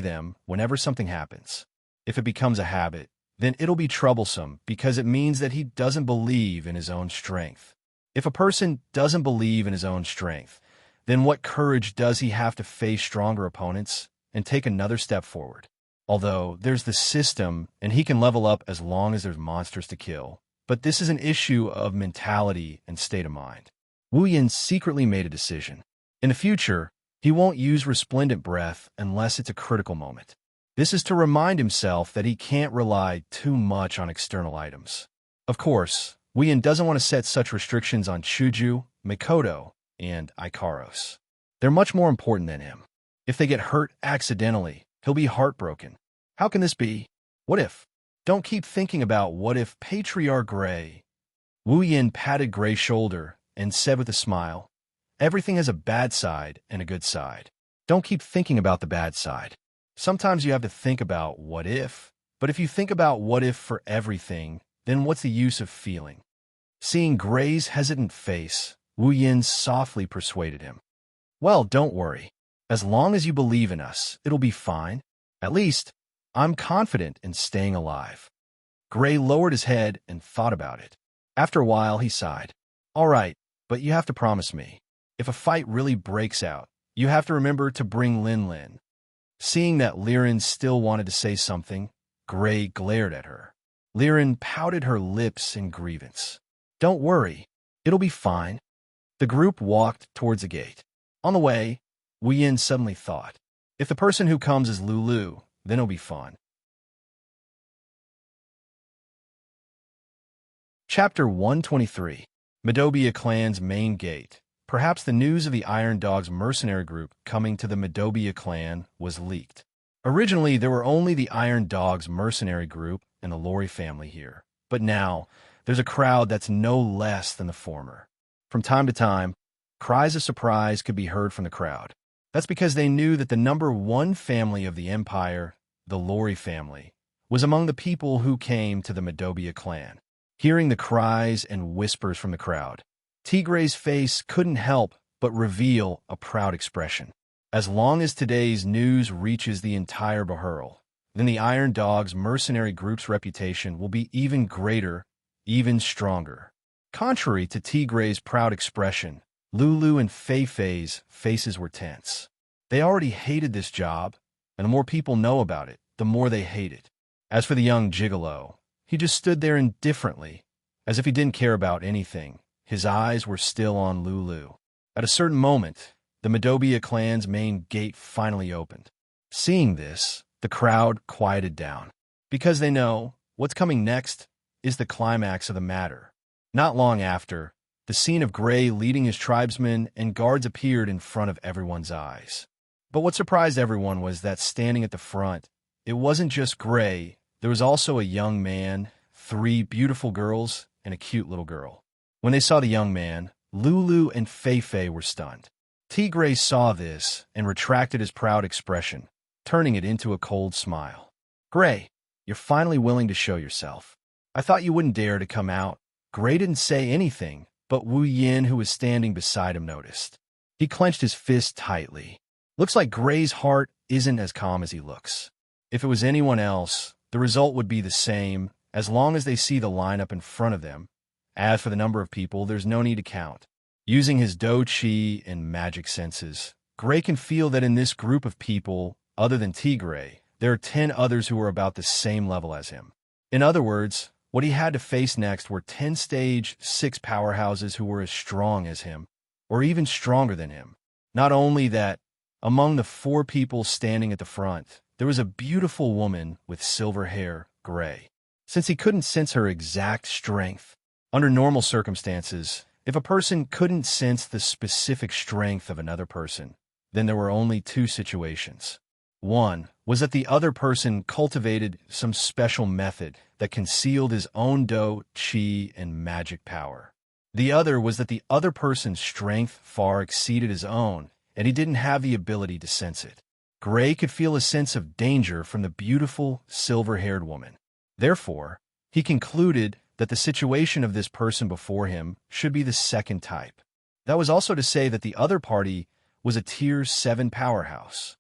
them whenever something happens? If it becomes a habit, then it'll be troublesome because it means that he doesn't believe in his own strength. If a person doesn't believe in his own strength, then what courage does he have to face stronger opponents and take another step forward? Although there's the system and he can level up as long as there's monsters to kill, but this is an issue of mentality and state of mind. Wu Yin secretly made a decision. In the future, he won't use resplendent breath unless it's a critical moment. This is to remind himself that he can't rely too much on external items. Of course, Wu Yin doesn't want to set such restrictions on Chuju, Mikoto, and Ikaros. They're much more important than him. If they get hurt accidentally, he'll be heartbroken. How can this be? What if? Don't keep thinking about what if Patriarch Gray. Wu Yin patted Gray's shoulder and said with a smile, everything has a bad side and a good side. Don't keep thinking about the bad side. Sometimes you have to think about what if, but if you think about what if for everything, then what's the use of feeling? Seeing Gray's hesitant face, Wu Yin softly persuaded him. Well, don't worry. As long as you believe in us, it'll be fine. At least, I'm confident in staying alive. Gray lowered his head and thought about it. After a while, he sighed. All right, but you have to promise me. If a fight really breaks out, you have to remember to bring Lin. Seeing that Liren still wanted to say something, Gray glared at her. Liren pouted her lips in grievance. Don't worry, it'll be fine. The group walked towards the gate. On the way, Wu Yin suddenly thought, if the person who comes is Lulu, then it'll be fun. Chapter 123. Madobia Clan's Main Gate. Perhaps the news of the Iron Dog's mercenary group coming to the Madobia clan was leaked. Originally, there were only the Iron Dog's mercenary group and the Lori family here. But now, there's a crowd that's no less than the former. From time to time, cries of surprise could be heard from the crowd. That's because they knew that the number one family of the Empire, the Lori family, was among the people who came to the Madobia clan. Hearing the cries and whispers from the crowd, Tigray's face couldn't help but reveal a proud expression. As long as today's news reaches the entire Bahurl, then the Iron Dog's mercenary group's reputation will be even greater, even stronger. Contrary to Tigray's proud expression, Lulu and Fei's faces were tense. They already hated this job, and the more people know about it, the more they hate it. As for the young gigolo, he just stood there indifferently, as if he didn't care about anything. His eyes were still on Lulu. At a certain moment, the Madobia clan's main gate finally opened. Seeing this, the crowd quieted down, because they know what's coming next is the climax of the matter. Not long after, the scene of Gray leading his tribesmen and guards appeared in front of everyone's eyes. But what surprised everyone was that standing at the front, it wasn't just Gray. There was also a young man, 3 beautiful girls, and a cute little girl. When they saw the young man, Lulu and Fei were stunned. Tigray saw this and retracted his proud expression, turning it into a cold smile. Gray, you're finally willing to show yourself. I thought you wouldn't dare to come out. Gray didn't say anything, but Wu Yin, who was standing beside him, noticed. He clenched his fist tightly. Looks like Gray's heart isn't as calm as he looks. If it was anyone else, the result would be the same, as long as they see the lineup in front of them. As for the number of people, there's no need to count. Using his Do Chi and magic senses, Gray can feel that in this group of people, other than Tigray, there are 10 others who are about the same level as him. In other words, what he had to face next were 10 stage 6 powerhouses who were as strong as him, or even stronger than him. Not only that, among the 4 people standing at the front, there was a beautiful woman with silver hair, Gray. Since he couldn't sense her exact strength, under normal circumstances, if a person couldn't sense the specific strength of another person, then there were only 2 situations. One was that the other person cultivated some special method that concealed his own Do Chi and magic power. The other was that the other person's strength far exceeded his own, and he didn't have the ability to sense it. Gray could feel a sense of danger from the beautiful, silver-haired woman. Therefore, he concluded that the situation of this person before him should be the second type. That was also to say that the other party was a Tier 7 powerhouse.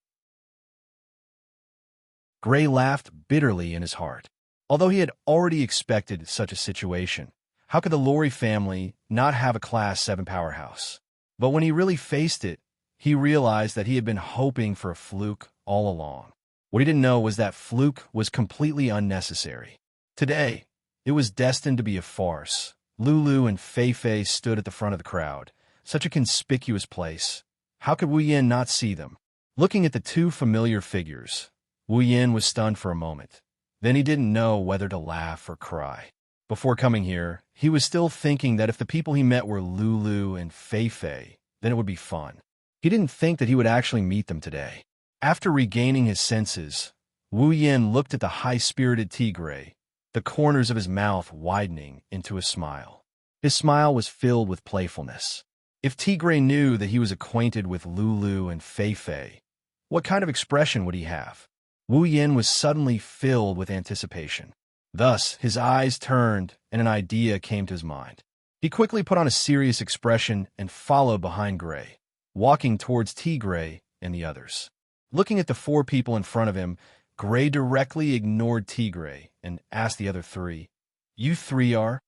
Gray laughed bitterly in his heart. Although he had already expected such a situation, how could the Lori family not have a Class 7 powerhouse? But when he really faced it, he realized that he had been hoping for a fluke all along. What he didn't know was that fluke was completely unnecessary. Today, it was destined to be a farce. Lulu and Fei Fei stood at the front of the crowd, such a conspicuous place. How could Wu Yin not see them? Looking at the 2 familiar figures, Wu Yin was stunned for a moment. Then he didn't know whether to laugh or cry. Before coming here, he was still thinking that if the people he met were Lulu and Fei Fei, then it would be fun. He didn't think that he would actually meet them today. After regaining his senses, Wu Yin looked at the high-spirited Tigray, the corners of his mouth widening into a smile. His smile was filled with playfulness. If Tigray knew that he was acquainted with Lulu and Fei Fei, what kind of expression would he have? Wu Yin was suddenly filled with anticipation. Thus, his eyes turned, and an idea came to his mind. He quickly put on a serious expression and followed behind Gray, walking towards Tigray and the others. Looking at the 4 people in front of him, Gray directly ignored Tigray and asked the other 3, "You 3 are?"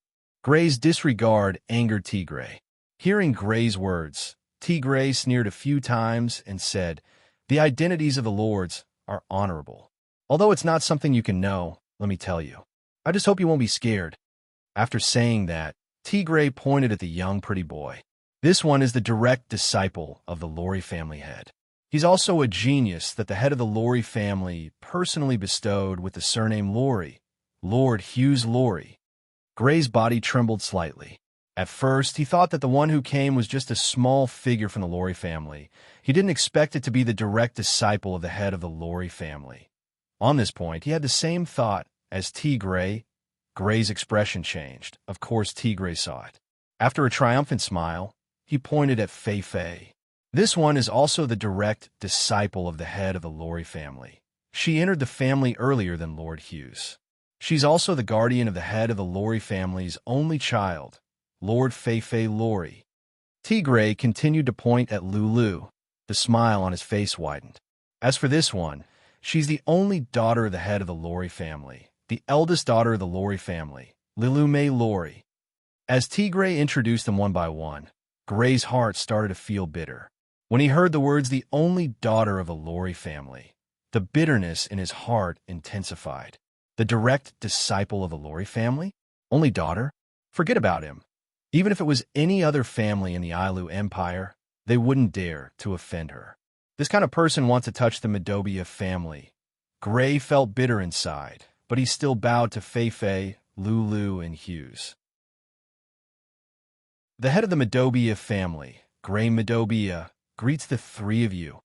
Gray's disregard angered Tigray. Hearing Gray's words, Tigray sneered a few times and said, "The identities of the lords are honorable. Although it's not something you can know, let me tell you. I just hope you won't be scared." After saying that, Tigray pointed at the young pretty boy. This one is the direct disciple of the Lori family head. He's also a genius that the head of the Lori family personally bestowed with the surname Lori, Lord Hughes Lori. Gray's body trembled slightly. At first, he thought that the one who came was just a small figure from the Lori family. He didn't expect it to be the direct disciple of the head of the Lori family. On this point, he had the same thought as Tigray. Gray's expression changed. Of course, Tigray saw it. After a triumphant smile, he pointed at Fei Fei. This one is also the direct disciple of the head of the Lori family. She entered the family earlier than Lord Hughes. She's also the guardian of the head of the Lori family's only child, Lord Fei Fei Lori. Tigray continued to point at Lulu. The smile on his face widened. As for this one, she's the only daughter of the head of the Lori family, the eldest daughter of the Lori family, Lilume Lori. As Tigray introduced them one by one, Gray's heart started to feel bitter. When he heard the words, "the only daughter of the Lori family," the bitterness in his heart intensified. The direct disciple of the Lori family? Only daughter? Forget about him. Even if it was any other family in the Ailu Empire, they wouldn't dare to offend her. This kind of person wants to touch the Madobia family. Gray felt bitter inside, but he still bowed to Fei Fei, Lulu, and Hughes. The head of the Madobia family, Gray Madobia, greets the 3 of you.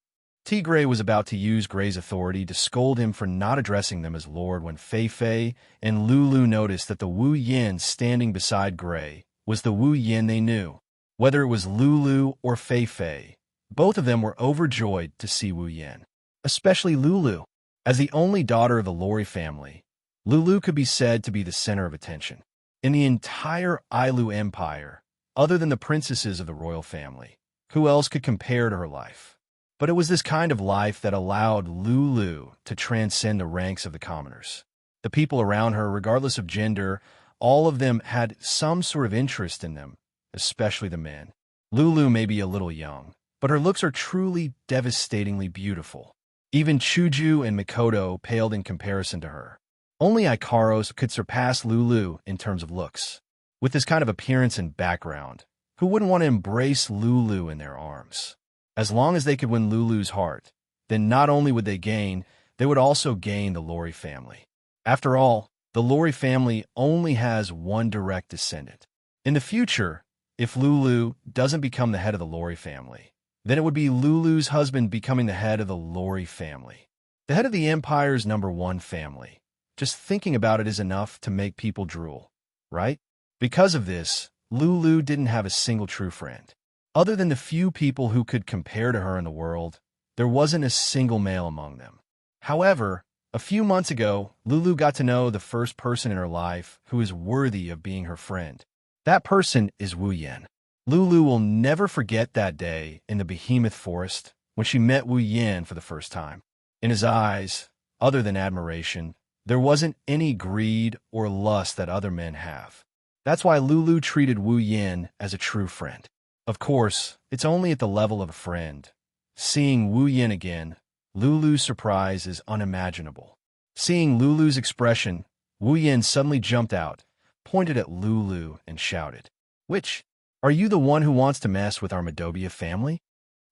Tigray was about to use Gray's authority to scold him for not addressing them as Lord when Fei Fei and Lulu noticed that the Wu Yin standing beside Gray was the Wu Yin they knew. Whether it was Lulu or Fei Fei, Both of them were overjoyed to see Wu Yan, especially Lulu. As the only daughter of the Lori family, Lulu could be said to be the center of attention. In the entire Ailu Empire, other than the princesses of the royal family, who else could compare to her life? But it was this kind of life that allowed Lulu to transcend the ranks of the commoners. The people around her, regardless of gender, all of them had some sort of interest in them, especially the men. Lulu may be a little young, but her looks are truly devastatingly beautiful. Even Chuju and Mikoto paled in comparison to her. Only Ikaros could surpass Lulu in terms of looks. With this kind of appearance and background, who wouldn't want to embrace Lulu in their arms? As long as they could win Lulu's heart, then not only would they would also gain the Lori family. After all, the Lori family only has one direct descendant. In the future, if Lulu doesn't become the head of the Lori family, then it would be Lulu's husband becoming the head of the Lori family. The head of the Empire's #1 family. Just thinking about it is enough to make people drool, right? Because of this, Lulu didn't have a single true friend. Other than the few people who could compare to her in the world, there wasn't a single male among them. However, a few months ago, Lulu got to know the first person in her life who is worthy of being her friend. That person is Wu Yan. Lulu will never forget that day in the Behemoth Forest when she met Wu Yan for the first time. In his eyes, other than admiration, there wasn't any greed or lust that other men have. That's why Lulu treated Wu Yan as a true friend. Of course, it's only at the level of a friend. Seeing Wu Yan again, Lulu's surprise is unimaginable. Seeing Lulu's expression, Wu Yan suddenly jumped out, pointed at Lulu, and shouted, "Which? Are you the one who wants to mess with our Madobia family?"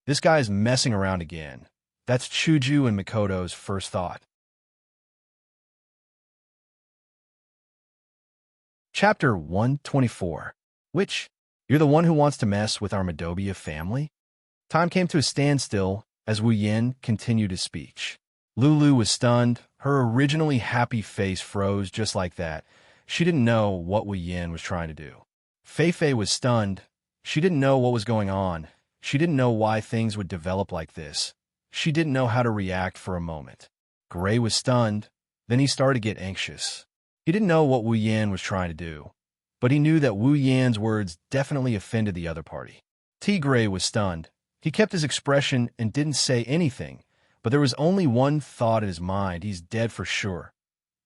This guy's messing around again. That's Chuju and Mikoto's first thought. Chapter 124. Which? You're the one who wants to mess with our Madobia family? Time came to a standstill as Wu Yan continued his speech. Lulu was stunned. Her originally happy face froze just like that. She didn't know what Wu Yan was trying to do. Fei was stunned. She didn't know what was going on. She didn't know why things would develop like this. She didn't know how to react for a moment. Gray was stunned. Then he started to get anxious. He didn't know what Wu Yan was trying to do, but he knew that Wu Yan's words definitely offended the other party. Gray was stunned. He kept his expression and didn't say anything, but there was only one thought in his mind: he's dead for sure.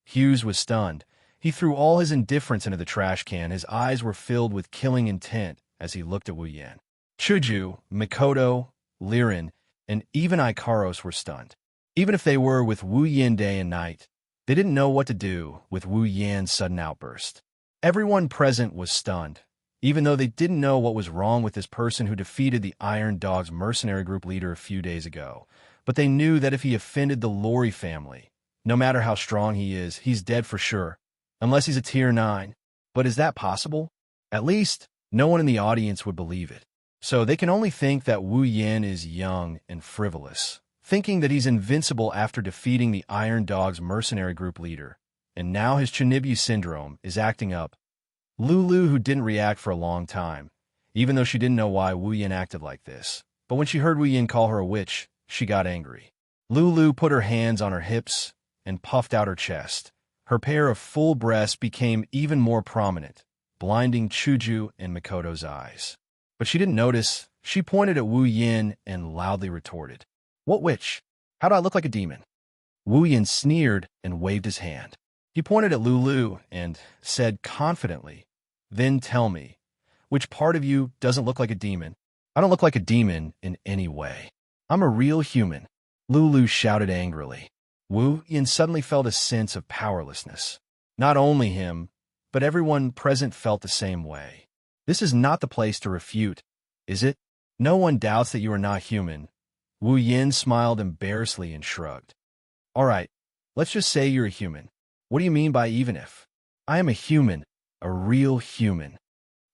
Hughes was stunned. He threw all his indifference into the trash can. His eyes were filled with killing intent as he looked at Wu Yan. Chuju, Mikoto, Liren, and even Ikaros were stunned. Even if they were with Wu Yan day and night, they didn't know what to do with Wu Yan's sudden outburst. Everyone present was stunned, even though they didn't know what was wrong with this person who defeated the Iron Dog's mercenary group leader a few days ago. But they knew that if he offended the Lori family, no matter how strong he is, he's dead for sure, unless he's a tier 9. But is that possible? At least, no one in the audience would believe it. So they can only think that Wu Yan is young and frivolous, thinking that he's invincible after defeating the Iron Dog's mercenary group leader, and now his Chinibu syndrome is acting up. Lulu, who didn't react for a long time, even though she didn't know why Wu Yan acted like this, but when she heard Wu Yan call her a witch, she got angry. Lulu put her hands on her hips and puffed out her chest. Her pair of full breasts became even more prominent, blinding Chuju and Mikoto's eyes. But she didn't notice. She pointed at Wu Yan and loudly retorted, "What witch? How do I look like a demon?" Wu Yan sneered and waved his hand. He pointed at Lulu and said confidently, "Then tell me, which part of you doesn't look like a demon?" "I don't look like a demon in any way. I'm a real human," Lulu shouted angrily. Wu Yan suddenly felt a sense of powerlessness. Not only him, but everyone present felt the same way. This is not the place to refute, is it? No one doubts that you are not human. Wu Yan smiled embarrassedly and shrugged. "All right, let's just say you're a human. What do you mean by even if?" "I am a human, a real human."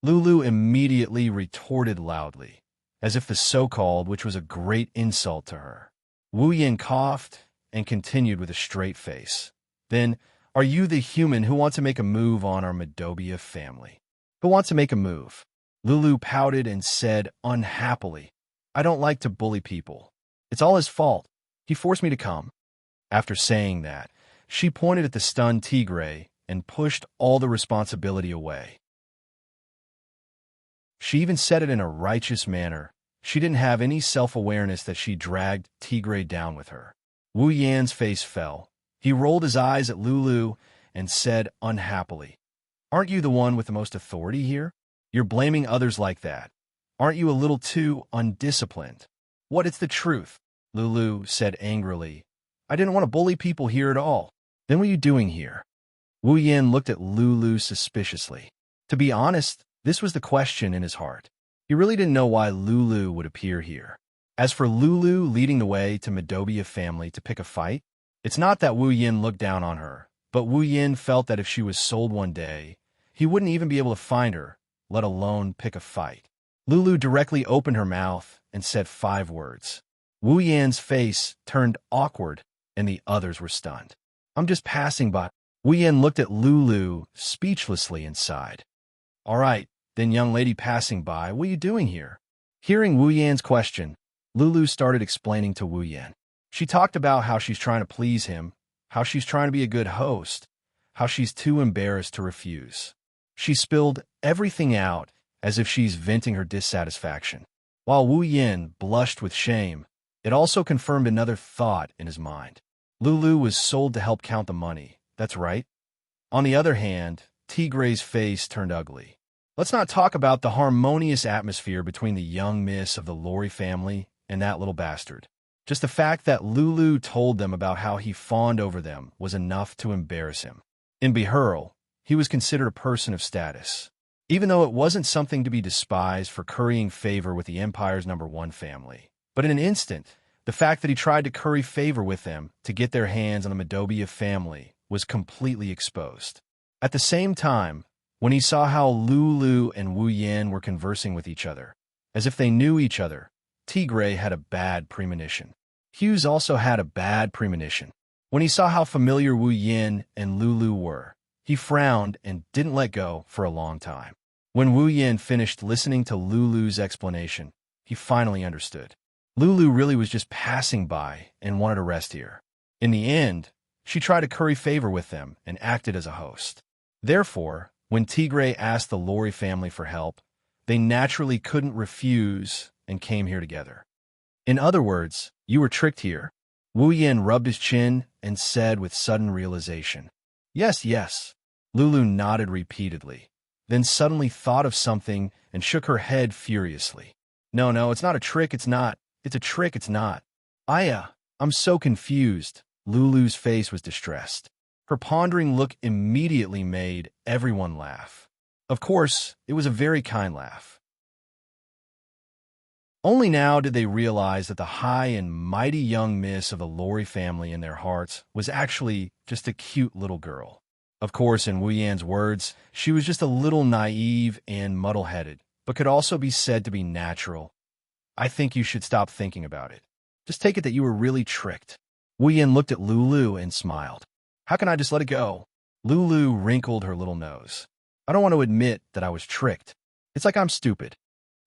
Lulu immediately retorted loudly, as if the so-called, which was a great insult to her. Wu Yan coughed and continued with a straight face. "Then, are you the human who wants to make a move on our Madobia family?" "Who wants to make a move?" Lulu pouted and said unhappily, I don't like to bully people. It's all his fault. He forced me to come. After saying that, she pointed at the stunned Tigre and pushed all the responsibility away. She even said it in a righteous manner. She didn't have any self-awareness that she dragged Tigre down with her. Wu Yan's face fell. He rolled his eyes at Lulu and said unhappily, "Aren't you the one with the most authority here? You're blaming others like that. Aren't you a little too undisciplined?" "What? It's the truth," Lulu said angrily. "I didn't want to bully people here at all." "Then what are you doing here?" Wu Yan looked at Lulu suspiciously. To be honest, this was the question in his heart. He really didn't know why Lulu would appear here. As for Lulu leading the way to Madobia family to pick a fight, it's not that Wu Yin looked down on her, but Wu Yin felt that if she was sold one day, he wouldn't even be able to find her, let alone pick a fight. Lulu directly opened her mouth and said 5 words. Wu Yan's face turned awkward, and the others were stunned. "I'm just passing by." Wu Yan looked at Lulu speechlessly and sighed. "All right, then, young lady passing by, what are you doing here?" Hearing Wu Yan's question, Lulu started explaining to Wu Yan. She talked about how she's trying to please him, how she's trying to be a good host, how she's too embarrassed to refuse. She spilled everything out as if she's venting her dissatisfaction. While Wu Yan blushed with shame, it also confirmed another thought in his mind. Lulu was sold to help count the money, that's right. On the other hand, Tigre's face turned ugly. Let's not talk about the harmonious atmosphere between the young miss of the Lori family and that little bastard. Just the fact that Lulu told them about how he fawned over them was enough to embarrass him. In Bihurl, he was considered a person of status. Even though it wasn't something to be despised for currying favor with the Empire's #1 family. But in an instant, the fact that he tried to curry favor with them to get their hands on the Madobia family was completely exposed. At the same time, when he saw how Lulu and Wu Yan were conversing with each other, as if they knew each other, Tigre had a bad premonition. Hughes also had a bad premonition. When he saw how familiar Wu Yan and Lulu were, he frowned and didn't let go for a long time. When Wu Yan finished listening to Lulu's explanation, he finally understood. Lulu really was just passing by and wanted to rest here. In the end, she tried to curry favor with them and acted as a host. Therefore, when Tigre asked the Lori family for help, they naturally couldn't refuse and came here together. In other words, you were tricked here. Wu Yan rubbed his chin and said with sudden realization, "Yes, yes." Lulu nodded repeatedly, then suddenly thought of something and shook her head furiously. No, it's not a trick, it's not. It's a trick, it's not. I'm so confused." Lulu's face was distressed. Her pondering look immediately made everyone laugh. Of course, it was a very kind laugh. Only now did they realize that the high and mighty young miss of the Lori family in their hearts was actually just a cute little girl. Of course, in Wu Yan's words, she was just a little naive and muddle-headed, but could also be said to be natural. I think you should stop thinking about it. Just take it that you were really tricked. Wu Yan looked at Lulu and smiled. How can I just let it go? Lulu wrinkled her little nose. I don't want to admit that I was tricked. It's like I'm stupid.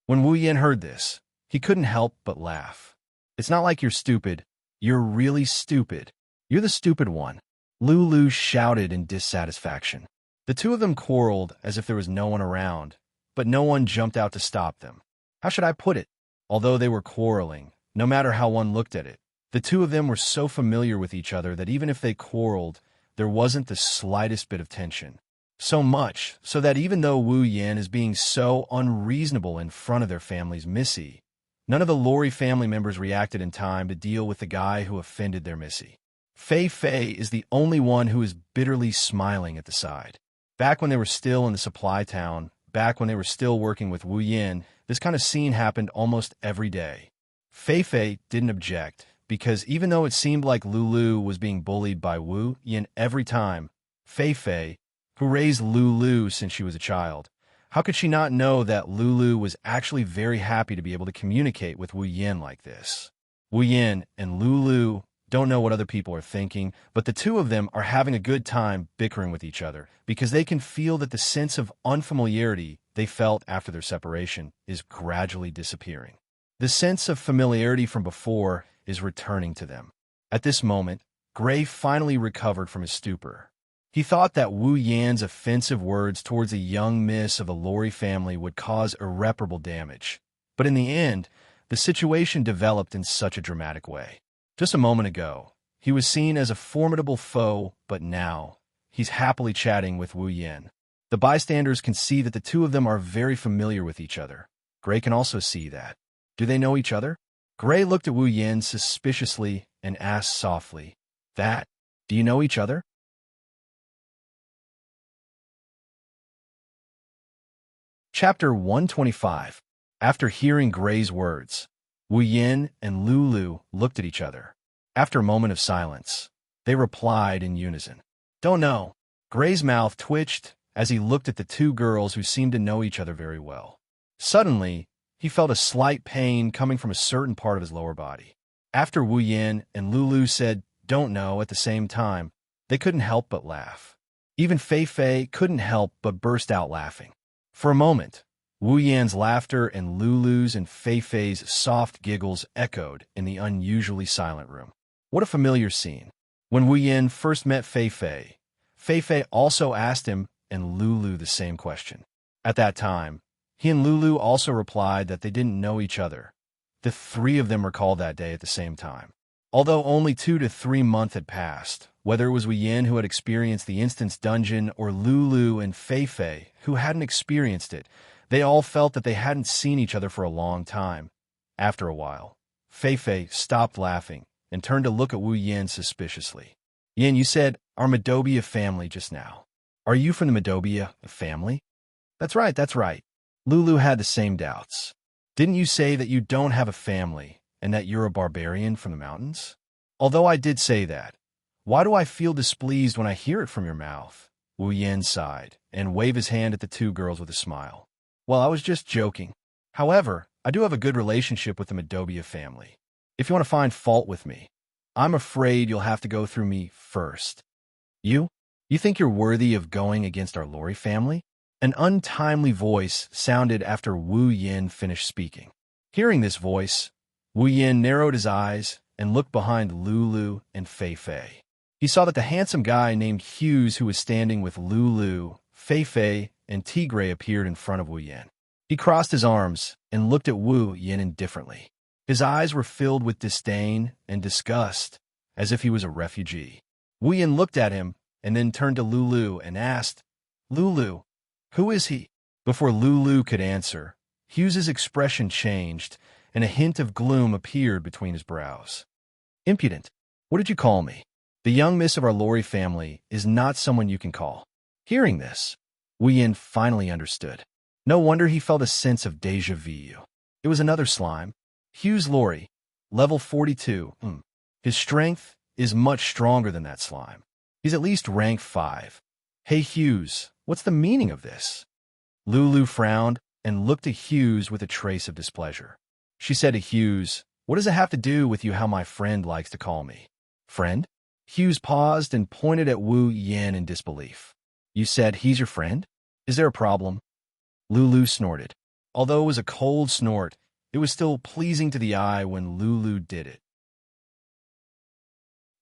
When Wu Yan heard this, he couldn't help but laugh. It's not like you're stupid. You're really stupid. You're the stupid one. Lulu shouted in dissatisfaction. The two of them quarreled as if there was no one around, but no one jumped out to stop them. How should I put it? Although they were quarreling, no matter how one looked at it, the two of them were so familiar with each other that even if they quarreled, there wasn't the slightest bit of tension. So much so that even though Wu Yan is being so unreasonable in front of their family's Missy, none of the Lori family members reacted in time to deal with the guy who offended their Missy. Fei Fei is the only one who is bitterly smiling at the side. Back when they were still in the supply town, back when they were still working with Wu Yan, this kind of scene happened almost every day. Fei Fei didn't object, because even though it seemed like Lulu was being bullied by Wu Yan every time, Fei Fei, who raised Lulu since she was a child, how could she not know that Lulu was actually very happy to be able to communicate with Wu Yan like this? Wu Yan and Lulu don't know what other people are thinking, but the two of them are having a good time bickering with each other because they can feel that the sense of unfamiliarity they felt after their separation is gradually disappearing. The sense of familiarity from before is returning to them. At this moment, Gray finally recovered from his stupor. He thought that Wu Yan's offensive words towards a young miss of the Lorry family would cause irreparable damage. But in the end, the situation developed in such a dramatic way. Just a moment ago, he was seen as a formidable foe, but now, he's happily chatting with Wu Yan. The bystanders can see that the two of them are very familiar with each other. Gray can also see that. Do they know each other? Gray looked at Wu Yan suspiciously and asked softly, do you know each other? Chapter 125. After hearing Gray's words, Wu Yan and Lulu looked at each other. After a moment of silence, they replied in unison, "Don't know." Gray's mouth twitched as he looked at the two girls who seemed to know each other very well. Suddenly, he felt a slight pain coming from a certain part of his lower body. After Wu Yan and Lulu said, "Don't know," at the same time, they couldn't help but laugh. Even Fei Fei couldn't help but burst out laughing. For a moment, Wu Yan's laughter and Lulu's and Fei Fei's soft giggles echoed in the unusually silent room. What a familiar scene. When Wu Yan first met Fei Fei also asked him and Lulu the same question. At that time, he and Lulu also replied that they didn't know each other. The three of them recalled that day at the same time. Although only 2 to 3 months had passed, whether it was Wu Yan who had experienced the instance dungeon or Lulu and Fei Fei who hadn't experienced it, they all felt that they hadn't seen each other for a long time. After a while, Fei Fei stopped laughing and turned to look at Wu Yan suspiciously. "Yan, you said our Madobia family just now. Are you from the Madobia family?" That's right. Lulu had the same doubts. "Didn't you say that you don't have a family and that you're a barbarian from the mountains?" "Although I did say that, why do I feel displeased when I hear it from your mouth?" Wu Yan sighed and waved his hand at the two girls with a smile. "Well, I was just joking. However, I do have a good relationship with the Madobia family. If you want to find fault with me, I'm afraid you'll have to go through me first." You think you're worthy of going against our Lorry family?" An untimely voice sounded after Wu Yan finished speaking. Hearing this voice, Wu Yan narrowed his eyes and looked behind Lulu and Fei Fei. He saw that the handsome guy named Hughes who was standing with Lulu, Fei Fei, and Tigray appeared in front of Wu Yan. He crossed his arms and looked at Wu Yan indifferently. His eyes were filled with disdain and disgust, as if he was a refugee. Wu Yan looked at him and then turned to Lulu and asked, "Lulu, who is he?" Before Lulu could answer, Hughes's expression changed, and a hint of gloom appeared between his brows. "Impudent. What did you call me? The young miss of our Lorry family is not someone you can call." Hearing this, Wu Yan finally understood. No wonder he felt a sense of déjà vu. It was another slime. Hughes Lorry, level 42. His strength is much stronger than that slime. He's at least rank 5. "Hey Hughes, what's the meaning of this?" Lulu frowned and looked at Hughes with a trace of displeasure. She said to Hughes, "What does it have to do with you how my friend likes to call me?" "Friend?" Hughes paused and pointed at Wu Yan in disbelief. "You said he's your friend? Is there a problem?" Lulu snorted. Although it was a cold snort, it was still pleasing to the eye when Lulu did it.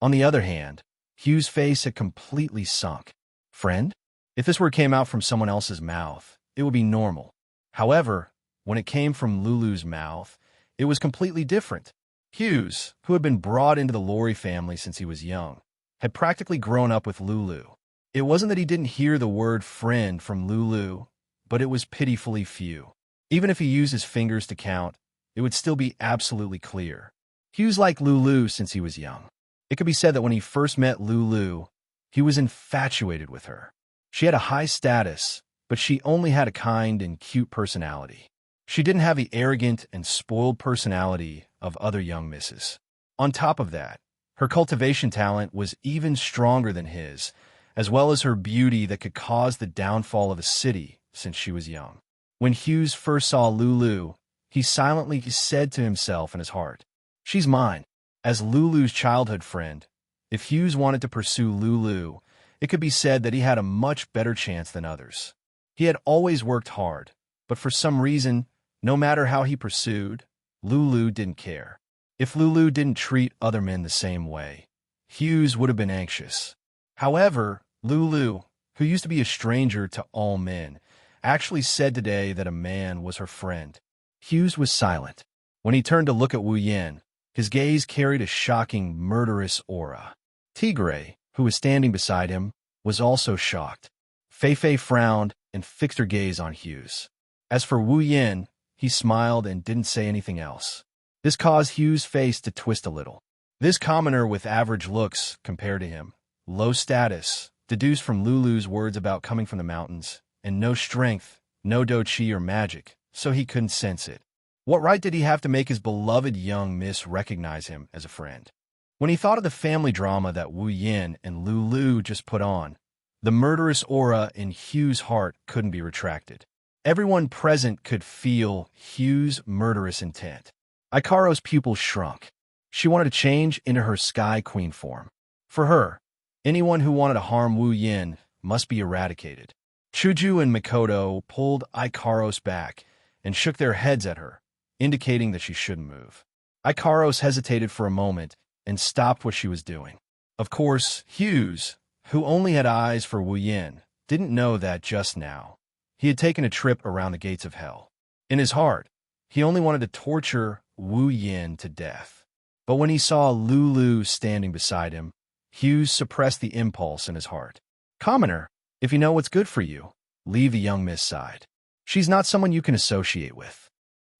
On the other hand, Hugh's face had completely sunk. "Friend?" If this word came out from someone else's mouth, it would be normal. However, when it came from Lulu's mouth, it was completely different. Hughes, who had been brought into the Lorry family since he was young, had practically grown up with Lulu. It wasn't that he didn't hear the word friend from Lulu, but it was pitifully few. Even if he used his fingers to count, it would still be absolutely clear. Hughes liked Lulu since he was young. It could be said that when he first met Lulu, he was infatuated with her. She had a high status, but she only had a kind and cute personality. She didn't have the arrogant and spoiled personality of other young misses. On top of that, her cultivation talent was even stronger than his, as well as her beauty that could cause the downfall of a city since she was young. When Hughes first saw Lulu, he silently said to himself in his heart, "She's mine." As Lulu's childhood friend, if Hughes wanted to pursue Lulu, it could be said that he had a much better chance than others. He had always worked hard, but for some reason, no matter how he pursued, Lulu didn't care. If Lulu didn't treat other men the same way, Hughes would have been anxious. However, Lulu, who used to be a stranger to all men, actually said today that a man was her friend. Hughes was silent. When he turned to look at Wu Yin, his gaze carried a shocking, murderous aura. Tigray, who was standing beside him, was also shocked. Fei frowned and fixed her gaze on Hughes. As for Wu Yin, he smiled and didn't say anything else. This caused Hughes' face to twist a little. This commoner with average looks, compared to him, low status, deduced from Lulu's words about coming from the mountains, and no strength, no doqi or magic, so he couldn't sense it. What right did he have to make his beloved young miss recognize him as a friend? When he thought of the family drama that Wu Yin and Lulu just put on, the murderous aura in Hughes' heart couldn't be retracted. Everyone present could feel Hughes' murderous intent. Ikaro's pupils shrunk. She wanted to change into her Sky Queen form. For her, anyone who wanted to harm Wu Yin must be eradicated. Chuju and Mikoto pulled Ikaros back and shook their heads at her, indicating that she shouldn't move. Ikaros hesitated for a moment and stopped what she was doing. Of course, Hughes, who only had eyes for Wu Yin, didn't know that just now. He had taken a trip around the gates of hell. In his heart, he only wanted to torture Wu Yin to death. But when he saw Lulu standing beside him, Hughes suppressed the impulse in his heart. Commoner, if you know what's good for you, leave the young miss side. She's not someone you can associate with.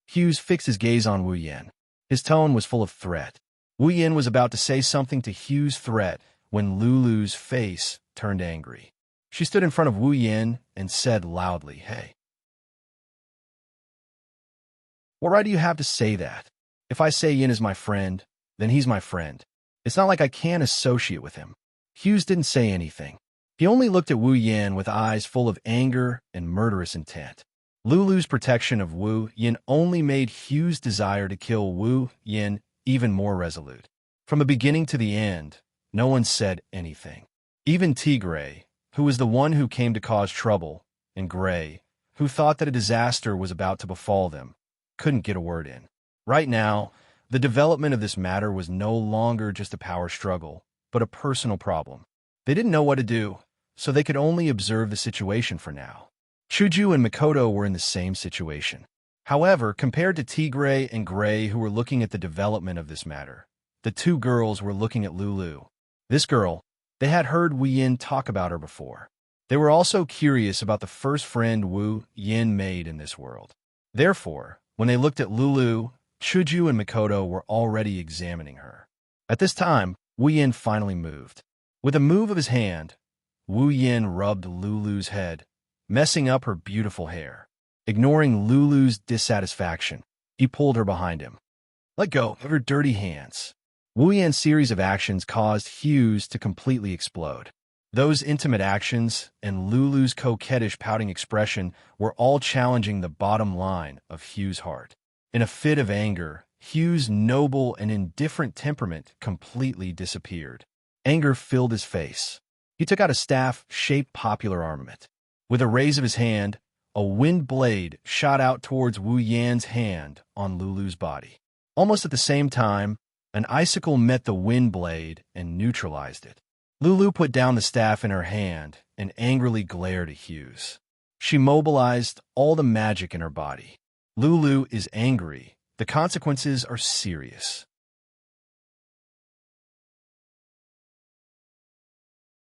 Hughes fixed his gaze on Wu Yin. His tone was full of threat. Wu Yin was about to say something to Hughes' threat when Lulu's face turned angry. She stood in front of Wu Yin and said loudly, "Hey. What right do you have to say that? If I say Yin is my friend, then he's my friend. It's not like I can't associate with him." Hughes didn't say anything. He only looked at Wu Yin with eyes full of anger and murderous intent. Lulu's protection of Wu Yin only made Hughes' desire to kill Wu Yin even more resolute. From the beginning to the end, no one said anything. Even Tigray, who was the one who came to cause trouble, and Gray, who thought that a disaster was about to befall them, couldn't get a word in. Right now, the development of this matter was no longer just a power struggle, but a personal problem. They didn't know what to do, so they could only observe the situation for now. Chuju and Mikoto were in the same situation. However, compared to Tigray and Gray, who were looking at the development of this matter, the two girls were looking at Lulu. This girl, they had heard Wu Yin talk about her before. They were also curious about the first friend Wu Yin made in this world. Therefore, when they looked at Lulu, Chuju and Mikoto were already examining her. At this time, Wu Yin finally moved. With a move of his hand, Wu Yin rubbed Lulu's head, messing up her beautiful hair. Ignoring Lulu's dissatisfaction, he pulled her behind him. "Let go of her dirty hands." Wu Yin's series of actions caused Hughes to completely explode. Those intimate actions and Lulu's coquettish pouting expression were all challenging the bottom line of Hughes' heart. In a fit of anger, Hughes' noble and indifferent temperament completely disappeared. Anger filled his face. He took out a staff-shaped popular armament. With a raise of his hand, a wind blade shot out towards Wu Yan's hand on Lulu's body. Almost at the same time, an icicle met the wind blade and neutralized it. Lulu put down the staff in her hand and angrily glared at Hughes. She mobilized all the magic in her body. Lulu is angry. The consequences are serious.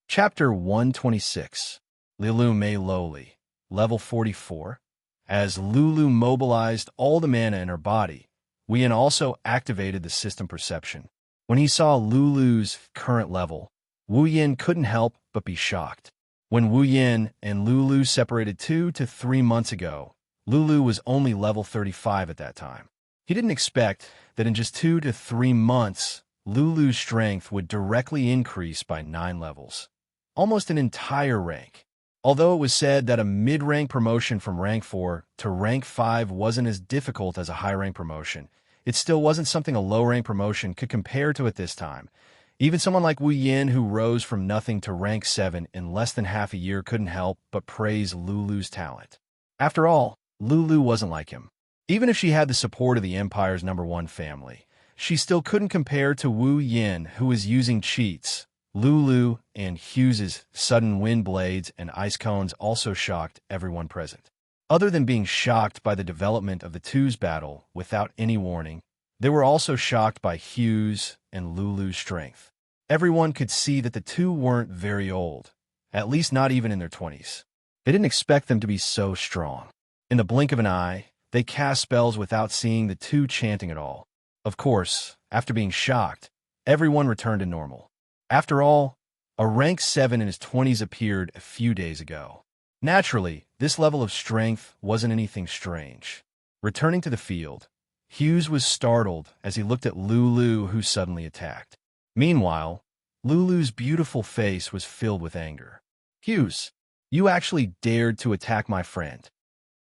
Chapter 126. Lulu Mei Loli, Level 44. As Lulu mobilized all the mana in her body, Wu Yin also activated the system perception. When he saw Lulu's current level, Wu Yin couldn't help but be shocked. When Wu Yin and Lulu separated 2 to 3 months ago, Lulu was only level 35 at that time. He didn't expect that in just 2 to 3 months, Lulu's strength would directly increase by 9 levels. Almost an entire rank. Although it was said that a mid-rank promotion from rank 4 to rank 5 wasn't as difficult as a high-rank promotion, it still wasn't something a low-rank promotion could compare to at this time. Even someone like Wu Yin, who rose from nothing to rank 7 in less than half a year, couldn't help but praise Lulu's talent. After all, Lulu wasn't like him. Even if she had the support of the Empire's #1 family, she still couldn't compare to Wu Yin, who was using cheats. Lulu and Hughes's sudden wind blades and ice cones also shocked everyone present. Other than being shocked by the development of the two's battle without any warning, they were also shocked by Hughes and Lulu's strength. Everyone could see that the two weren't very old, at least not even in their 20s. They didn't expect them to be so strong. In the blink of an eye, they cast spells without seeing the two chanting at all. Of course, after being shocked, everyone returned to normal. After all, a rank 7 in his 20s appeared a few days ago. Naturally, this level of strength wasn't anything strange. Returning to the field, Hughes was startled as he looked at Lulu, who suddenly attacked. Meanwhile, Lulu's beautiful face was filled with anger. "Hughes, you actually dared to attack my friend."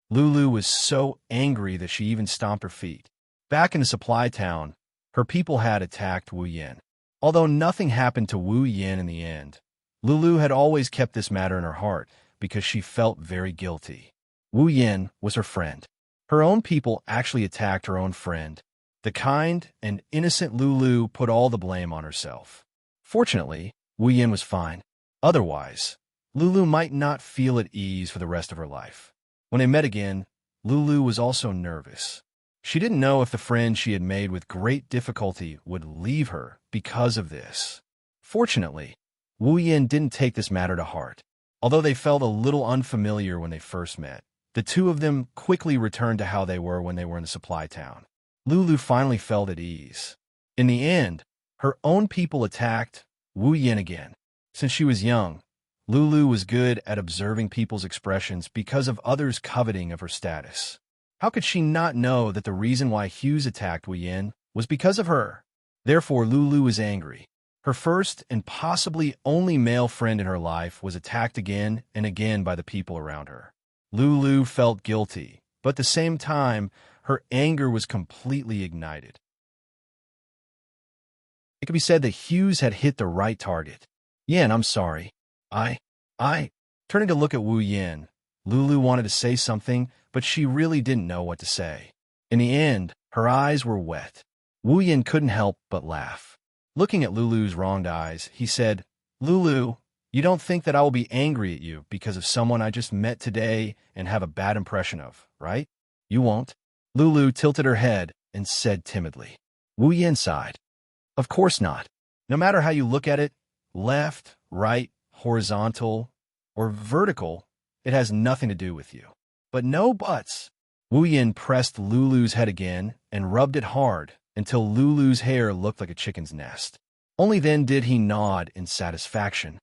Lulu was so angry that she even stomped her feet. Back in the supply town, her people had attacked Wu Yin. Although nothing happened to Wu Yin in the end, Lulu had always kept this matter in her heart because she felt very guilty. Wu Yin was her friend. Her own people actually attacked her own friend. The kind and innocent Lulu put all the blame on herself. Fortunately, Wu Yin was fine. Otherwise, Lulu might not feel at ease for the rest of her life. When they met again, Lulu was also nervous. She didn't know if the friend she had made with great difficulty would leave her because of this. Fortunately, Wu Yin didn't take this matter to heart. Although they felt a little unfamiliar when they first met, the two of them quickly returned to how they were when they were in the supply town. Lulu finally felt at ease. In the end, her own people attacked Wu Yin again. Since she was young, Lulu was good at observing people's expressions because of others' coveting of her status. How could she not know that the reason why Hughes attacked Wu Yin was because of her? Therefore, Lulu was angry. Her first and possibly only male friend in her life was attacked again and again by the people around her. Lulu felt guilty, but at the same time, her anger was completely ignited. It could be said that Hughes had hit the right target. "Yin, I'm sorry. Turning to look at Wu Yin, Lulu wanted to say something, but she really didn't know what to say. In the end, her eyes were wet. Wu Yin couldn't help but laugh. Looking at Lulu's wronged eyes, he said, "Lulu, you don't think that I will be angry at you because of someone I just met today and have a bad impression of, right? You won't?" Lulu tilted her head and said timidly. Wu Yin sighed. "Of course not. No matter how you look at it, left, right, horizontal, or vertical, it has nothing to do with you." "But no buts." Wu Yin pressed Lulu's head again and rubbed it hard until Lulu's hair looked like a chicken's nest. Only then did he nod in satisfaction.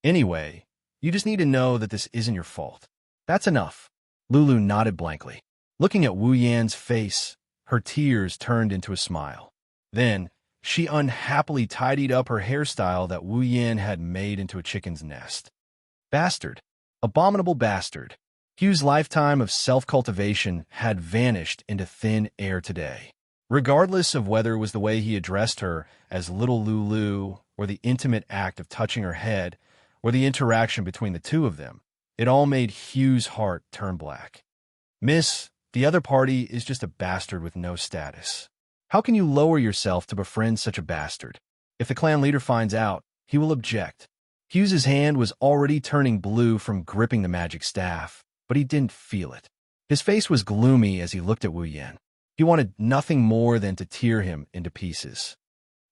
"Anyway, you just need to know that this isn't your fault. That's enough." Lulu nodded blankly. Looking at Wu Yan's face, her tears turned into a smile. Then, she unhappily tidied up her hairstyle that Wu Yan had made into a chicken's nest. Bastard. Abominable bastard. Hugh's lifetime of self-cultivation had vanished into thin air today. Regardless of whether it was the way he addressed her as little Lulu, or the intimate act of touching her head, or the interaction between the two of them, it all made Hugh's heart turn black. "Miss, the other party is just a bastard with no status. How can you lower yourself to befriend such a bastard? If the clan leader finds out, he will object." Hughes's hand was already turning blue from gripping the magic staff, but he didn't feel it. His face was gloomy as he looked at Wu Yan. He wanted nothing more than to tear him into pieces.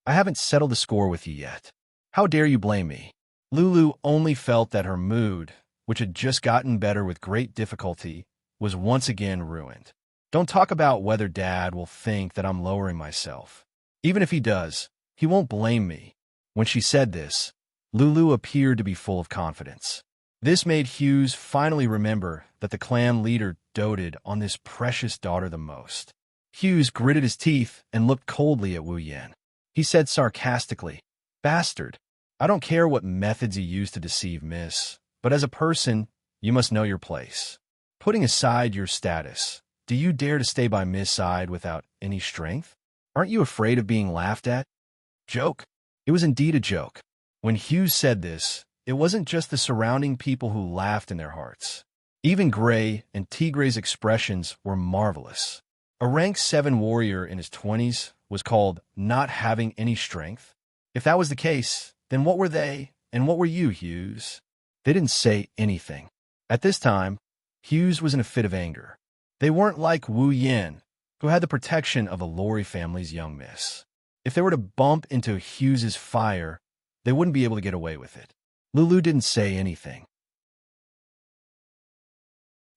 "I haven't settled the score with you yet. How dare you blame me?" Lulu only felt that her mood, which had just gotten better with great difficulty, was once again ruined. "Don't talk about whether Dad will think that I'm lowering myself. Even if he does, he won't blame me." When she said this, Lulu appeared to be full of confidence. This made Hughes finally remember that the clan leader doted on this precious daughter the most. Hughes gritted his teeth and looked coldly at Wu Yan. He said sarcastically, "Bastard, I don't care what methods you use to deceive, miss, but as a person, you must know your place. Putting aside your status, do you dare to stay by Miss' side without any strength? Aren't you afraid of being laughed at?" Joke? It was indeed a joke. When Hughes said this, it wasn't just the surrounding people who laughed in their hearts. Even Gray and Tigre's expressions were marvelous. A rank 7 warrior in his 20s was called not having any strength? If that was the case, then what were they, and what were you, Hughes? They didn't say anything. At this time, Hughes was in a fit of anger. They weren't like Wu Yin, who had the protection of the Lorry family's young miss. If they were to bump into Hughes's fire, they wouldn't be able to get away with it. Lulu didn't say anything.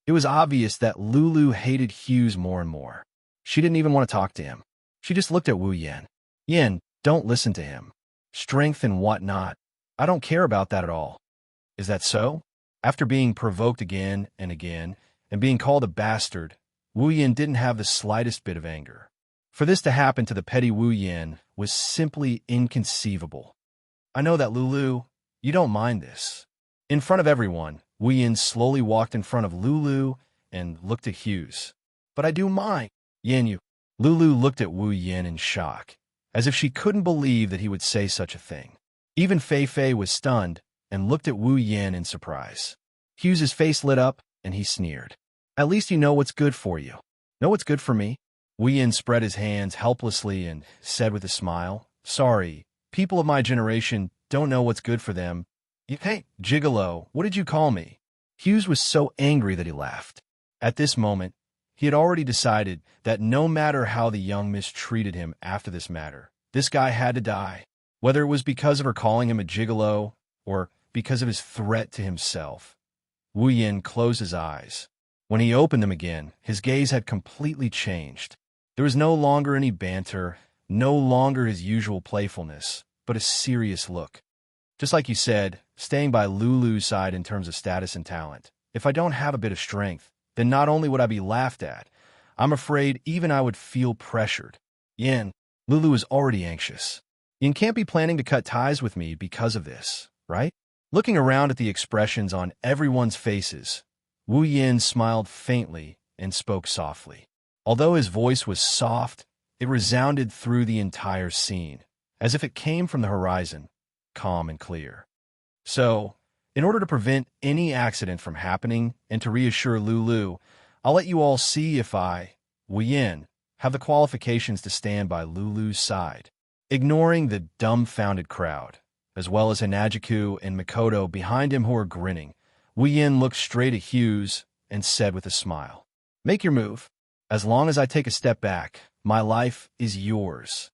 It was obvious that Lulu hated Hughes more and more. She didn't even want to talk to him. She just looked at Wu Yin. Yin, don't listen to him. Strength and whatnot. I don't care about that at all. Is that so? After being provoked again and being called a bastard, Wu Yin didn't have the slightest bit of anger. For this to happen to the petty Wu Yin was simply inconceivable. I know that, Lulu. You don't mind this. In front of everyone, Wu Yin slowly walked in front of Lulu and looked at Hughes. But I do mind. Yin, you. Lulu looked at Wu Yin in shock, as if she couldn't believe that he would say such a thing. Even Fei Fei was stunned and looked at Wu Yin in surprise. Hughes's face lit up, and he sneered. At least you know what's good for you. Know what's good for me? Wu Yin spread his hands helplessly and said with a smile, Sorry, people of my generation don't know what's good for them. Hey, Gigolo, what did you call me? Hughes was so angry that he laughed. At this moment, he had already decided that no matter how the young miss treated him after this matter, this guy had to die. Whether it was because of her calling him a gigolo or because of his threat to himself. Wu Yin closed his eyes. When he opened them again, his gaze had completely changed. There was no longer any banter, no longer his usual playfulness, but a serious look. Just like you said, staying by Lulu's side in terms of status and talent. If I don't have a bit of strength, then not only would I be laughed at, I'm afraid even I would feel pressured. Yin, Lulu is already anxious. Yin can't be planning to cut ties with me because of this, right? Looking around at the expressions on everyone's faces, Wu Yin smiled faintly and spoke softly. Although his voice was soft, it resounded through the entire scene, as if it came from the horizon, calm and clear. So, in order to prevent any accident from happening and to reassure Lulu, I'll let you all see if I, Wu Yin, have the qualifications to stand by Lulu's side. Ignoring the dumbfounded crowd, as well as Hanajiku and Mikoto behind him who are grinning, Wu Yin looked straight at Hughes and said with a smile, Make your move. As long as I take a step back, my life is yours.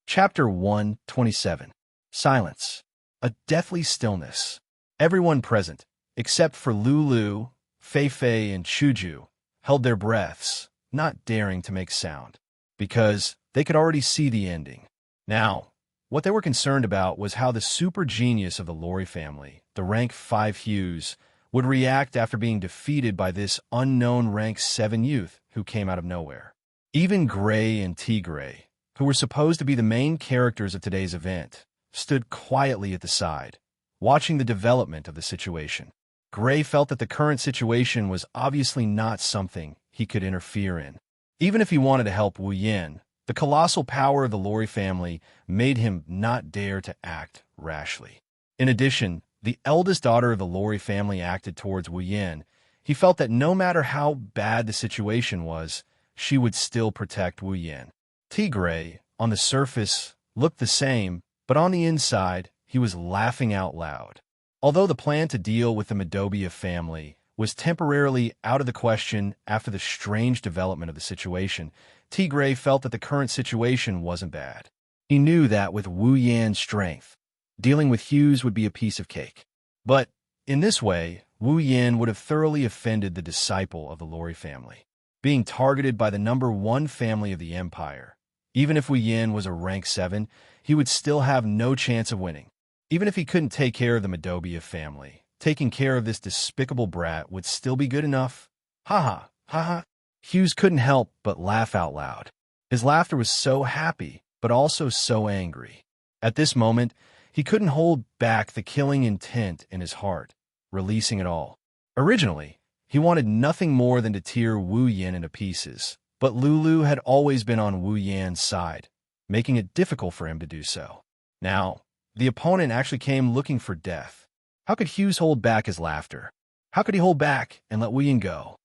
Chapter 127. Silence. A deathly stillness. Everyone present, except for Lulu, Fei Fei, and Chuju, held their breaths, not daring to make sound, because they could already see the ending. Now, what they were concerned about was how the super genius of the Lorry family, the rank 5 Hughes, would react after being defeated by this unknown rank 7 youth who came out of nowhere. Even Gray and Tigray, who were supposed to be the main characters of today's event, stood quietly at the side, watching the development of the situation. Gray felt that the current situation was obviously not something he could interfere in. Even if he wanted to help Wu Yin, the colossal power of the Lorry family made him not dare to act rashly. In addition, the eldest daughter of the Lorry family acted towards Wu Yin. He felt that no matter how bad the situation was, she would still protect Wu Yin. Tigray, on the surface, looked the same, but on the inside, he was laughing out loud. Although the plan to deal with the Madobia family was temporarily out of the question after the strange development of the situation, Tigray felt that the current situation wasn't bad. He knew that with Wu Yan's strength, dealing with Hughes would be a piece of cake. But in this way, Wu Yin would have thoroughly offended the disciple of the Lorry family, being targeted by the number 1 family of the empire. Even if Wu Yin was a rank 7, he would still have no chance of winning. Even if he couldn't take care of the Madobia family, taking care of this despicable brat would still be good enough. Ha ha, ha ha. Hughes couldn't help but laugh out loud. His laughter was so happy, but also so angry. At this moment, he couldn't hold back the killing intent in his heart, releasing it all. Originally, he wanted nothing more than to tear Wu Yin into pieces, but Lulu had always been on Wu Yan's side, making it difficult for him to do so. Now, the opponent actually came looking for death. How could Hughes hold back his laughter? How could he hold back and let Wu Yin go?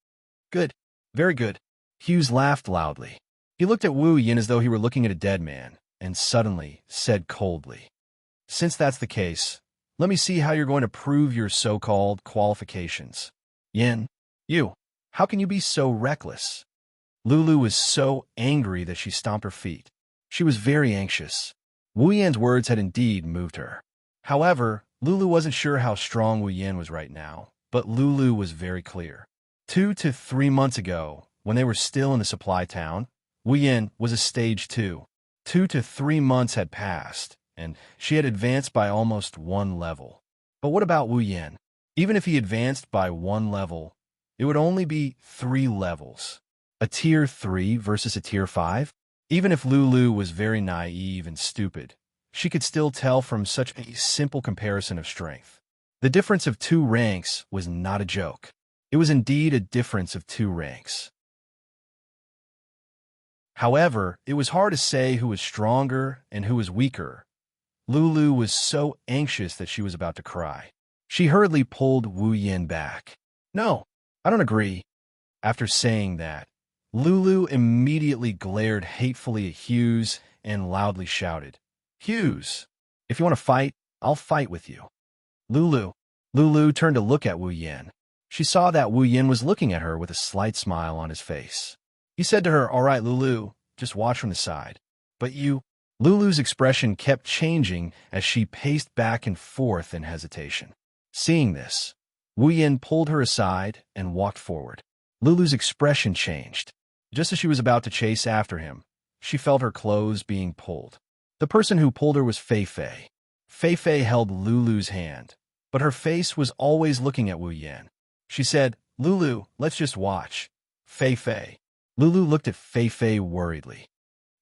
Good. Very good. Hughes laughed loudly. He looked at Wu Yin as though he were looking at a dead man, and suddenly said coldly, "Since that's the case, let me see how you're going to prove your so-called qualifications. Yin, you, how can you be so reckless?" Lulu was so angry that she stomped her feet. She was very anxious. Wu Yan's words had indeed moved her. However, Lulu wasn't sure how strong Wu Yan was right now, but Lulu was very clear. 2 to 3 months ago, when they were still in the supply town, Wu Yan was a stage 2. 2 to 3 months had passed, and she had advanced by almost 1 level. But what about Wu Yan? Even if he advanced by 1 level, it would only be 3 levels. A tier 3 versus a tier 5? Even if Lulu was very naive and stupid, she could still tell from such a simple comparison of strength. The difference of 2 ranks was not a joke. It was indeed a difference of 2 ranks. However, it was hard to say who was stronger and who was weaker. Lulu was so anxious that she was about to cry. She hurriedly pulled Wu Yin back. "No, I don't agree." After saying that, Lulu immediately glared hatefully at Hughes and loudly shouted, "Hughes, if you want to fight, I'll fight with you." Lulu turned to look at Wu Yin. She saw that Wu Yin was looking at her with a slight smile on his face. He said to her, "All right, Lulu, just watch from the side." "But you—" Lulu's expression kept changing as she paced back and forth in hesitation. Seeing this, Wu Yin pulled her aside and walked forward. Lulu's expression changed. Just as she was about to chase after him, she felt her clothes being pulled. The person who pulled her was Fei Fei. Fei Fei held Lulu's hand, but her face was always looking at Wu Yin. She said, "Lulu, let's just watch." "Fei Fei." Lulu looked at Fei Fei worriedly.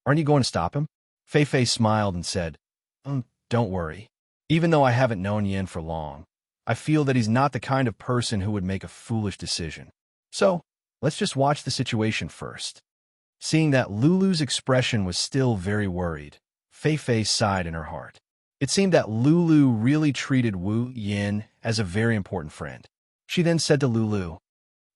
"Aren't you going to stop him?" Fei Fei smiled and said, "Don't worry. Even though I haven't known Yin for long, I feel that he's not the kind of person who would make a foolish decision. So, let's just watch the situation first." Seeing that Lulu's expression was still very worried, Fei Fei sighed in her heart. It seemed that Lulu really treated Wu Yin as a very important friend. She then said to Lulu,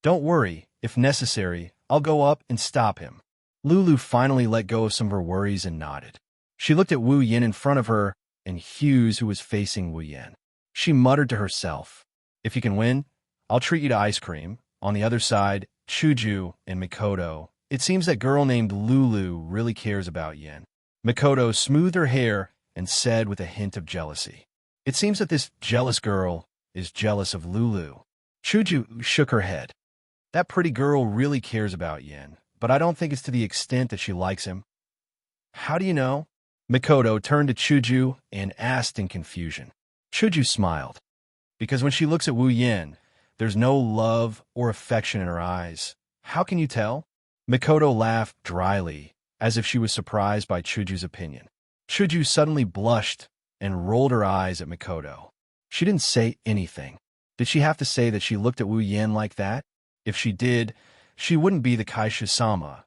"Don't worry, if necessary, I'll go up and stop him." Lulu finally let go of some of her worries and nodded. She looked at Wu Yin in front of her and Hughes, who was facing Wu Yin. She muttered to herself, "If you can win, I'll treat you to ice cream." On the other side, Chuju and Mikoto. It seems that girl named Lulu really cares about Yin. Mikoto smoothed her hair and said with a hint of jealousy, "It seems that this jealous girl is jealous of Lulu." Chuju shook her head. "That pretty girl really cares about Yin, but I don't think it's to the extent that she likes him." "How do you know?" Mikoto turned to Chuju and asked in confusion. Chuju smiled. "Because when she looks at Wu Yin, there's no love or affection in her eyes." "How can you tell?" Mikoto laughed dryly, as if she was surprised by Chuju's opinion. Chuju suddenly blushed and rolled her eyes at Mikoto. She didn't say anything. Did she have to say that she looked at Wu Yin like that? If she did, she wouldn't be the Kaisha-sama.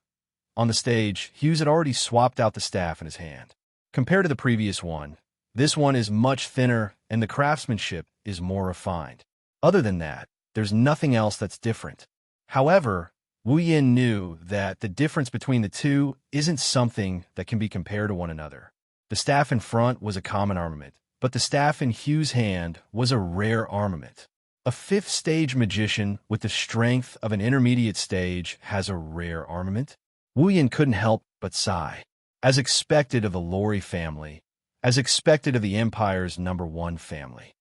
On the stage, Hughes had already swapped out the staff in his hand. Compared to the previous one, this one is much thinner and the craftsmanship is more refined. Other than that, there's nothing else that's different. However, Wu Yin knew that the difference between the two isn't something that can be compared to one another. The staff in front was a common armament, but the staff in Hughes' hand was a rare armament. A 5th stage magician with the strength of an intermediate stage has a rare armament. Wu Yin couldn't help but sigh. As expected of the Lori family, as expected of the Empire's #1 family.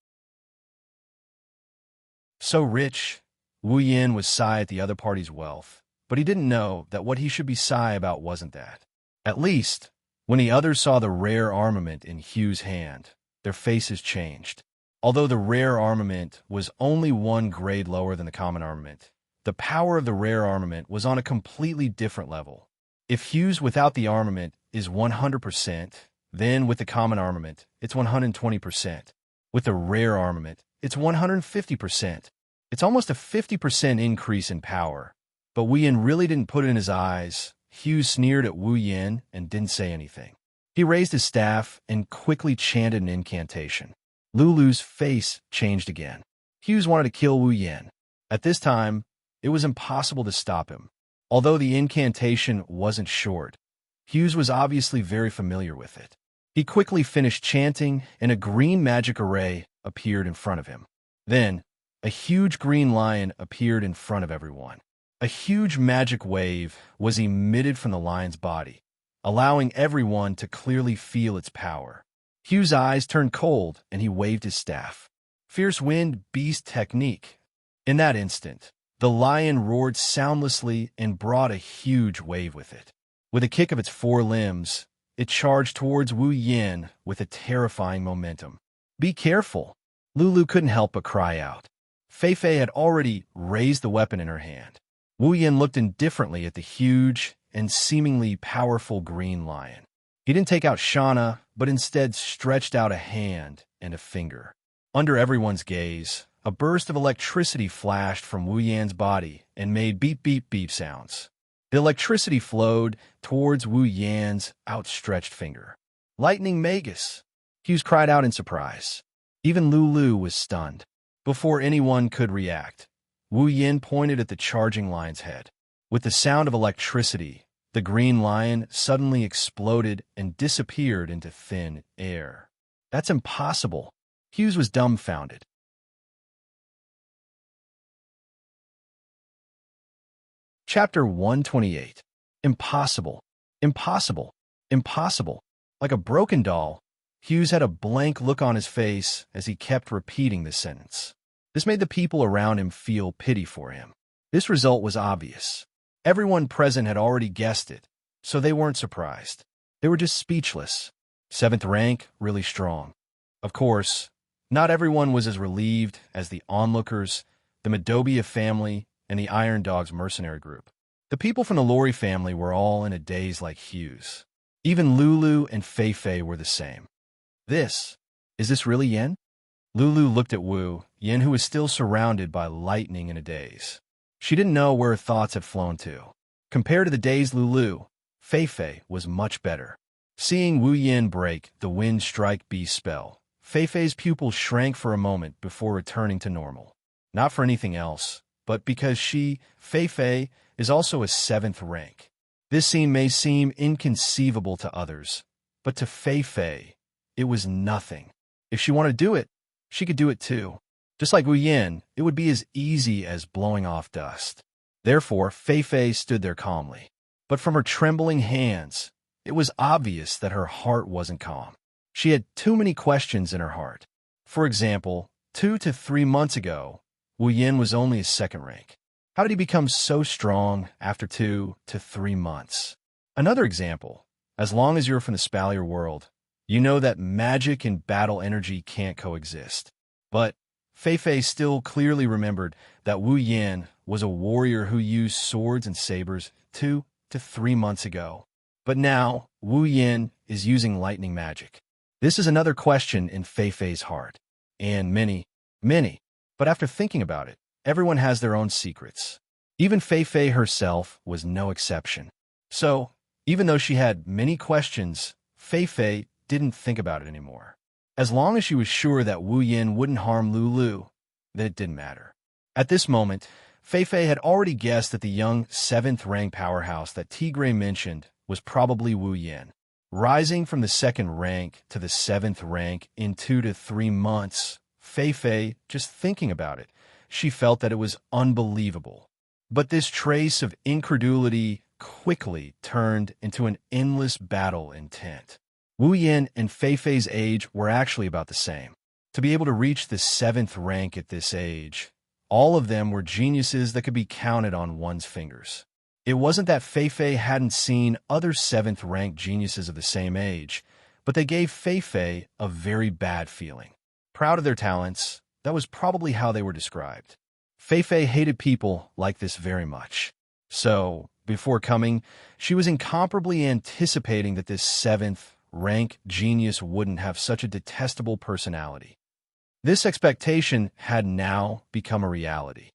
So rich, Wu Yin was sigh at the other party's wealth, but he didn't know that what he should be sigh about wasn't that. At least, when the others saw the rare armament in Hugh's hand, their faces changed. Although the rare armament was only 1 grade lower than the common armament, the power of the rare armament was on a completely different level. If Hughes without the armament is 100%, then with the common armament, it's 120%. With the rare armament, it's 150%. It's almost a 50% increase in power. But Wu Yin really didn't put it in his eyes. Hughes sneered at Wu Yin and didn't say anything. He raised his staff and quickly chanted an incantation. Lulu's face changed again. Hughes wanted to kill Wu Yin. At this time, it was impossible to stop him. Although the incantation wasn't short, Hughes was obviously very familiar with it. He quickly finished chanting, and a green magic array appeared in front of him. Then, a huge green lion appeared in front of everyone. A huge magic wave was emitted from the lion's body, allowing everyone to clearly feel its power. Hugh's eyes turned cold, and he waved his staff. Fierce wind beast technique. In that instant, the lion roared soundlessly and brought a huge wave with it. With a kick of its four limbs, it charged towards Wu Yin with a terrifying momentum. "Be careful!" Lulu couldn't help but cry out. Fei Fei had already raised the weapon in her hand. Wu Yin looked indifferently at the huge and seemingly powerful green lion. He didn't take out Shauna, but instead stretched out a hand and a finger. Under everyone's gaze, a burst of electricity flashed from Wu Yan's body and made beep beep beep sounds. The electricity flowed towards Wu Yan's outstretched finger. "Lightning Magus!" Hughes cried out in surprise. Even Lulu was stunned. Before anyone could react, Wu Yin pointed at the charging lion's head. With the sound of electricity, the green lion suddenly exploded and disappeared into thin air. "That's impossible." Hughes was dumbfounded. Chapter 128. Impossible. Impossible. Impossible. Like a broken doll, Hughes had a blank look on his face as he kept repeating this sentence. This made the people around him feel pity for him. This result was obvious. Everyone present had already guessed it, so they weren't surprised. They were just speechless. 7th rank, really strong. Of course, not everyone was as relieved as the onlookers, the Medobia family, and the Iron Dogs mercenary group. The people from the Lori family were all in a daze like Hughes. Even Lulu and Fei Fei were the same. Is this really Yen? Lulu looked at Wu, Yen who was still surrounded by lightning in a daze. She didn't know where her thoughts had flown to. Compared to the dazed Lulu, Fei Fei was much better. Seeing Wu Yin break the wind strike beast spell, Fei Fei's pupils shrank for a moment before returning to normal. Not for anything else, but because she, Fei Fei, is also a 7th rank. This scene may seem inconceivable to others, but to Fei Fei, it was nothing. If she wanted to do it, she could do it too. Just like Wu Yin, it would be as easy as blowing off dust. Therefore, Fei Fei stood there calmly. But from her trembling hands, it was obvious that her heart wasn't calm. She had too many questions in her heart. For example, 2 to 3 months ago, Wu Yin was only a 2nd rank. How did he become so strong after 2 to 3 months? Another example, as long as you're from the Spalier world, you know that magic and battle energy can't coexist. But Fei Fei still clearly remembered that Wu Yin was a warrior who used swords and sabers 2 to 3 months ago. But now, Wu Yin is using lightning magic. This is another question in Fei Fei's heart. And many. But after thinking about it, everyone has their own secrets. Even Fei Fei herself was no exception. So, even though she had many questions, Fei Fei didn't think about it anymore. As long as she was sure that Wu Yin wouldn't harm Lulu, then it didn't matter. At this moment, Fei Fei had already guessed that the young 7th rank powerhouse that Tigray mentioned was probably Wu Yin. Rising from the 2nd rank to the 7th rank in 2 to 3 months, Fei Fei, just thinking about it, she felt that it was unbelievable. But this trace of incredulity quickly turned into an endless battle intent. Wu Yin and Fei Fei's age were actually about the same. To be able to reach the 7th rank at this age, all of them were geniuses that could be counted on one's fingers. It wasn't that Fei Fei hadn't seen other 7th rank geniuses of the same age, but they gave Fei Fei a very bad feeling. Proud of their talents, that was probably how they were described. Fei Fei hated people like this very much. So, before coming, she was incomparably anticipating that this 7th rank genius wouldn't have such a detestable personality. This expectation had now become a reality.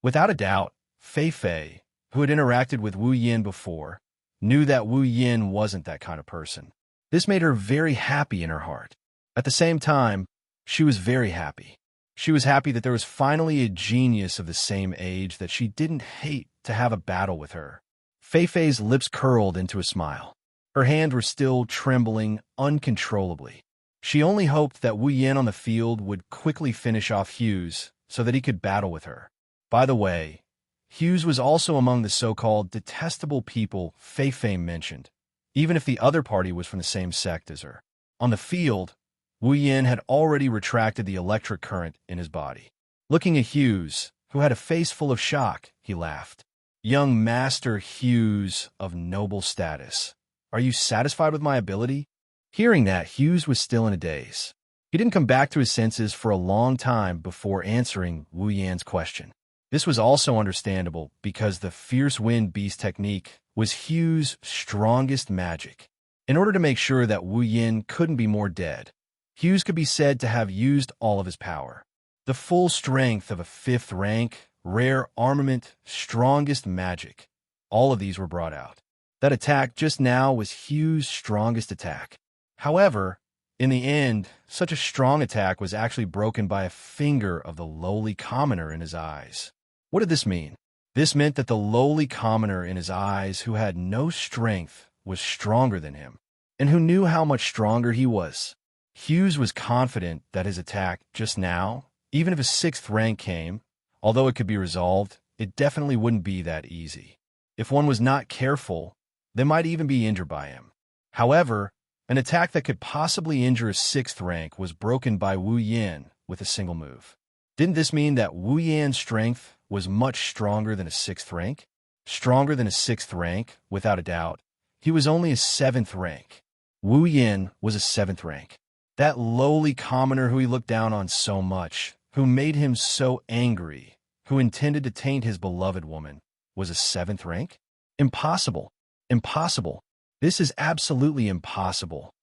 Without a doubt, Fei Fei, who had interacted with Wu Yin before, knew that Wu Yin wasn't that kind of person. This made her very happy in her heart. At the same time, she was very happy. She was happy that there was finally a genius of the same age that she didn't hate to have a battle with her. Feifei's lips curled into a smile. Her hands were still trembling uncontrollably. She only hoped that Wu Yan on the field would quickly finish off Hughes so that he could battle with her. By the way, Hughes was also among the so-called detestable people Feifei mentioned, even if the other party was from the same sect as her. On the field, Wu Yan had already retracted the electric current in his body. Looking at Hughes, who had a face full of shock, he laughed. "Young Master Hughes of noble status, are you satisfied with my ability?" Hearing that, Hughes was still in a daze. He didn't come back to his senses for a long time before answering Wu Yan's question. This was also understandable because the fierce wind beast technique was Hughes' strongest magic. In order to make sure that Wu Yan couldn't be more dead, Hughes could be said to have used all of his power. The full strength of a 5th rank, rare armament, strongest magic. All of these were brought out. That attack just now was Hughes' strongest attack. However, in the end, such a strong attack was actually broken by a finger of the lowly commoner in his eyes. What did this mean? This meant that the lowly commoner in his eyes, who had no strength, was stronger than him, and who knew how much stronger he was. Hughes was confident that his attack just now, even if a 6th rank came, although it could be resolved, it definitely wouldn't be that easy. If one was not careful, they might even be injured by him. However, an attack that could possibly injure a 6th rank was broken by Wu Yan with a single move. Didn't this mean that Wu Yan's strength was much stronger than a 6th rank? Stronger than a 6th rank, without a doubt. He was only a 7th rank. Wu Yan was a 7th rank. That lowly commoner who he looked down on so much, who made him so angry, who intended to taint his beloved woman, was a 7th rank? Impossible. Impossible. This is absolutely impossible.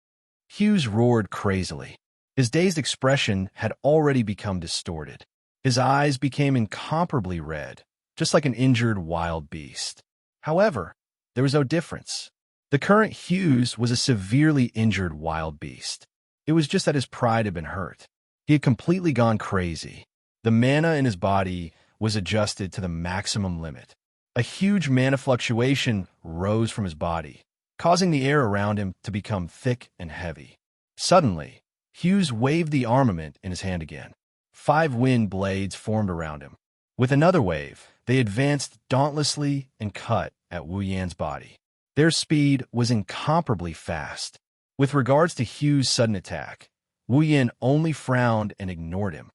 Hughes roared crazily. His dazed expression had already become distorted. His eyes became incomparably red, just like an injured wild beast. However, there was no difference. The current Hughes was a severely injured wild beast. It was just that his pride had been hurt. He had completely gone crazy. The mana in his body was adjusted to the maximum limit. A huge mana fluctuation rose from his body, causing the air around him to become thick and heavy. Suddenly, Hughes waved the armament in his hand again. 5 wind blades formed around him. With another wave, they advanced dauntlessly and cut at Wu Yan's body. Their speed was incomparably fast. With regards to Hughes' sudden attack, Wu Yan only frowned and ignored him.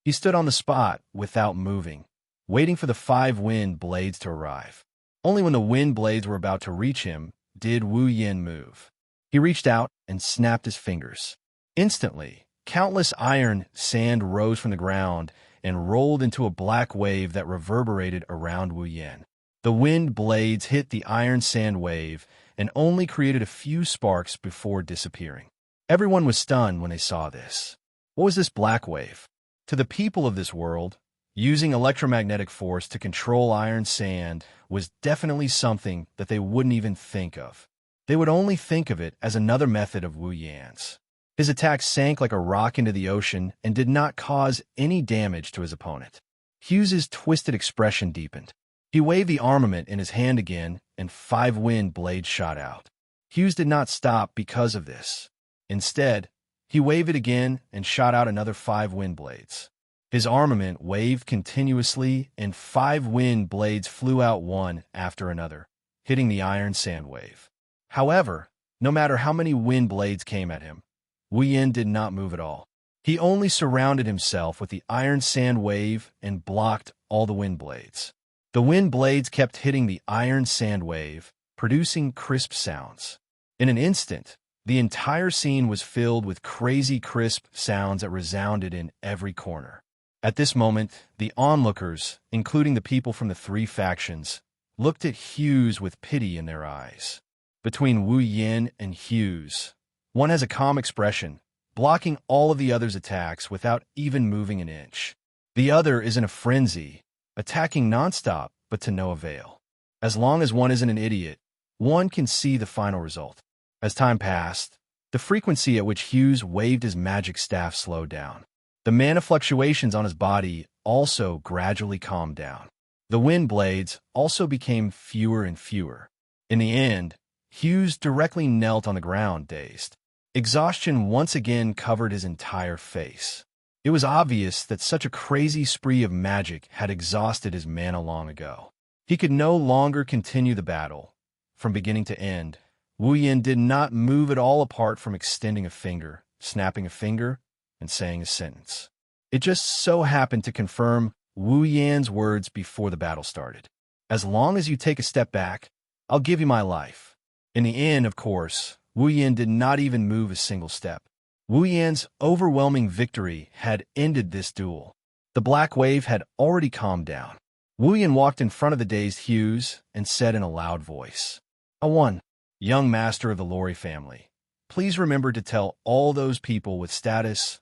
He stood on the spot without moving, waiting for the 5 wind blades to arrive. Only when the wind blades were about to reach him did Wu Yan move. He reached out and snapped his fingers. Instantly, countless iron sand rose from the ground and rolled into a black wave that reverberated around Wu Yan. The wind blades hit the iron sand wave and only created a few sparks before disappearing. Everyone was stunned when they saw this. What was this black wave? To the people of this world, using electromagnetic force to control iron sand was definitely something that they wouldn't even think of. They would only think of it as another method of Wu Yan's. His attack sank like a rock into the ocean and did not cause any damage to his opponent. Hughes's twisted expression deepened. He waved the armament in his hand again, and 5 wind blades shot out. Hughes did not stop because of this. Instead, he waved it again and shot out another 5 wind blades. His armament waved continuously, and 5 wind blades flew out one after another, hitting the iron sand wave. However, no matter how many wind blades came at him, Wu Yan did not move at all. He only surrounded himself with the iron sand wave and blocked all the wind blades. The wind blades kept hitting the iron sand wave, producing crisp sounds. In an instant, the entire scene was filled with crazy crisp sounds that resounded in every corner. At this moment, the onlookers, including the people from the 3 factions, looked at Hughes with pity in their eyes. Between Wu Yan and Hughes, one has a calm expression, blocking all of the other's attacks without even moving an inch. The other is in a frenzy, attacking nonstop, but to no avail. As long as one isn't an idiot, one can see the final result. As time passed, The frequency at which Hughes waved his magic staff slowed down. The mana fluctuations on his body also gradually calmed down. The wind blades also became fewer and fewer. In the end, Hughes directly knelt on the ground, dazed. Exhaustion once again covered his entire face. It was obvious that such a crazy spree of magic had exhausted his mana long ago. He could no longer continue the battle. From beginning to end, Wu Yin did not move at all apart from extending a finger, snapping a finger, and saying a sentence. It just so happened to confirm Wu Yan's words before the battle started. As long as you take a step back, I'll give you my life. In the end, of course, Wu Yan did not even move a single step. Wu Yan's overwhelming victory had ended this duel. The black wave had already calmed down. Wu Yan walked in front of the dazed Hughes and said in a loud voice, "I won. Young master of the Lori family, please remember to tell all those people with status,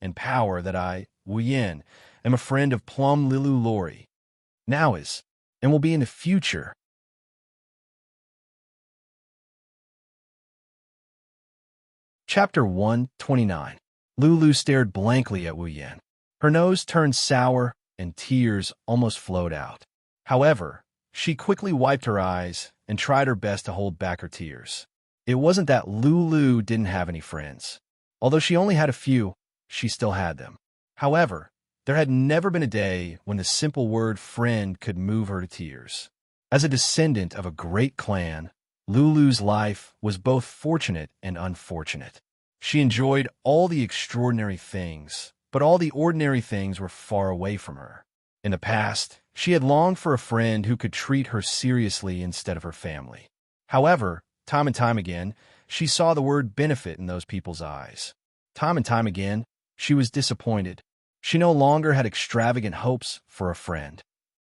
and power that I, Wu Yan, am a friend of Plum Lilu Lori. Now is, and will be in the future." Chapter 129. Lulu stared blankly at Wu Yan. Her nose turned sour, and tears almost flowed out. However, she quickly wiped her eyes and tried her best to hold back her tears. It wasn't that Lulu didn't have any friends. Although she only had a few, she still had them. However, there had never been a day when the simple word friend could move her to tears. As a descendant of a great clan, Lulu's life was both fortunate and unfortunate. She enjoyed all the extraordinary things, but all the ordinary things were far away from her. In the past, she had longed for a friend who could treat her seriously instead of her family. However, time and time again, she saw the word benefit in those people's eyes. Time and time again, she was disappointed. She no longer had extravagant hopes for a friend.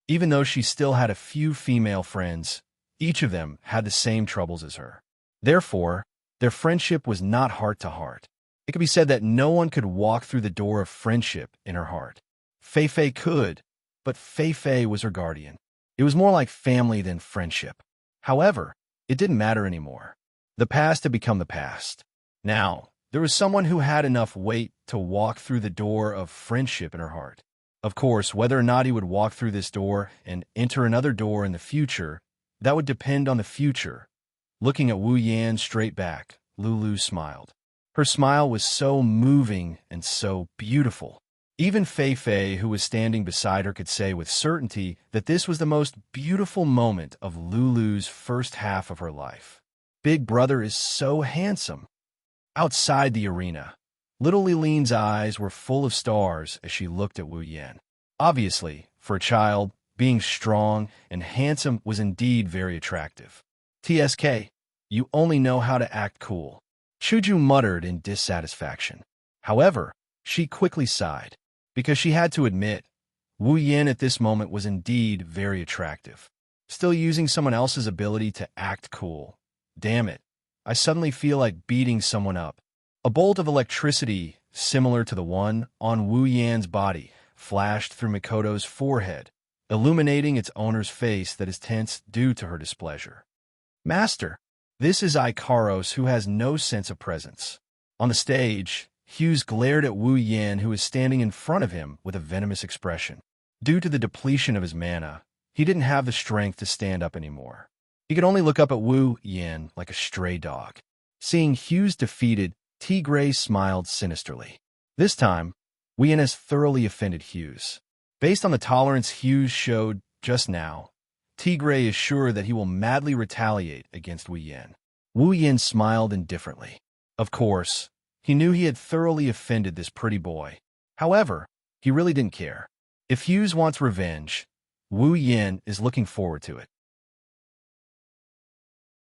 Even though she still had a few female friends, each of them had the same troubles as her. Therefore, their friendship was not heart to heart. It could be said that no one could walk through the door of friendship in her heart. Fei Fei could, but Fei Fei was her guardian. It was more like family than friendship. However, it didn't matter anymore. The past had become the past. Now, there was someone who had enough weight to walk through the door of friendship in her heart. Of course, whether or not he would walk through this door and enter another door in the future, that would depend on the future. Looking at Wu Yan straight back, Lulu smiled. Her smile was so moving and so beautiful. Even Fei Fei, who was standing beside her, could say with certainty that this was the most beautiful moment of Lulu's first half of her life. Big Brother is so handsome. Outside the arena, little Lilene's eyes were full of stars as she looked at Wu Yan. Obviously, for a child, being strong and handsome was indeed very attractive. TSK, you only know how to act cool, Chuju muttered in dissatisfaction. However, she quickly sighed, because she had to admit, Wu Yan at this moment was indeed very attractive. Still using someone else's ability to act cool. Damn it, I suddenly feel like beating someone up. A bolt of electricity, similar to the one on Wu Yan's body, flashed through Mikoto's forehead, illuminating its owner's face that is tense due to her displeasure. Master, this is Ikaros, who has no sense of presence. On the stage, Hughes glared at Wu Yan, who was standing in front of him with a venomous expression. Due to the depletion of his mana, he didn't have the strength to stand up anymore. He could only look up at Wu Yan like a stray dog. Seeing Hughes defeated, Tigray smiled sinisterly. This time, Wu Yan has thoroughly offended Hughes. Based on the tolerance Hughes showed just now, Tigray is sure that he will madly retaliate against Wu Yan. Wu Yan smiled indifferently. Of course, he knew he had thoroughly offended this pretty boy. However, he really didn't care. If Hughes wants revenge, Wu Yan is looking forward to it.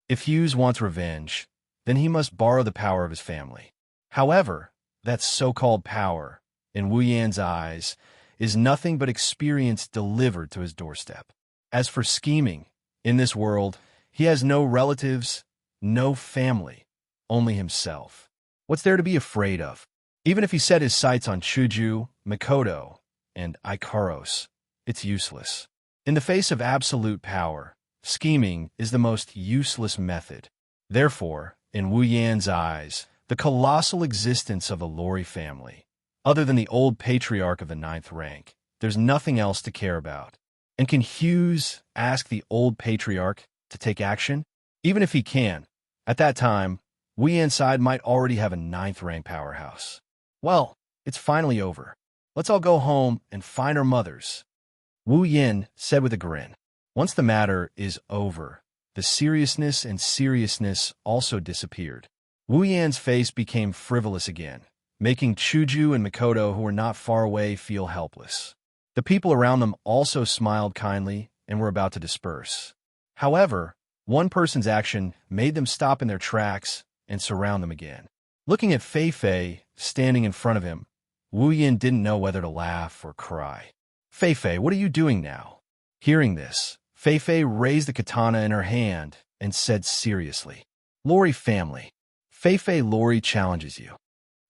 If Hughes wants revenge, then he must borrow the power of his family. However, that so-called power, in Wu Yan's eyes, is nothing but experience delivered to his doorstep. As for scheming, in this world, he has no relatives, no family, only himself. What's there to be afraid of? Even if he set his sights on Chuju, Mikoto, and Ikaros, it's useless. In the face of absolute power, scheming is the most useless method. Therefore, in Wu Yan's eyes, the colossal existence of the Lori family. Other than the old patriarch of the 9th rank, there's nothing else to care about. And can Hughes ask the old patriarch to take action? Even if he can, at that time, Wu Yan's side might already have a 9th rank powerhouse. Well, it's finally over. Let's all go home and find our mothers, Wu Yan said with a grin. Once the matter is over, the seriousness also disappeared. Wu Yan's face became frivolous again, making Chuju and Mikoto, who were not far away, feel helpless. The people around them also smiled kindly and were about to disperse. However, one person's action made them stop in their tracks and surround them again. Looking at Fei Fei standing in front of him, Wu Yan didn't know whether to laugh or cry. Fei Fei, what are you doing now? Hearing this, Fei Fei raised the katana in her hand and said seriously, Lori family. Fei Fei, Lori challenges you.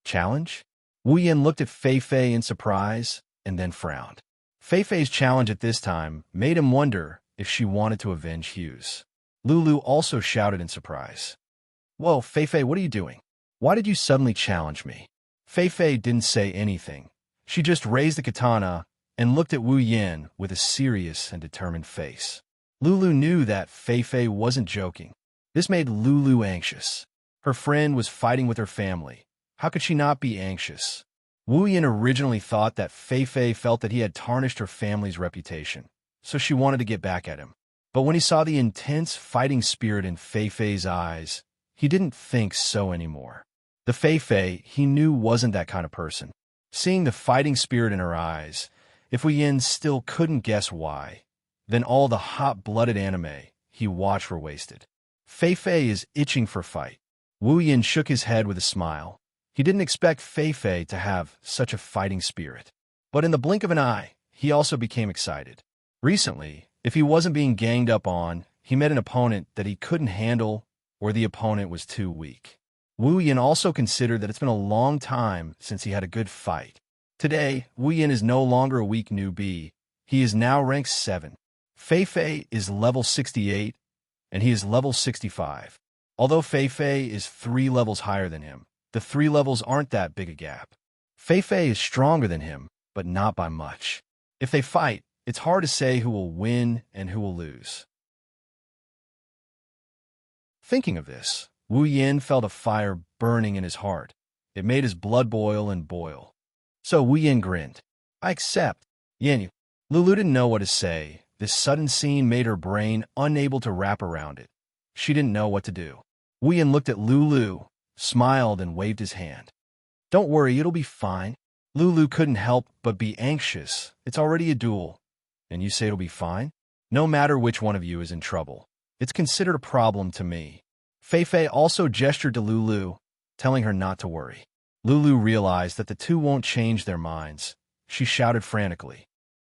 Challenge? Wu Yan looked at Fei Fei in surprise and then frowned. Fei Fei's challenge at this time made him wonder if she wanted to avenge Hughes. Lulu also shouted in surprise. Whoa, Fei Fei, what are you doing? Why did you suddenly challenge me? Fei Fei didn't say anything. She just raised the katana and looked at Wu Yan with a serious and determined face. Lulu knew that Fei Fei wasn't joking. This made Lulu anxious. Her friend was fighting with her family. How could she not be anxious? Wu Yan originally thought that Fei Fei felt that he had tarnished her family's reputation, so she wanted to get back at him. But when he saw the intense fighting spirit in Fei Fei's eyes, he didn't think so anymore. The Fei Fei he knew wasn't that kind of person. Seeing the fighting spirit in her eyes, if Wu Yan still couldn't guess why, then all the hot-blooded anime he watched were wasted. Fei Fei is itching for fight. Wu Yan shook his head with a smile. He didn't expect Fei Fei to have such a fighting spirit. But in the blink of an eye, he also became excited. Recently, if he wasn't being ganged up on, he met an opponent that he couldn't handle or the opponent was too weak. Wu Yan also considered that it's been a long time since he had a good fight. Today, Wu Yan is no longer a weak newbie. He is now ranked 7. Fei Fei is level 68, and he is level 65. Although Fei Fei is 3 levels higher than him, the 3 levels aren't that big a gap. Fei Fei is stronger than him, but not by much. If they fight, it's hard to say who will win and who will lose. Thinking of this, Wu Yan felt a fire burning in his heart. It made his blood boil and boil. So Wu Yan grinned. I accept. Yan. Lulu didn't know what to say. This sudden scene made her brain unable to wrap around it. She didn't know what to do. Wu Yan looked at Lulu, smiled and waved his hand. Don't worry, it'll be fine. Lulu couldn't help but be anxious. It's already a duel. And you say it'll be fine? No matter which one of you is in trouble. It's considered a problem to me. Fei Fei also gestured to Lulu, telling her not to worry. Lulu realized that the two won't change their minds. She shouted frantically.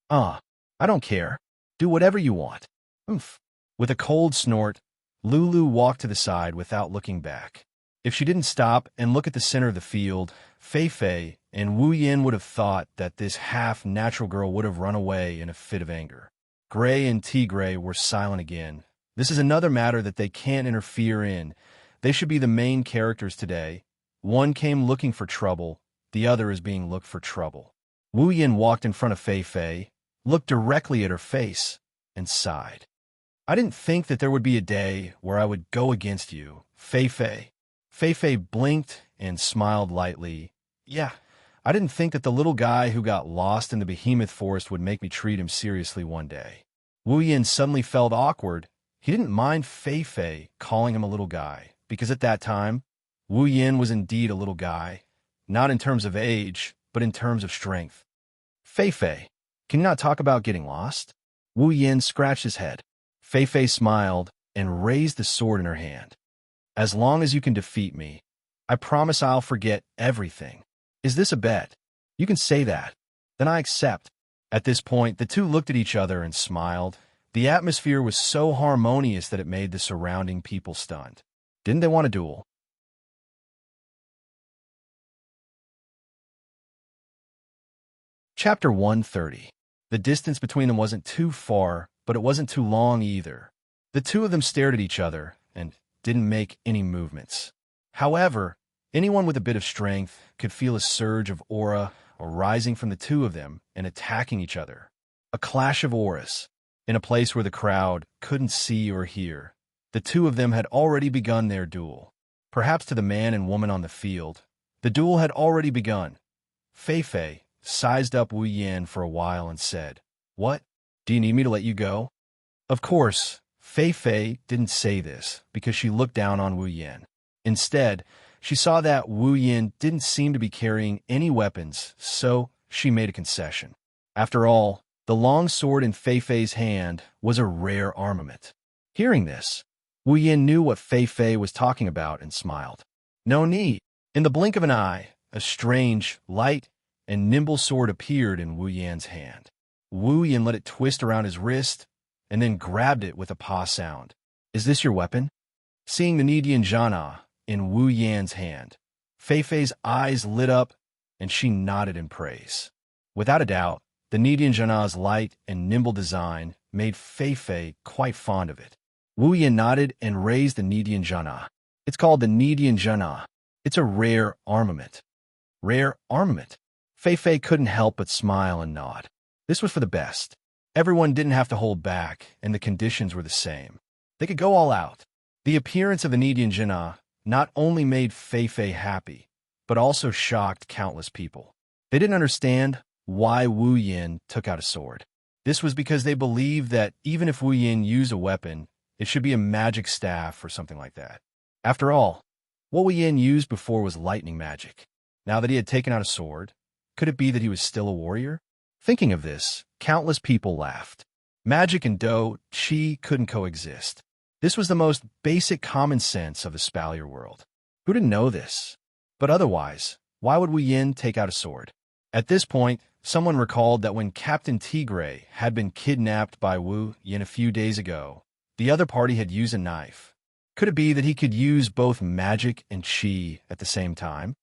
I don't care. Do whatever you want. Oomph. With a cold snort, Lulu walked to the side without looking back. If she didn't stop and look at the center of the field, Fei Fei and Wu Yan would have thought that this half-natural girl would have run away in a fit of anger. Gray and Tigray were silent again. This is another matter that they can't interfere in. They should be the main characters today. One came looking for trouble, the other is being looked for trouble. Wu Yan walked in front of Fei Fei, looked directly at her face, and sighed. I didn't think that there would be a day where I would go against you, Fei Fei. Fei Fei blinked and smiled lightly. Yeah, I didn't think that the little guy who got lost in the behemoth forest would make me treat him seriously one day. Wu Yan suddenly felt awkward. He didn't mind Fei Fei calling him a little guy, because at that time, Wu Yan was indeed a little guy, not in terms of age, but in terms of strength. Fei Fei, can you not talk about getting lost? Wu Yan scratched his head. Fei Fei smiled and raised the sword in her hand. As long as you can defeat me, I promise I'll forget everything. Is this a bet? You can say that. Then I accept. At this point, the two looked at each other and smiled. The atmosphere was so harmonious that it made the surrounding people stunned. Didn't they want a duel? Chapter 130. The distance between them wasn't too far, but it wasn't too long either. The two of them stared at each other and didn't make any movements. However, anyone with a bit of strength could feel a surge of aura arising from the two of them and attacking each other. A clash of auras. In a place where the crowd couldn't see or hear, the two of them had already begun their duel. Perhaps to the man and woman on the field, the duel had already begun. Fei Fei sized up Wu Yan for a while and said, "What? Do you need me to let you go?" Of course, Fei Fei didn't say this because she looked down on Wu Yan. Instead, she saw that Wu Yan didn't seem to be carrying any weapons, so she made a concession. After all, the long sword in Fei Fei's hand was a rare armament. Hearing this, Wu Yan knew what Fei Fei was talking about and smiled. No need. In the blink of an eye, a strange, light, and nimble sword appeared in Wu Yan's hand. Wu Yan let it twist around his wrist and then grabbed it with a paw sound. "Is this your weapon?" Seeing the Nidian Jana in Wu Yan's hand, Fei Fei's eyes lit up and she nodded in praise. Without a doubt, the Nidian Jana's light and nimble design made Fei Fei quite fond of it. Wu Yan nodded and raised the Nidian Jana. "It's called the Nidian Jana. It's a rare armament." Rare armament? Fei Fei couldn't help but smile and nod. This was for the best. Everyone didn't have to hold back, and the conditions were the same. They could go all out. The appearance of the Nidian Jana not only made Fei Fei happy, but also shocked countless people. They didn't understand why Wu Yan took out a sword. This was because they believed that even if Wu Yan used a weapon, it should be a magic staff or something like that. After all, what Wu Yan used before was lightning magic. Now that he had taken out a sword, could it be that he was still a warrior? Thinking of this, countless people laughed. Magic and Do Chi couldn't coexist. This was the most basic common sense of the Spalier world. Who didn't know this? But otherwise, why would Wu Yan take out a sword? At this point, someone recalled that when Captain Tigray had been kidnapped by Wu Yan a few days ago, the other party had used a knife. Could it be that he could use both magic and chi at the same time?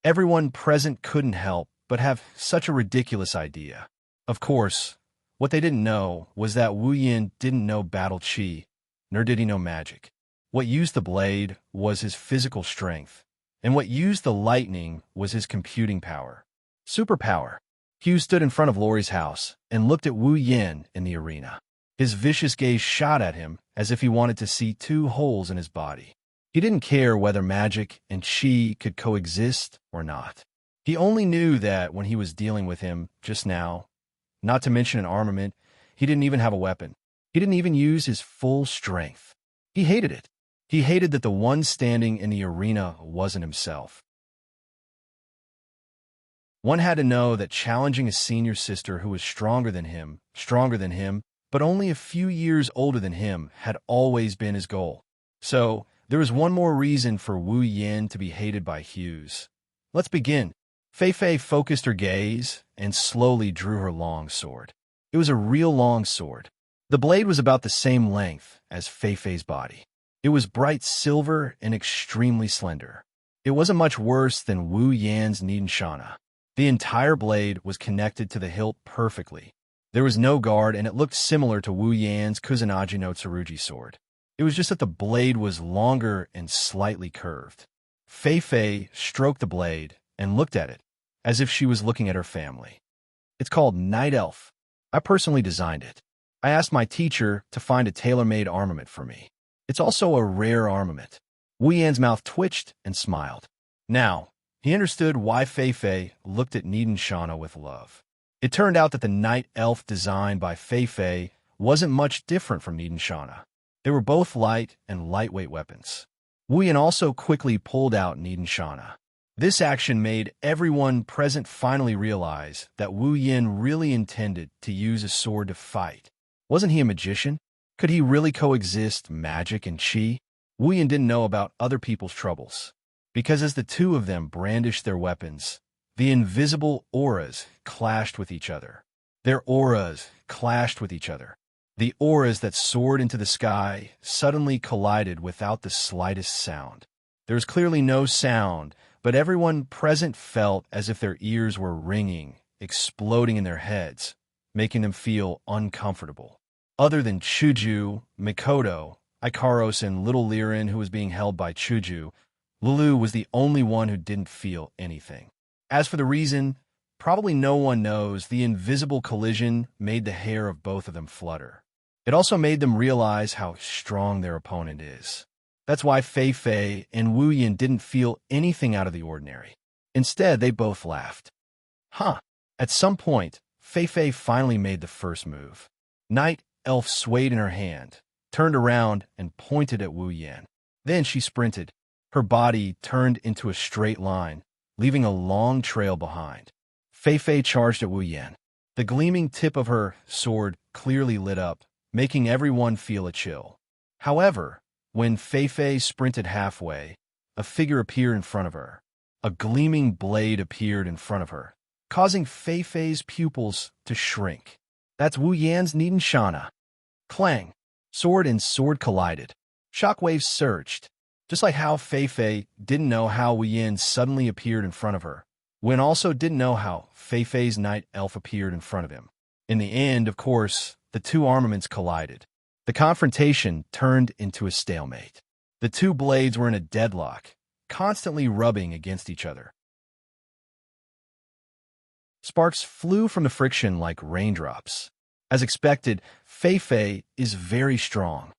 Everyone present couldn't help but have such a ridiculous idea. Of course, what they didn't know was that Wu Yan didn't know battle chi, nor did he know magic. What used the blade was his physical strength, and what used the lightning was his computing power. Superpower. Hugh stood in front of Laurie's house and looked at Wu Yan in the arena. His vicious gaze shot at him as if he wanted to see two holes in his body. He didn't care whether magic and chi could coexist or not. He only knew that when he was dealing with him just now, not to mention an armament, he didn't even have a weapon. He didn't even use his full strength. He hated it. He hated that the one standing in the arena wasn't himself. One had to know that challenging a senior sister who was stronger than him, but only a few years older than him, had always been his goal. So, there was one more reason for Wu Yan to be hated by Hughes. Let's begin. Fei Fei focused her gaze and slowly drew her long sword. It was a real long sword. The blade was about the same length as Fei Fei's body. It was bright silver and extremely slender. It wasn't much worse than Wu Yan's Nidanshana. The entire blade was connected to the hilt perfectly. There was no guard, and it looked similar to Wu Yan's Kusanagi no Tsurugi sword. It was just that the blade was longer and slightly curved. Fei Fei stroked the blade and looked at it, as if she was looking at her family. It's called Night Elf. I personally designed it. I asked my teacher to find a tailor-made armament for me. It's also a rare armament. Wu Yan's mouth twitched and smiled. Now, he understood why Fei Fei looked at Nidanshana with love. It turned out that the Night Elf designed by Fei Fei wasn't much different from Nidanshana. They were both light and lightweight weapons. Wu Yan also quickly pulled out Nidanshana. This action made everyone present finally realize that Wu Yan really intended to use a sword to fight. Wasn't he a magician? Could he really coexist magic and chi? Wu Yan didn't know about other people's troubles, because as the two of them brandished their weapons, the invisible auras clashed with each other. Their auras clashed with each other. The auras that soared into the sky suddenly collided without the slightest sound. There was clearly no sound, but everyone present felt as if their ears were ringing, exploding in their heads, making them feel uncomfortable. Other than Chuju, Mikoto, Ikaros, and little Lirin, who was being held by Chuju, Lulu was the only one who didn't feel anything. As for the reason, probably no one knows. The invisible collision made the hair of both of them flutter. It also made them realize how strong their opponent is. That's why Fei Fei and Wu Yin didn't feel anything out of the ordinary. Instead, they both laughed. Huh. At some point, Fei Fei finally made the first move. Night Elf swayed in her hand, turned around, and pointed at Wu Yin. Then she sprinted. Her body turned into a straight line, leaving a long trail behind. Fei Fei charged at Wu Yin. The gleaming tip of her sword clearly lit up, making everyone feel a chill. However, when Fei Fei sprinted halfway, a figure appeared in front of her. A gleaming blade appeared in front of her, causing Fei Fei's pupils to shrink. That's Wu Yan's Niden Shana. Clang! Sword and sword collided. Shockwaves surged. Just like how Fei Fei didn't know how Wu Yin suddenly appeared in front of her, Wen also didn't know how Fei Fei's night elf appeared in front of him. In the end, of course, the two armaments collided. The confrontation turned into a stalemate. The two blades were in a deadlock, constantly rubbing against each other. Sparks flew from the friction like raindrops. As expected, Fei Fei is very strong.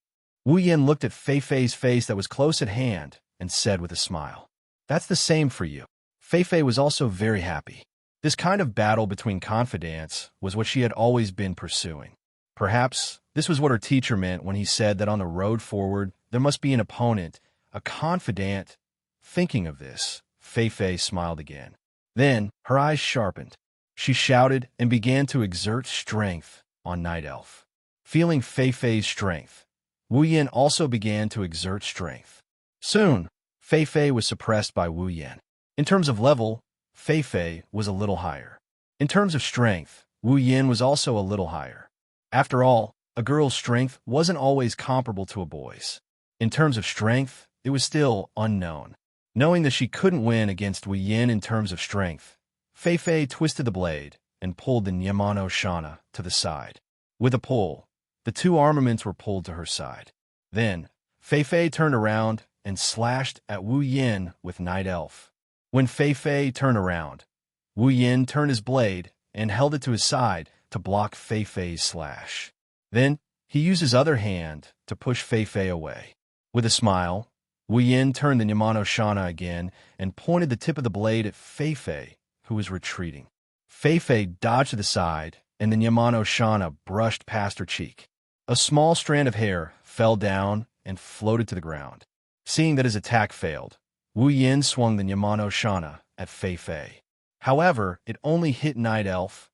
Wu Yin looked at Fei Fei's face that was close at hand and said with a smile, "That's the same for you." Fei Fei was also very happy. This kind of battle between confidants was what she had always been pursuing. Perhaps this was what her teacher meant when he said that on the road forward there must be an opponent, a confidant. Thinking of this, Fei Fei smiled again. Then her eyes sharpened. She shouted and began to exert strength on Night Elf. Feeling Fei Fei's strength, Wu Yin also began to exert strength. Soon, Fei Fei was suppressed by Wu Yin. In terms of level, Fei Fei was a little higher. In terms of strength, Wu Yin was also a little higher. After all, a girl's strength wasn't always comparable to a boy's. In terms of strength, it was still unknown. Knowing that she couldn't win against Wu Yin in terms of strength, Fei Fei twisted the blade and pulled the Nyamano Shana to the side. With a pull, the two armaments were pulled to her side. Then, Fei Fei turned around and slashed at Wu Yin with Night Elf. When Fei Fei turned around, Wu Yin turned his blade and held it to his side to block Fei Fei's slash. Then, he used his other hand to push Fei Fei away. With a smile, Wu Yin turned the Nyamano Shana again and pointed the tip of the blade at Fei Fei, who was retreating. Fei Fei dodged to the side, and the Nyamano Shana brushed past her cheek. A small strand of hair fell down and floated to the ground. Seeing that his attack failed, Wu Yin swung the Nyamano Shana at Fei Fei. However, it only hit Night Elf.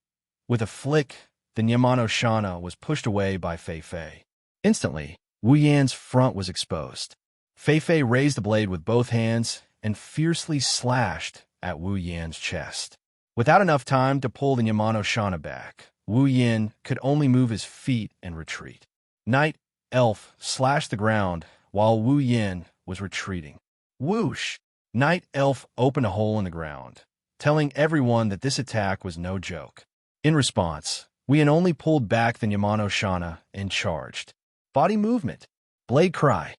With a flick, the Nyamano Shana was pushed away by Fei Fei. Instantly, Wu Yan's front was exposed. Fei Fei raised the blade with both hands and fiercely slashed at Wu Yan's chest. Without enough time to pull the Nyamano Shana back, Wu Yin could only move his feet and retreat. Night Elf slashed the ground while Wu Yin was retreating. Whoosh! Night Elf opened a hole in the ground, telling everyone that this attack was no joke. In response, Wu Yin only pulled back the Nyamano Shana and charged. Body movement. Blade cry.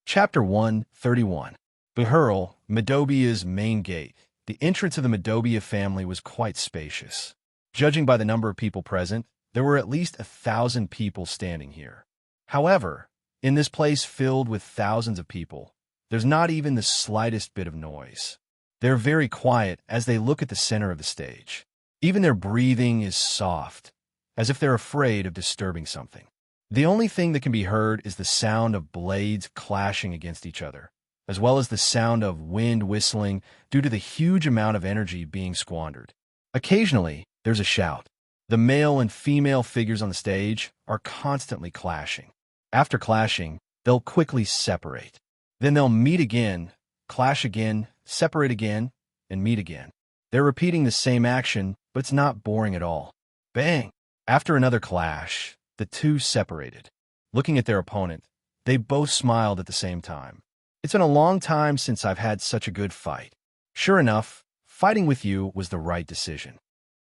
Chapter 131. Behurl, Medobia's main gate. The entrance of the Medobia family was quite spacious. Judging by the number of people present, there were at least 1,000 people standing here. However, in this place filled with thousands of people, there's not even the slightest bit of noise. They're very quiet as they look at the center of the stage. Even their breathing is soft, as if they're afraid of disturbing something. The only thing that can be heard is the sound of blades clashing against each other, as well as the sound of wind whistling due to the huge amount of energy being squandered. Occasionally, there's a shout. The male and female figures on the stage are constantly clashing. After clashing, they'll quickly separate. Then they'll meet again, clash again, separate again, and meet again. They're repeating the same action, but it's not boring at all. Bang! After another clash, the two separated. Looking at their opponent, they both smiled at the same time. It's been a long time since I've had such a good fight. Sure enough, fighting with you was the right decision.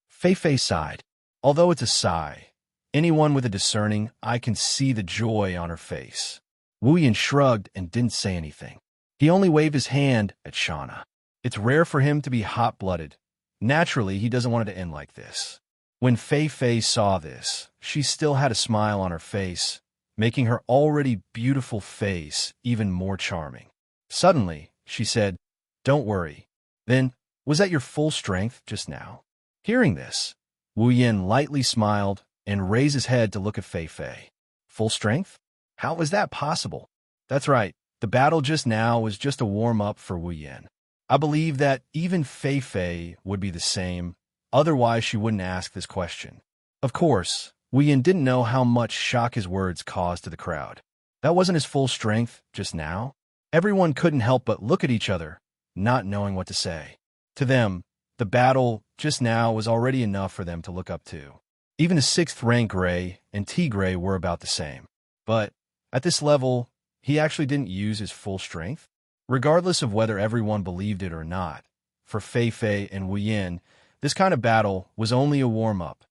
Fei Fei sighed. Although it's a sigh, Anyone with a discerning eye can see the joy on her face. Wu Yan shrugged and didn't say anything. He only waved his hand at Shauna. It's rare for him to be hot-blooded. Naturally, he doesn't want it to end like this. When Fei Fei saw this, she still had a smile on her face, making her already beautiful face even more charming. Suddenly, she said, "Don't worry. Then, was that your full strength just now?" Hearing this, Wu Yan lightly smiled and raised his head to look at Fei Fei. Full strength? How was that possible? That's right, the battle just now was just a warm-up for Wu Yan. I believe that even Fei Fei would be the same, otherwise she wouldn't ask this question. Of course, Wu Yan didn't know how much shock his words caused to the crowd. That wasn't his full strength just now. Everyone couldn't help but look at each other, not knowing what to say. To them, the battle just now was already enough for them to look up to. Even the 6th rank Gray and T-Gray were about the same. But at this level, he actually didn't use his full strength. Regardless of whether everyone believed it or not, for Fei Fei and Wu Yan, this kind of battle was only a warm-up.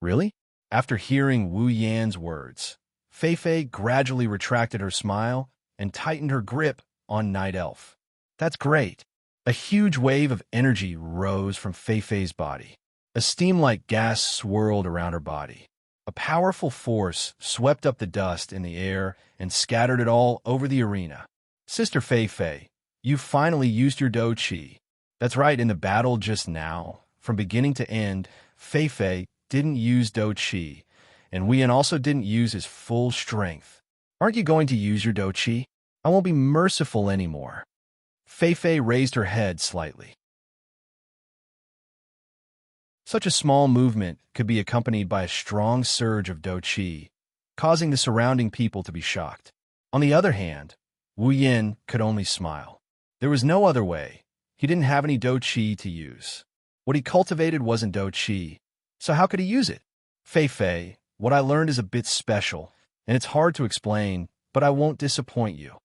Really? After hearing Wu Yan's words, Fei Fei gradually retracted her smile and tightened her grip on Night Elf. That's great. A huge wave of energy rose from Fei Fei's body. A steam-like gas swirled around her body. A powerful force swept up the dust in the air and scattered it all over the arena. Sister Fei Fei, you finally used your Do Chi. That's right, in the battle just now, from beginning to end, Fei Fei didn't use Do Chi, and Wu Yan also didn't use his full strength. Aren't you going to use your Do Chi? I won't be merciful anymore. Fei Fei raised her head slightly. Such a small movement could be accompanied by a strong surge of Do Chi, causing the surrounding people to be shocked. On the other hand, Wu Yan could only smile. There was no other way. He didn't have any Do Chi to use. What he cultivated wasn't Do Chi, so how could he use it? Fei Fei, what I learned is a bit special, and it's hard to explain, but I won't disappoint you.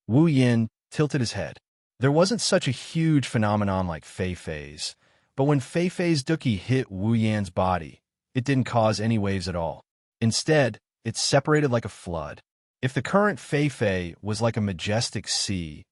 Wu Yan tilted his head. There wasn't such a huge phenomenon like Fei Fei's, but when Fei Fei's Duki hit Wu Yan's body, it didn't cause any waves at all. Instead, it separated like a flood. If the current Fei Fei was like a majestic sea,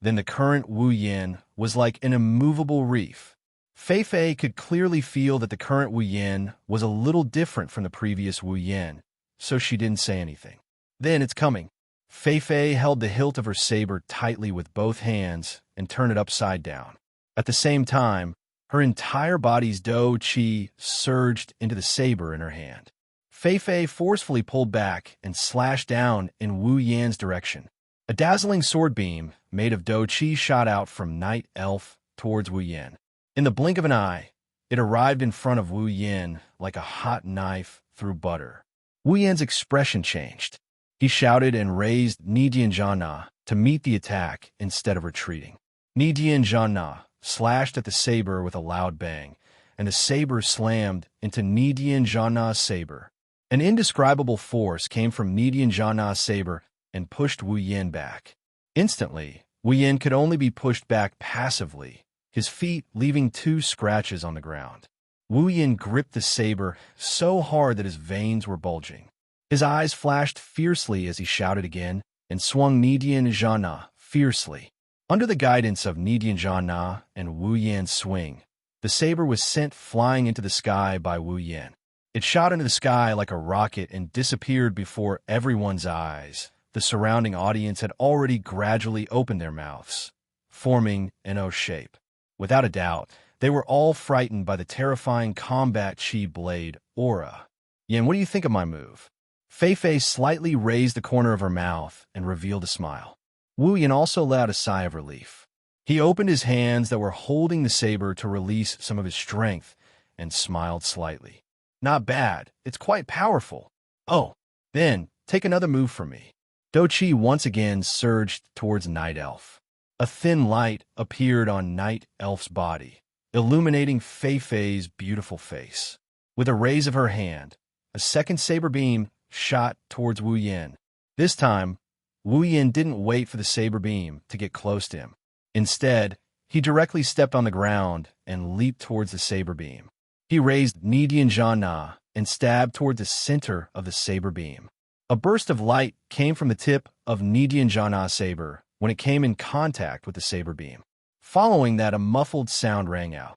then the current Wu Yan was like an immovable reef. Fei Fei could clearly feel that the current Wu Yan was a little different from the previous Wu Yan, so she didn't say anything. Then it's coming. Fei Fei held the hilt of her saber tightly with both hands and turned it upside down. At the same time, her entire body's Do Chi surged into the saber in her hand. Fei Fei forcefully pulled back and slashed down in Wu Yan's direction. A dazzling sword beam made of Do Chi shot out from Night Elf towards Wu Yan. In the blink of an eye, it arrived in front of Wu Yan like a hot knife through butter. Wu Yan's expression changed. He shouted and raised Nidian Janna to meet the attack instead of retreating. Nidian Janna slashed at the saber with a loud bang, and the saber slammed into Nidian Janna's saber. An indescribable force came from Nidian Janna's saber and pushed Wu Yan back. Instantly, Wu Yan could only be pushed back passively, his feet leaving 2 scratches on the ground. Wu Yan gripped the saber so hard that his veins were bulging. His eyes flashed fiercely as he shouted again and swung Nidian Janna fiercely. Under the guidance of Nidian Janna and Wu Yan's swing, the saber was sent flying into the sky by Wu Yan. It shot into the sky like a rocket and disappeared before everyone's eyes. The surrounding audience had already gradually opened their mouths, forming an O shape. Without a doubt, they were all frightened by the terrifying combat chi blade aura. Yan, what do you think of my move? Fei Fei slightly raised the corner of her mouth and revealed a smile. Wu Yan also let out a sigh of relief. He opened his hands that were holding the saber to release some of his strength and smiled slightly. Not bad. It's quite powerful. Oh, then, take another move from me. Do Chi once again surged towards Night Elf. A thin light appeared on Night Elf's body, illuminating Fei Fei's beautiful face. With a raise of her hand, a second saber beam shot towards Wu Yan. This time, Wu Yan didn't wait for the saber beam to get close to him. Instead, he directly stepped on the ground and leaped towards the saber beam. He raised Nidian Janna and stabbed toward the center of the saber beam. A burst of light came from the tip of Nidianjana's saber when it came in contact with the saber beam. Following that, a muffled sound rang out.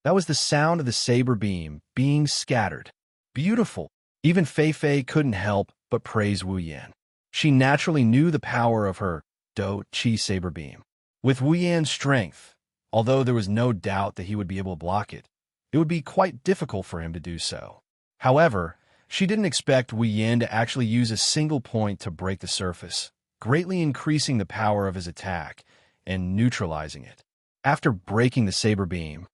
That was the sound of the saber beam being scattered. Beautiful. Even Fei Fei couldn't help but praise Wu Yan. She naturally knew the power of her Do Chi saber beam. With Wu Yan's strength, although there was no doubt that he would be able to block it, it would be quite difficult for him to do so. However, she didn't expect Wu Yan to actually use a single point to break the surface, greatly increasing the power of his attack and neutralizing it. After breaking the saber beam,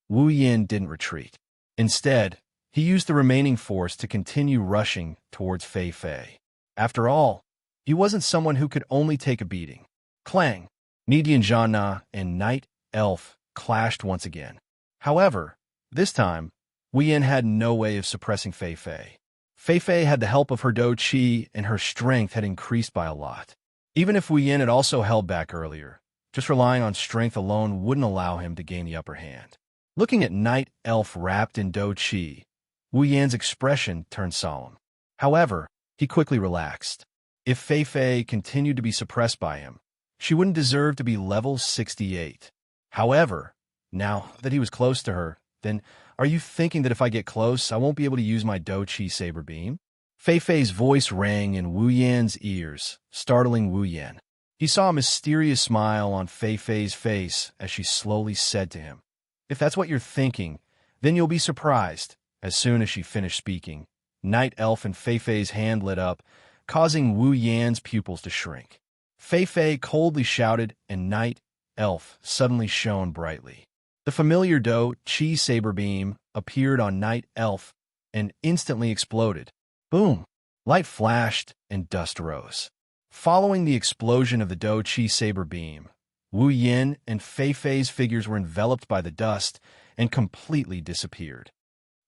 Wu Yan didn't retreat. Instead, he used the remaining force to continue rushing towards Fei Fei. After all, he wasn't someone who could only take a beating. Clang! Nidianjana and Night Elf clashed once again. However, this time, Wu Yan had no way of suppressing Fei Fei. Fei Fei had the help of her Do Chi, and her strength had increased by a lot. Even if Wu Yan had also held back earlier, just relying on strength alone wouldn't allow him to gain the upper hand. Looking at Night Elf wrapped in Do Chi, Wu Yan's expression turned solemn. However, he quickly relaxed. If Fei Fei continued to be suppressed by him, she wouldn't deserve to be level 68. However, now that he was close to her, then are you thinking that if I get close, I won't be able to use my Do Chi saber beam? Fei Fei's voice rang in Wu Yan's ears, startling Wu Yan. He saw a mysterious smile on Fei Fei's face as she slowly said to him, "If that's what you're thinking, then you'll be surprised." As soon as she finished speaking, Night Elf and Fei Fei's hand lit up, causing Wu Yan's pupils to shrink. Fei Fei coldly shouted, and Night Elf suddenly shone brightly. The familiar Do Chi saber beam appeared on Night Elf and instantly exploded. Boom! Light flashed and dust rose. Following the explosion of the Do Chi saber beam, Wu Yan and Fei Fei's figures were enveloped by the dust and completely disappeared.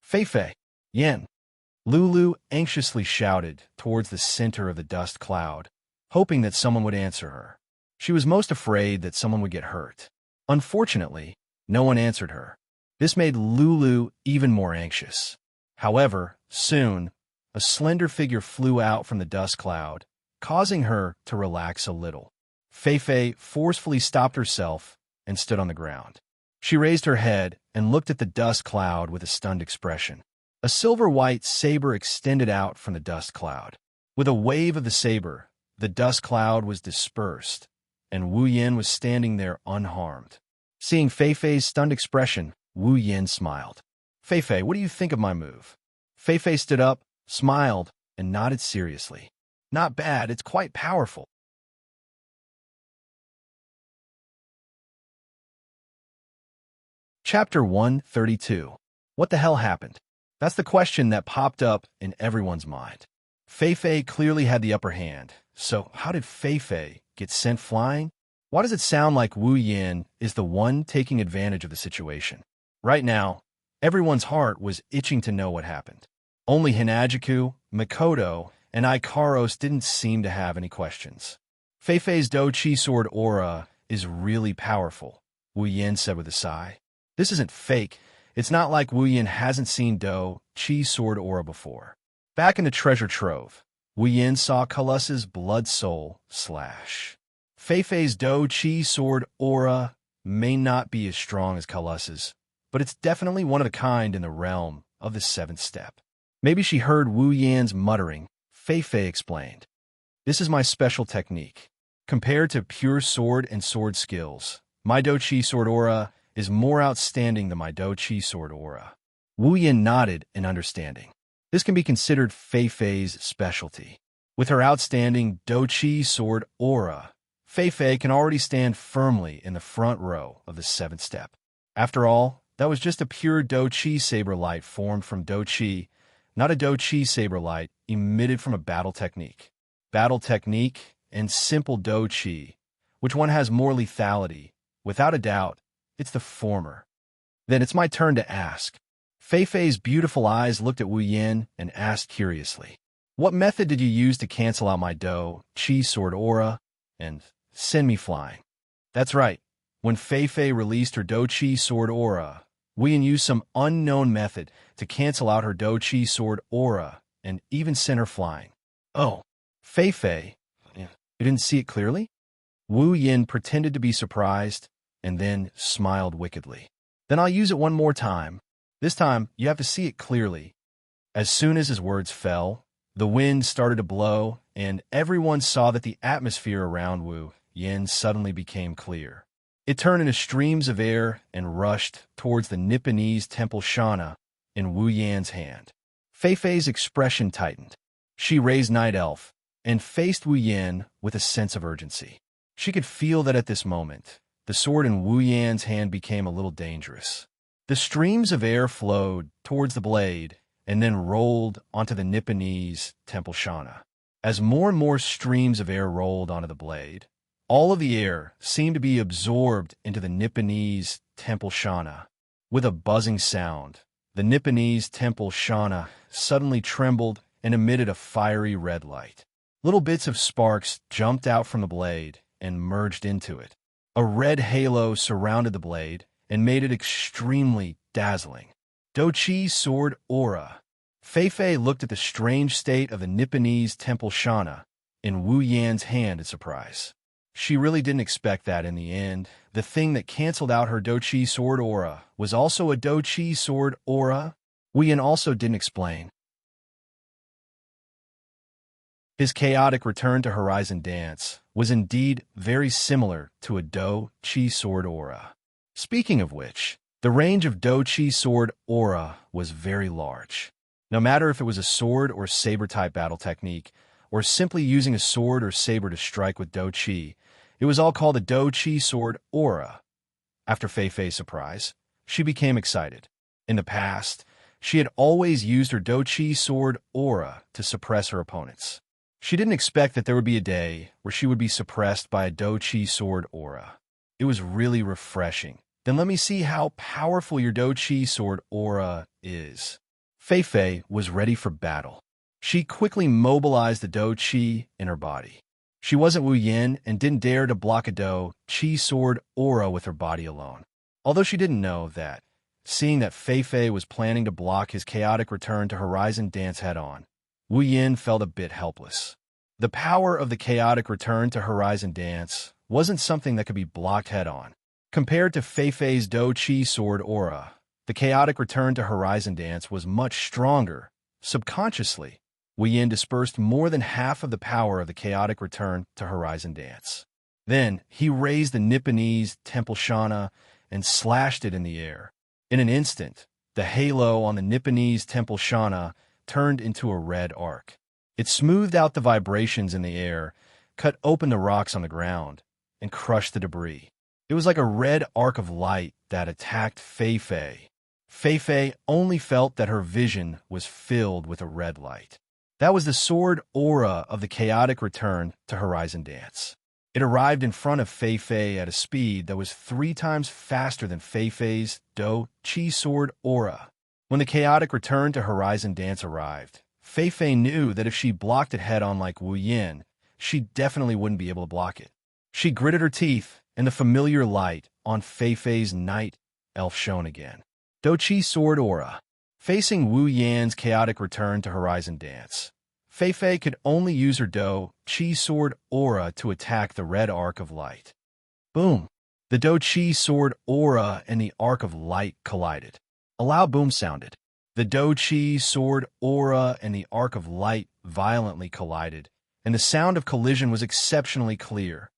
Fei Fei, Yan! Lulu anxiously shouted towards the center of the dust cloud, hoping that someone would answer her. She was most afraid that someone would get hurt. Unfortunately, no one answered her. This made Lulu even more anxious. However, soon, a slender figure flew out from the dust cloud, causing her to relax a little. Fei Fei forcefully stopped herself and stood on the ground. She raised her head and looked at the dust cloud with a stunned expression. A silver-white saber extended out from the dust cloud. With a wave of the saber, the dust cloud was dispersed, and Wu Yan was standing there unharmed. Seeing Fei Fei's stunned expression, Wu Yan smiled. "Fei Fei, what do you think of my move?" Fei Fei stood up, smiled, and nodded seriously. "Not bad, it's quite powerful." Chapter 132. What the hell happened? That's the question that popped up in everyone's mind. Fei Fei clearly had the upper hand, so how did Fei Fei get sent flying? Why does it sound like Wu Yan is the one taking advantage of the situation? Right now, everyone's heart was itching to know what happened. Only Hinajiku, Mikoto, and Ikaros didn't seem to have any questions. Fei Fei's Do Chi sword aura is really powerful, Wu Yan said with a sigh. This isn't fake. It's not like Wu Yan hasn't seen Do Chi sword aura before. Back in the treasure trove, Wu Yan saw Kalus's blood soul slash. Fei Fei's Do Chi sword aura may not be as strong as Kalus's, but it's definitely one of a kind in the realm of the seventh step. Maybe she heard Wu Yan's muttering. Fei Fei explained. This is my special technique. Compared to pure sword and sword skills, my Do Chi sword aura is more outstanding than my Do Chi sword aura. Wu Yan nodded in understanding. This can be considered Fei Fei's specialty. With her outstanding Do Chi sword aura, Fei Fei can already stand firmly in the front row of the seventh step. After all, that was just a pure Do Chi saber light formed from Do Chi, not a Do Chi saber light emitted from a battle technique. Battle technique and simple Do Chi, which one has more lethality? Without a doubt, it's the former. Then it's my turn to ask. Fei Fei's beautiful eyes looked at Wu Yan and asked curiously, "What method did you use to cancel out my Do Chi sword aura and send me flying?" That's right. When Fei Fei released her Do Chi sword aura, Wu Yin used some unknown method to cancel out her Do Chi sword aura and even send her flying. Oh, Fei Fei, you didn't see it clearly? Wu Yin pretended to be surprised and then smiled wickedly. Then I'll use it one more time. This time, you have to see it clearly. As soon as his words fell, the wind started to blow, and everyone saw that the atmosphere around Wu Yin suddenly became clear. It turned into streams of air and rushed towards the Nipponese temple Shana in Wu Yan's hand. Fei Fei's expression tightened. She raised Night Elf and faced Wu Yin with a sense of urgency. She could feel that at this moment, the sword in Wu Yan's hand became a little dangerous. The streams of air flowed towards the blade and then rolled onto the Nipponese temple Shana. As more and more streams of air rolled onto the blade, all of the air seemed to be absorbed into the Nipponese temple Shana. With a buzzing sound, the Nipponese temple Shana suddenly trembled and emitted a fiery red light. Little bits of sparks jumped out from the blade and merged into it. A red halo surrounded the blade and made it extremely dazzling. Do Chi sword aura. Fei Fei looked at the strange state of the Nipponese temple Shana in Wu Yan's hand in surprise. She really didn't expect that in the end. The thing that canceled out her Do Chi sword aura was also a Do Chi sword aura. Wu Yan also didn't explain. His chaotic return to Horizon Dance was indeed very similar to a Do Chi sword aura. Speaking of which, the range of Do Chi sword aura was very large. No matter if it was a sword or saber-type battle technique, or simply using a sword or saber to strike with Do Chi, it was all called a Do Chi sword aura. After Fei Fei's surprise, she became excited. In the past, she had always used her Do Chi sword aura to suppress her opponents. She didn't expect that there would be a day where she would be suppressed by a Do Chi sword aura. It was really refreshing. Then let me see how powerful your Do Chi sword aura is. Fei Fei was ready for battle. She quickly mobilized the Do Chi in her body. She wasn't Wu Yin and didn't dare to block a Do Chi sword aura with her body alone. Although she didn't know that, seeing that Fei Fei was planning to block his chaotic return to Horizon Dance head-on, Wu Yin felt a bit helpless. The power of the chaotic return to Horizon Dance wasn't something that could be blocked head-on. Compared to Fei Fei's Do Chi sword aura, the chaotic return to Horizon Dance was much stronger. Subconsciously, Wu Yin dispersed more than half of the power of the chaotic return to Horizon Dance. Then, he raised the Nipponese temple Shana and slashed it in the air. In an instant, the halo on the Nipponese temple Shana turned into a red arc. It smoothed out the vibrations in the air, cut open the rocks on the ground, and crushed the debris. It was like a red arc of light that attacked Fei Fei. Fei Fei only felt that her vision was filled with a red light. That was the sword aura of the chaotic return to Horizon Dance. It arrived in front of Fei Fei at a speed that was 3 times faster than Fei Fei's Do Chi sword aura. When the chaotic return to Horizon Dance arrived, Fei Fei knew that if she blocked it head-on like Wu Yin, she definitely wouldn't be able to block it. She gritted her teeth, and the familiar light on Fei Fei's Night Elf shone again. Do Chi sword aura. Facing Wu Yan's chaotic return to Horizon Dance, Fei Fei could only use her Do Chi sword aura to attack the red arc of light. Boom! The Do Chi sword aura and the arc of light collided. A loud boom sounded. The Do Chi sword aura and the arc of light violently collided, and the sound of collision was exceptionally clear.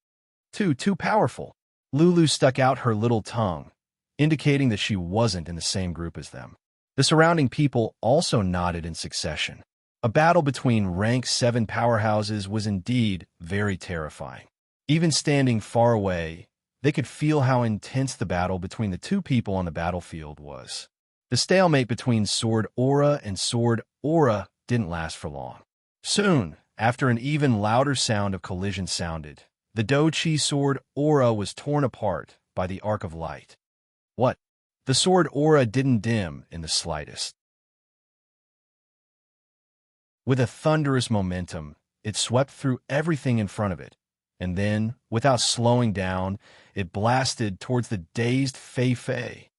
Too powerful. Lulu stuck out her little tongue, indicating that she wasn't in the same group as them. The surrounding people also nodded in succession. A battle between rank 7 powerhouses was indeed very terrifying. Even standing far away, they could feel how intense the battle between the 2 people on the battlefield was. The stalemate between sword aura and sword aura didn't last for long. Soon, after an even louder sound of collision sounded, the Do Chi sword aura was torn apart by the arc of light. What? The sword aura didn't dim in the slightest. With a thunderous momentum, it swept through everything in front of it, and then, without slowing down, it blasted towards the dazed Fei Fei.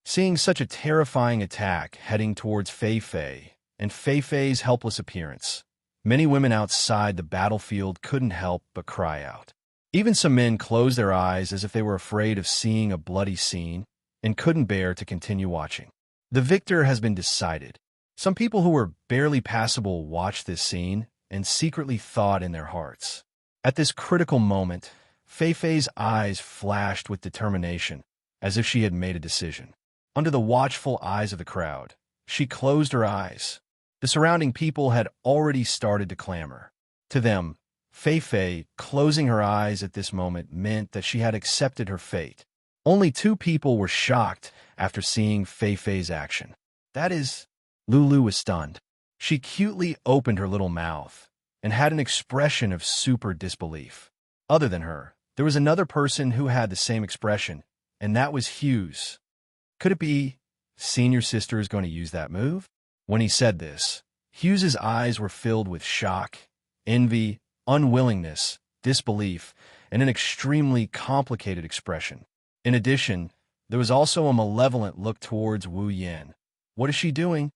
Seeing such a terrifying attack heading towards Fei Fei and Fei Fei's helpless appearance, many women outside the battlefield couldn't help but cry out. Even some men closed their eyes as if they were afraid of seeing a bloody scene and couldn't bear to continue watching. The victor has been decided. Some people who were barely passable watched this scene and secretly thought in their hearts. At this critical moment, Fei Fei's eyes flashed with determination, as if she had made a decision. Under the watchful eyes of the crowd, she closed her eyes. The surrounding people had already started to clamor. To them, Fei Fei closing her eyes at this moment meant that she had accepted her fate. Only two people were shocked after seeing Fei Fei's action. That is, Lulu was stunned. She cutely opened her little mouth and had an expression of super disbelief. Other than her, there was another person who had the same expression, and that was Hughes. Could it be Senior Sister is going to use that move? When he said this, Hughes's eyes were filled with shock, envy, unwillingness, disbelief, and an extremely complicated expression. In addition, there was also a malevolent look towards Wu Yin. What is she doing?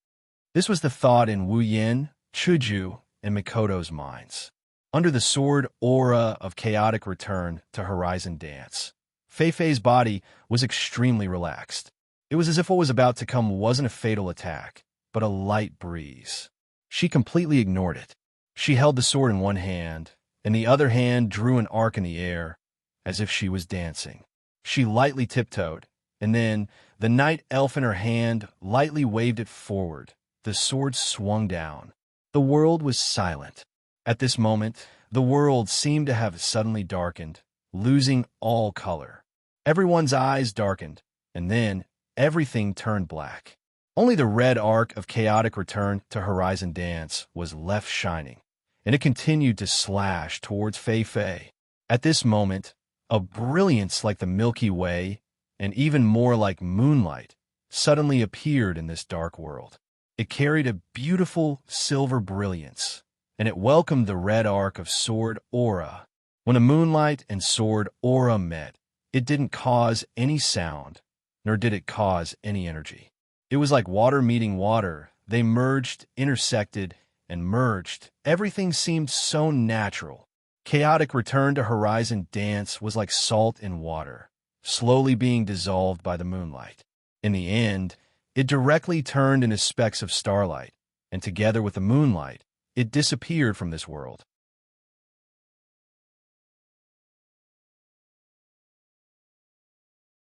This was the thought in Wu Yin, Chuju, and Mikoto's minds. Under the sword aura of chaotic return to Horizon Dance, Fei Fei's body was extremely relaxed. It was as if what was about to come wasn't a fatal attack, but a light breeze. She completely ignored it. She held the sword in one hand, and the other hand drew an arc in the air, as if she was dancing. She lightly tiptoed, and then the night elf in her hand lightly waved it forward. The sword swung down. The world was silent. At this moment, the world seemed to have suddenly darkened, losing all color. Everyone's eyes darkened, and then everything turned black. Only the red arc of chaotic return to Horizon Dance was left shining, and it continued to slash towards Fei Fei. At this moment, a brilliance like the Milky Way, and even more like moonlight, suddenly appeared in this dark world. It carried a beautiful silver brilliance, and it welcomed the red arc of sword aura. When the moonlight and sword aura met, it didn't cause any sound, nor did it cause any energy. It was like water meeting water. They merged, intersected, and merged. Everything seemed so natural. Chaotic return to Horizon Dance was like salt in water, slowly being dissolved by the moonlight. In the end, it directly turned into specks of starlight, and together with the moonlight, it disappeared from this world.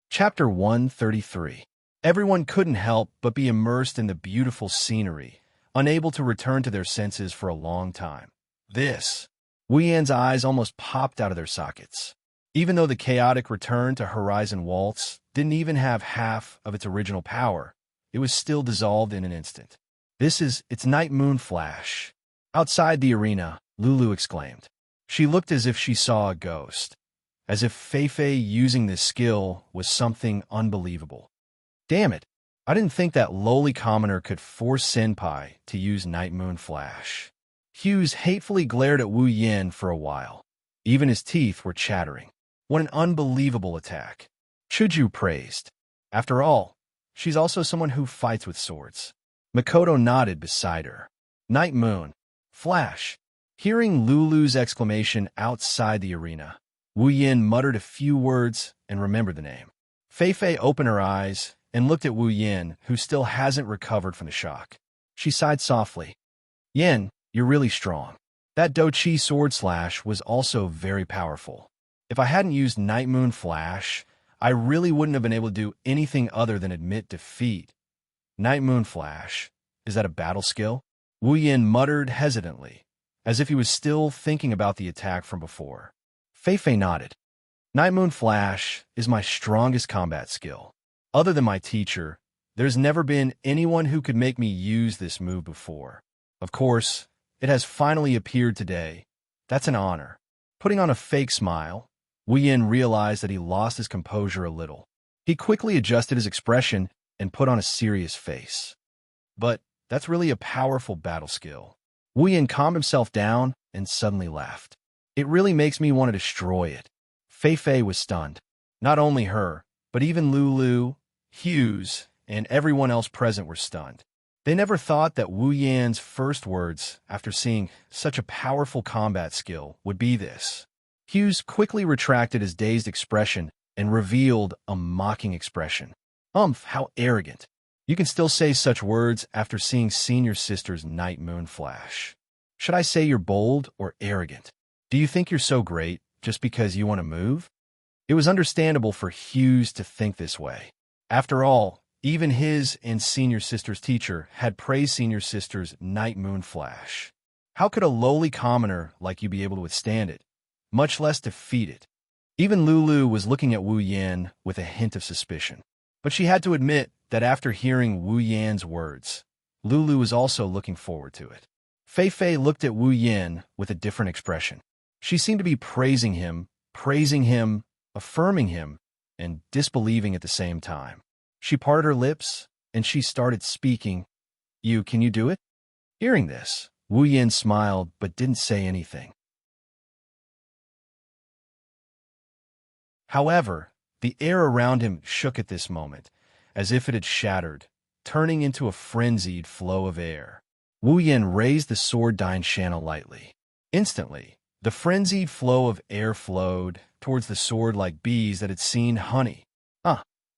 Chapter 133. Everyone couldn't help but be immersed in the beautiful scenery, unable to return to their senses for a long time. Wu Yan's eyes almost popped out of their sockets. Even though the chaotic return to Horizon Waltz didn't even have half of its original power, it was still dissolved in an instant. It's Night Moon Flash. Outside the arena, Lulu exclaimed. She looked as if she saw a ghost, as if Fei Fei using this skill was something unbelievable. Damn it, I didn't think that lowly commoner could force Senpai to use Night Moon Flash. Hughes hatefully glared at Wu Yin for a while. Even his teeth were chattering. What an unbelievable attack. Chuju praised. After all, she's also someone who fights with swords. Mikoto nodded beside her. Night Moon. Flash. Hearing Lulu's exclamation outside the arena, Wu Yin muttered a few words and remembered the name. Fei Fei opened her eyes and looked at Wu Yin, who still hasn't recovered from the shock. She sighed softly. Yin, you're really strong. That Do-Chi sword slash was also very powerful. If I hadn't used Night Moon Flash, I really wouldn't have been able to do anything other than admit defeat. Night Moon Flash, is that a battle skill? Wu Yin muttered hesitantly, as if he was still thinking about the attack from before. Fei Fei nodded. Night Moon Flash is my strongest combat skill. Other than my teacher, there's never been anyone who could make me use this move before. Of course, it has finally appeared today. That's an honor. Putting on a fake smile, Wu Yin realized that he lost his composure a little. He quickly adjusted his expression and put on a serious face. But that's really a powerful battle skill. Wu Yin calmed himself down and suddenly laughed. It really makes me want to destroy it. Fei Fei was stunned. Not only her, but even Lulu, Hughes, and everyone else present were stunned. They never thought that Wu Yan's first words after seeing such a powerful combat skill would be this. Hughes quickly retracted his dazed expression and revealed a mocking expression. How arrogant. You can still say such words after seeing senior sister's night moon flash. Should I say you're bold or arrogant? Do you think you're so great just because you want to move? It was understandable for Hughes to think this way. After all, even his and senior sister's teacher had praised senior sister's night moon flash. How could a lowly commoner like you be able to withstand it, much less defeat it? Even Lulu was looking at Wu Yan with a hint of suspicion. But she had to admit that after hearing Wu Yan's words, Lulu was also looking forward to it. Fei Fei looked at Wu Yan with a different expression. She seemed to be praising him, affirming him, and disbelieving at the same time. She parted her lips, and she started speaking. Can you do it? Hearing this, Wu Yan smiled but didn't say anything. However, the air around him shook at this moment, as if it had shattered, turning into a frenzied flow of air. Wu Yan raised the sword Dine channel lightly. Instantly, the frenzied flow of air flowed towards the sword like bees that had seen honey.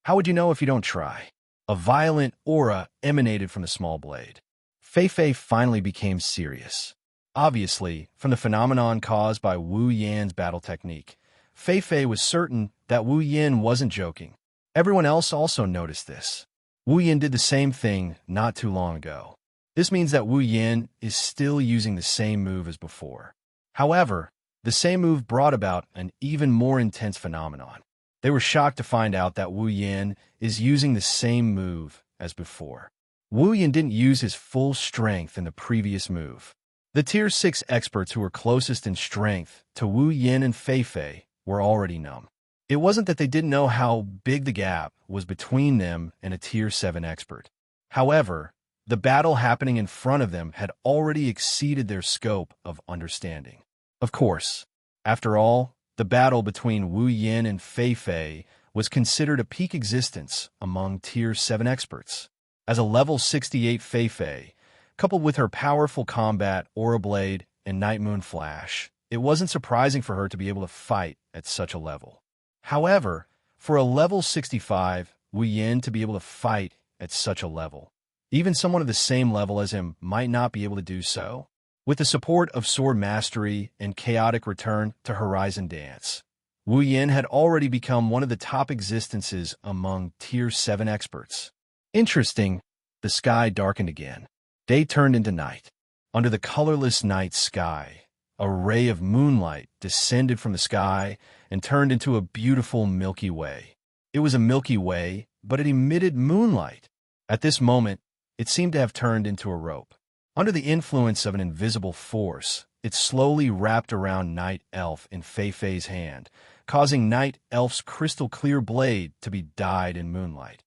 How would you know if you don't try? A violent aura emanated from the small blade. Fei Fei finally became serious. Obviously, from the phenomenon caused by Wu Yan's battle technique, Fei Fei was certain that Wu Yan wasn't joking. Everyone else also noticed this. Wu Yan did the same thing not too long ago. This means that Wu Yan is still using the same move as before. However, the same move brought about an even more intense phenomenon. They were shocked to find out that Wu Yan is using the same move as before. Wu Yan didn't use his full strength in the previous move. The Tier 6 experts who were closest in strength to Wu Yan and Fei Fei were already numb. It wasn't that they didn't know how big the gap was between them and a Tier 7 expert. However, the battle happening in front of them had already exceeded their scope of understanding. Of course, after all, the battle between Wu Yan and Fei Fei was considered a peak existence among Tier 7 experts. As a level 68 Fei Fei, coupled with her powerful combat, Aura Blade, and Night Moon Flash, it wasn't surprising for her to be able to fight at such a level. However, for a level 65 Wu Yan to be able to fight at such a level, even someone of the same level as him might not be able to do so. With the support of Sword Mastery and Chaotic Return to Horizon Dance, Wu Yan had already become one of the top existences among Tier 7 experts. Interesting, the sky darkened again. Day turned into night. Under the colorless night sky, a ray of moonlight descended from the sky and turned into a beautiful Milky Way. It was a Milky Way, but it emitted moonlight. At this moment, it seemed to have turned into a rope. Under the influence of an invisible force, it slowly wrapped around Night Elf in Fei Fei's hand, causing Night Elf's crystal-clear blade to be dyed in moonlight.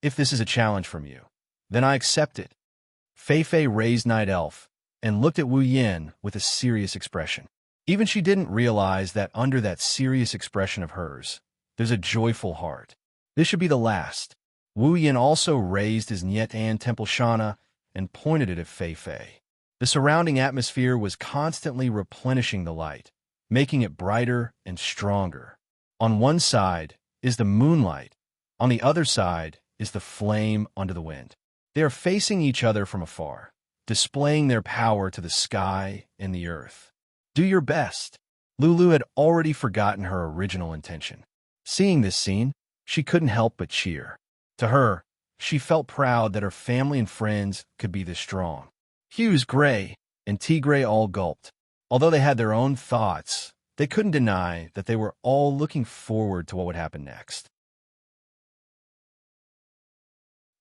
If this is a challenge from you, then I accept it. Fei Fei raised Night Elf and looked at Wu Yan with a serious expression. Even she didn't realize that under that serious expression of hers, there's a joyful heart. This should be the last. Wu Yan also raised his Nietan Temple Shana and pointed it at Fei Fei. The surrounding atmosphere was constantly replenishing the light, making it brighter and stronger. On one side is the moonlight, on the other side is the flame under the wind. They are facing each other from afar, displaying their power to the sky and the earth. Do your best. Lulu had already forgotten her original intention. Seeing this scene, she couldn't help but cheer. To her, she felt proud that her family and friends could be this strong. Hughes Gray and T. Gray all gulped. Although they had their own thoughts, they couldn't deny that they were all looking forward to what would happen next.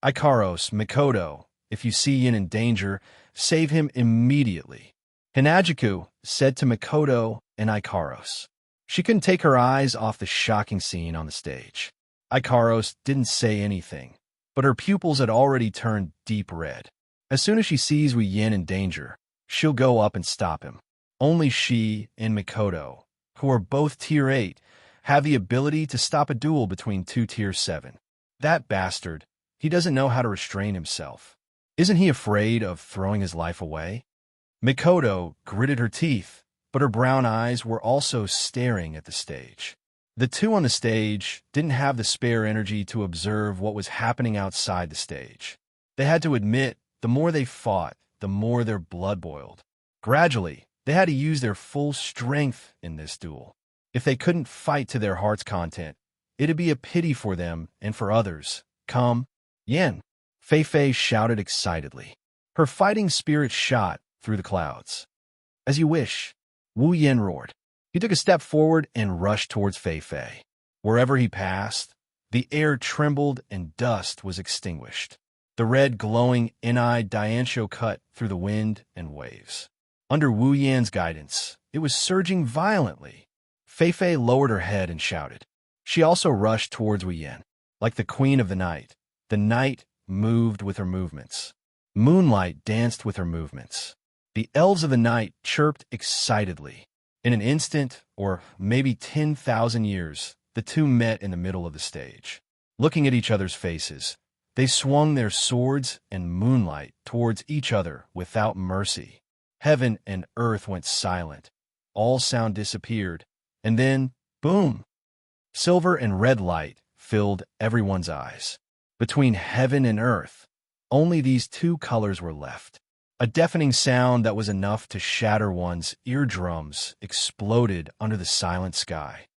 Ikaros, Mikoto, if you see Yin in danger, save him immediately. Hinajiku said to Mikoto and Ikaros. She couldn't take her eyes off the shocking scene on the stage. Ikaros didn't say anything, but her pupils had already turned deep red. As soon as she sees Wu Yin in danger, she'll go up and stop him. Only she and Mikoto, who are both Tier 8, have the ability to stop a duel between two Tier 7. That bastard. He doesn't know how to restrain himself. Isn't he afraid of throwing his life away? Mikoto gritted her teeth, but her brown eyes were also staring at the stage. The two on the stage didn't have the spare energy to observe what was happening outside the stage. They had to admit, the more they fought, the more their blood boiled. Gradually, they had to use their full strength in this duel. If they couldn't fight to their heart's content, it'd be a pity for them and for others. Come, Yen, Fei Fei shouted excitedly. Her fighting spirit shot through the clouds. As you wish, Wu Yen roared. He took a step forward and rushed towards Fei Fei. Wherever he passed, the air trembled and dust was extinguished. The red glowing in-eyed Diancio cut through the wind and waves. Under Wu Yan's guidance, it was surging violently. Fei Fei lowered her head and shouted. She also rushed towards Wu Yan. Like the queen of the night moved with her movements. Moonlight danced with her movements. The elves of the night chirped excitedly. In an instant, or maybe 10,000 years, the two met in the middle of the stage. Looking at each other's faces, they swung their swords and moonlight towards each other without mercy. Heaven and earth went silent. All sound disappeared, and then, boom! Silver and red light filled everyone's eyes. Between heaven and earth, only these two colors were left. A deafening sound that was enough to shatter one's eardrums exploded under the silent sky.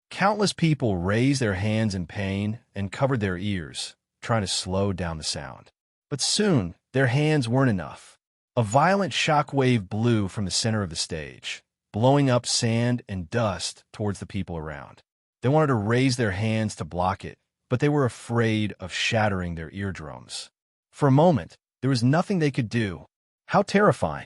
Countless people raised their hands in pain and covered their ears, trying to slow down the sound. But soon, their hands weren't enough. A violent shockwave blew from the center of the stage, blowing up sand and dust towards the people around. They wanted to raise their hands to block it, but they were afraid of shattering their eardrums. For a moment, there was nothing they could do. How terrifying!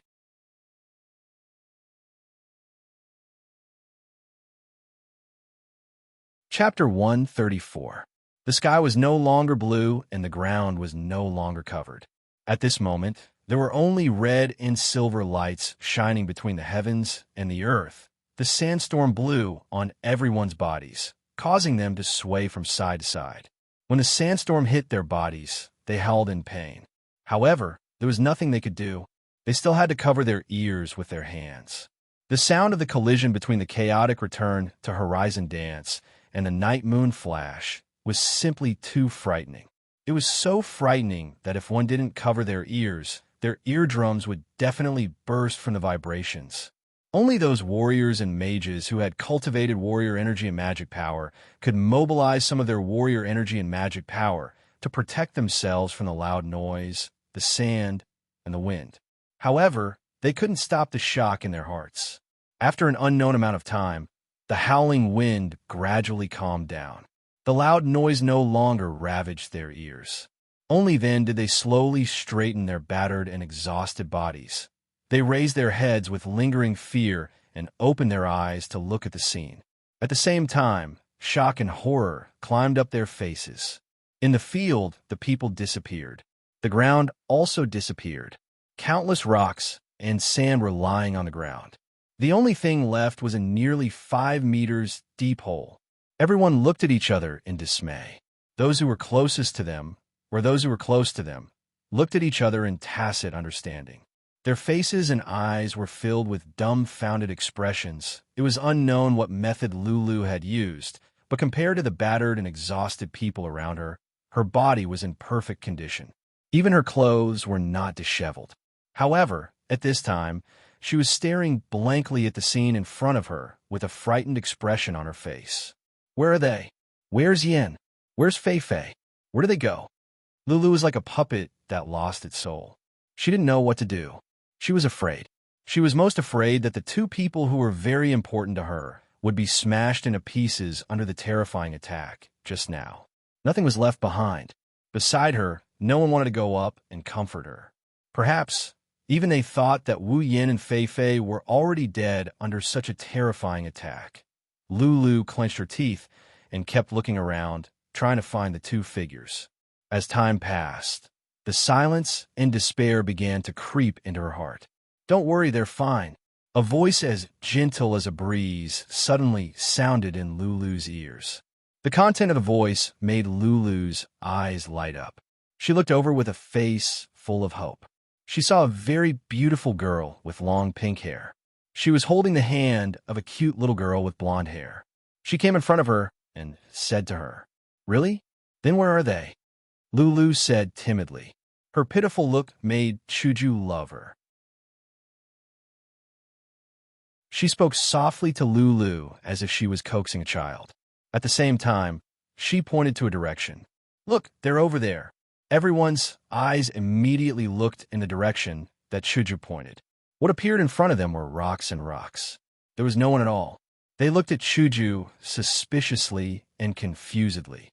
Chapter 134. The sky was no longer blue and the ground was no longer covered. At this moment, there were only red and silver lights shining between the heavens and the earth. The sandstorm blew on everyone's bodies, causing them to sway from side to side. When the sandstorm hit their bodies, they howled in pain. However, there was nothing they could do. They still had to cover their ears with their hands. The sound of the collision between the chaotic return to Horizon Dance and the night moon flash was simply too frightening. It was so frightening that if one didn't cover their eardrums would definitely burst from the vibrations. Only those warriors and mages who had cultivated warrior energy and magic power could mobilize some of their warrior energy and magic power to protect themselves from the loud noise, the sand, and the wind. However, they couldn't stop the shock in their hearts. After an unknown amount of time, the howling wind gradually calmed down. The loud noise no longer ravaged their ears. Only then did they slowly straighten their battered and exhausted bodies. They raised their heads with lingering fear and opened their eyes to look at the scene. At the same time, shock and horror climbed up their faces. In the field, the people disappeared. The ground also disappeared. Countless rocks and sand were lying on the ground. The only thing left was a nearly 5 meters deep hole. Everyone looked at each other in dismay. Those who were closest to them, or those who were close to them, looked at each other in tacit understanding. Their faces and eyes were filled with dumbfounded expressions. It was unknown what method Lulu had used, but compared to the battered and exhausted people around her, her body was in perfect condition. Even her clothes were not disheveled. However, at this time, she was staring blankly at the scene in front of her with a frightened expression on her face. Where are they? Where's Yen? Where's Fei Fei? Where do they go? Lulu was like a puppet that lost its soul. She didn't know what to do. She was afraid. She was most afraid that the two people who were very important to her would be smashed into pieces under the terrifying attack just now. Nothing was left behind. Beside her, no one wanted to go up and comfort her. Perhaps even they thought that Wu Yin and Fei Fei were already dead under such a terrifying attack. Lulu clenched her teeth and kept looking around, trying to find the two figures. As time passed, the silence and despair began to creep into her heart. Don't worry, they're fine. A voice as gentle as a breeze suddenly sounded in Lulu's ears. The content of the voice made Lulu's eyes light up. She looked over with a face full of hope. She saw a very beautiful girl with long pink hair. She was holding the hand of a cute little girl with blonde hair. She came in front of her and said to her, "Really? Then where are they?" Lulu said timidly. Her pitiful look made Chuju love her. She spoke softly to Lulu as if she was coaxing a child. At the same time, she pointed to a direction. "Look, they're over there." Everyone's eyes immediately looked in the direction that Chuju pointed. What appeared in front of them were rocks and rocks. There was no one at all. They looked at Chuju suspiciously and confusedly.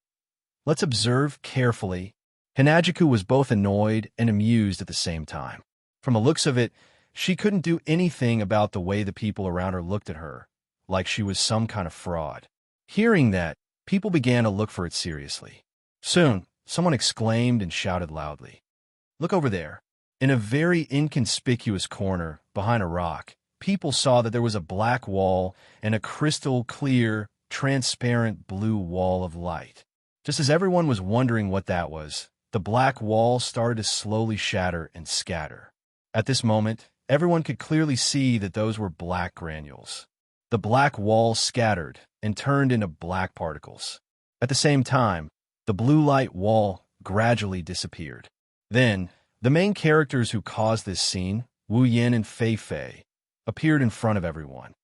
"Let's observe carefully." Hinajiku was both annoyed and amused at the same time. From the looks of it, she couldn't do anything about the way the people around her looked at her, like she was some kind of fraud. Hearing that, people began to look for it seriously. Soon, someone exclaimed and shouted loudly, "Look over there." In a very inconspicuous corner, behind a rock, people saw that there was a black wall and a crystal-clear, transparent blue wall of light. Just as everyone was wondering what that was, the black wall started to slowly shatter and scatter. At this moment, everyone could clearly see that those were black granules. The black wall scattered and turned into black particles. At the same time, the blue light wall gradually disappeared. Then, the main characters who caused this scene, Wu Yin and Fei Fei, appeared in front of everyone.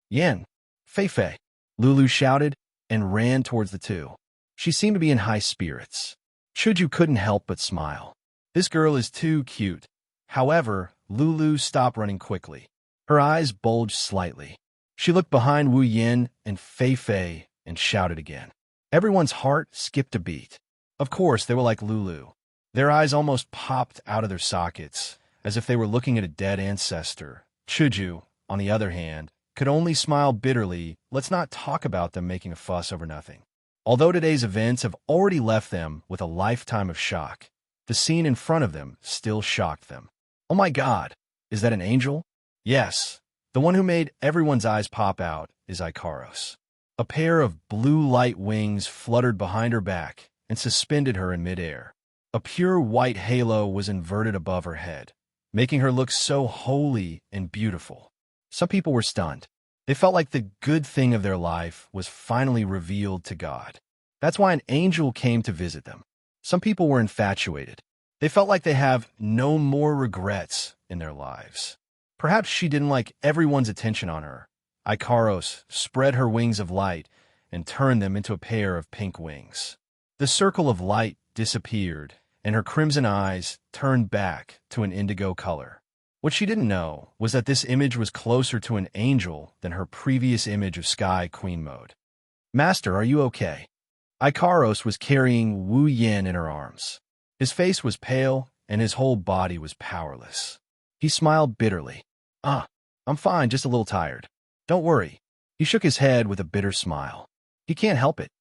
"Yin, Fei Fei," Lulu shouted and ran towards the two. She seemed to be in high spirits. Chuju couldn't help but smile. This girl is too cute. However, Lulu stopped running quickly. Her eyes bulged slightly. She looked behind Wu Yin and Fei Fei and shouted again. Everyone's heart skipped a beat. Of course, they were like Lulu. Their eyes almost popped out of their sockets, as if they were looking at a dead ancestor. Chuju, on the other hand, could only smile bitterly. Let's not talk about them making a fuss over nothing. Although today's events have already left them with a lifetime of shock, the scene in front of them still shocked them. "Oh my God, is that an angel?" Yes, the one who made everyone's eyes pop out is Ikaros. A pair of blue light wings fluttered behind her back and suspended her in midair. A pure white halo was inverted above her head, making her look so holy and beautiful. Some people were stunned. They felt like the good thing of their life was finally revealed to God. That's why an angel came to visit them. Some people were infatuated. They felt like they have no more regrets in their lives. Perhaps she didn't like everyone's attention on her. Ikaros spread her wings of light and turned them into a pair of pink wings. The circle of light disappeared, and her crimson eyes turned back to an indigo color. What she didn't know was that this image was closer to an angel than her previous image of Sky Queen mode. "Master, are you okay?" Ikaros was carrying Wu Yin in her arms. His face was pale, and his whole body was powerless. He smiled bitterly. I'm fine, just a little tired." "Don't worry." He shook his head with a bitter smile. "He can't help it."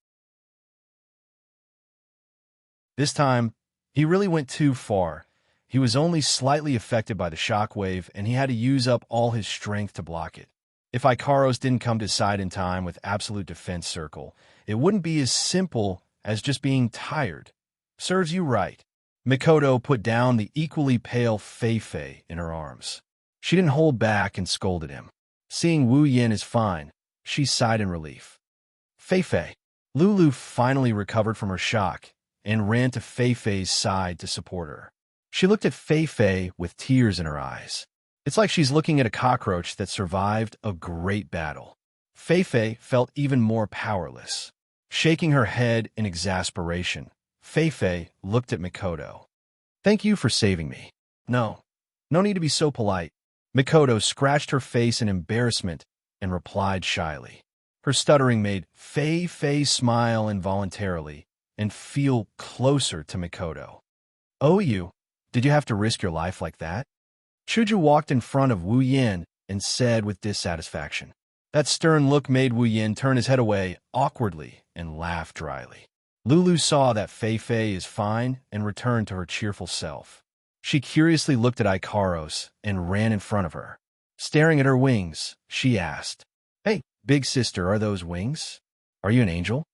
This time, he really went too far. He was only slightly affected by the shockwave, and he had to use up all his strength to block it. If Ikaros didn't come to his side in time with absolute defense circle, it wouldn't be as simple as just being tired. Serves you right. Mikoto put down the equally pale Fei Fei in her arms. She didn't hold back and scolded him. Seeing Wu Yin is fine, she sighed in relief. "Fei Fei." Lulu finally recovered from her shock and ran to Fei Fei's side to support her. She looked at Fei Fei with tears in her eyes. It's like she's looking at a cockroach that survived a great battle. Fei Fei felt even more powerless. Shaking her head in exasperation, Fei Fei looked at Mikoto. "Thank you for saving me." No need to be so polite." Mikoto scratched her face in embarrassment and replied shyly. Her stuttering made Fei Fei smile involuntarily and feel closer to Mikoto. "Oh, did you have to risk your life like that?" Chuju walked in front of Wu Yin and said with dissatisfaction. That stern look made Wu Yin turn his head away awkwardly and laugh dryly. Lulu saw that Fei Fei is fine and returned to her cheerful self. She curiously looked at Ikaros and ran in front of her. Staring at her wings, she asked, "Hey, big sister, are those wings? Are you an angel?"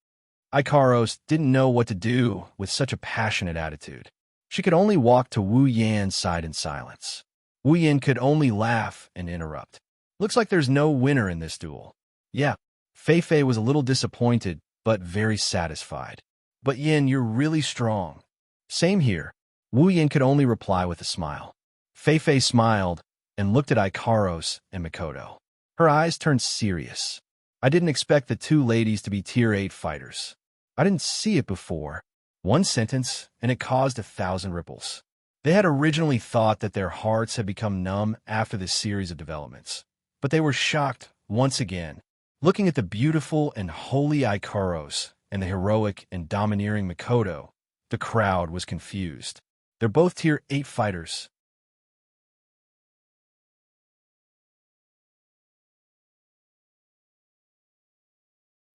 Ikaros didn't know what to do with such a passionate attitude. She could only walk to Wu Yan's side in silence. Wu Yan could only laugh and interrupt. Looks like there's no winner in this duel. Yeah, Fei Fei was a little disappointed, but very satisfied. But Yin, you're really strong. Same here. Wu Yan could only reply with a smile. Fei Fei smiled and looked at Ikaros and Mikoto. Her eyes turned serious. I didn't expect the two ladies to be Tier 8 fighters. I didn't see it before. One sentence, and it caused 1,000 ripples. They had originally thought that their hearts had become numb after this series of developments. But they were shocked once again, looking at the beautiful and holy Ikaros and the heroic and domineering Mikoto. The crowd was confused. They're both Tier 8 fighters.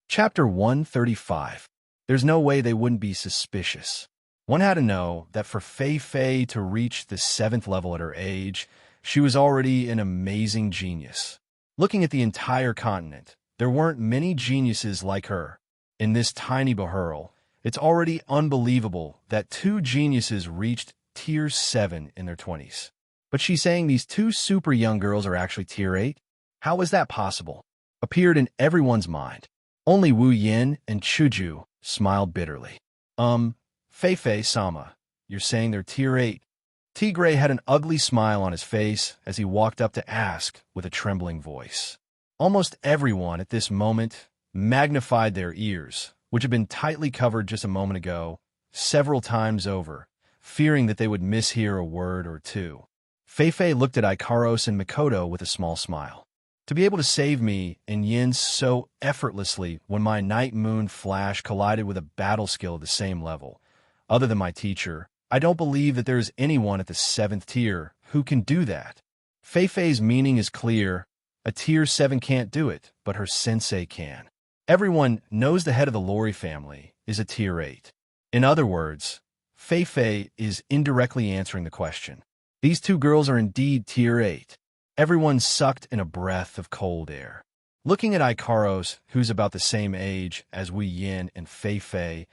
Chapter 135. There's no way they wouldn't be suspicious. One had to know that for Fei Fei to reach the 7th level at her age, she was already an amazing genius. Looking at the entire continent, there weren't many geniuses like her. In this tiny Bahurl, it's already unbelievable that two geniuses reached Tier 7 in their 20s. But she's saying these two super young girls are actually Tier 8? How is that possible? Appeared in everyone's mind. Only Wu Yin and Chuju smiled bitterly. Fei Fei-sama, you're saying they're Tier 8. Tigray had an ugly smile on his face as he walked up to ask with a trembling voice. Almost everyone at this moment magnified their ears, which had been tightly covered just a moment ago, several times over, fearing that they would mishear a word or two. Fei Fei looked at Ikaros and Mikoto with a small smile. To be able to save me and Yin so effortlessly when my night moon flash collided with a battle skill of the same level, other than my teacher, I don't believe that there is anyone at the 7th tier who can do that. Fei Fei's meaning is clear. A Tier 7 can't do it, but her sensei can. Everyone knows the head of the Lori family is a Tier 8. In other words, Fei Fei is indirectly answering the question. These two girls are indeed Tier 8. Everyone sucked in a breath of cold air. Looking at Ikaros, who's about the same age as Wei Yin and Fei Fei,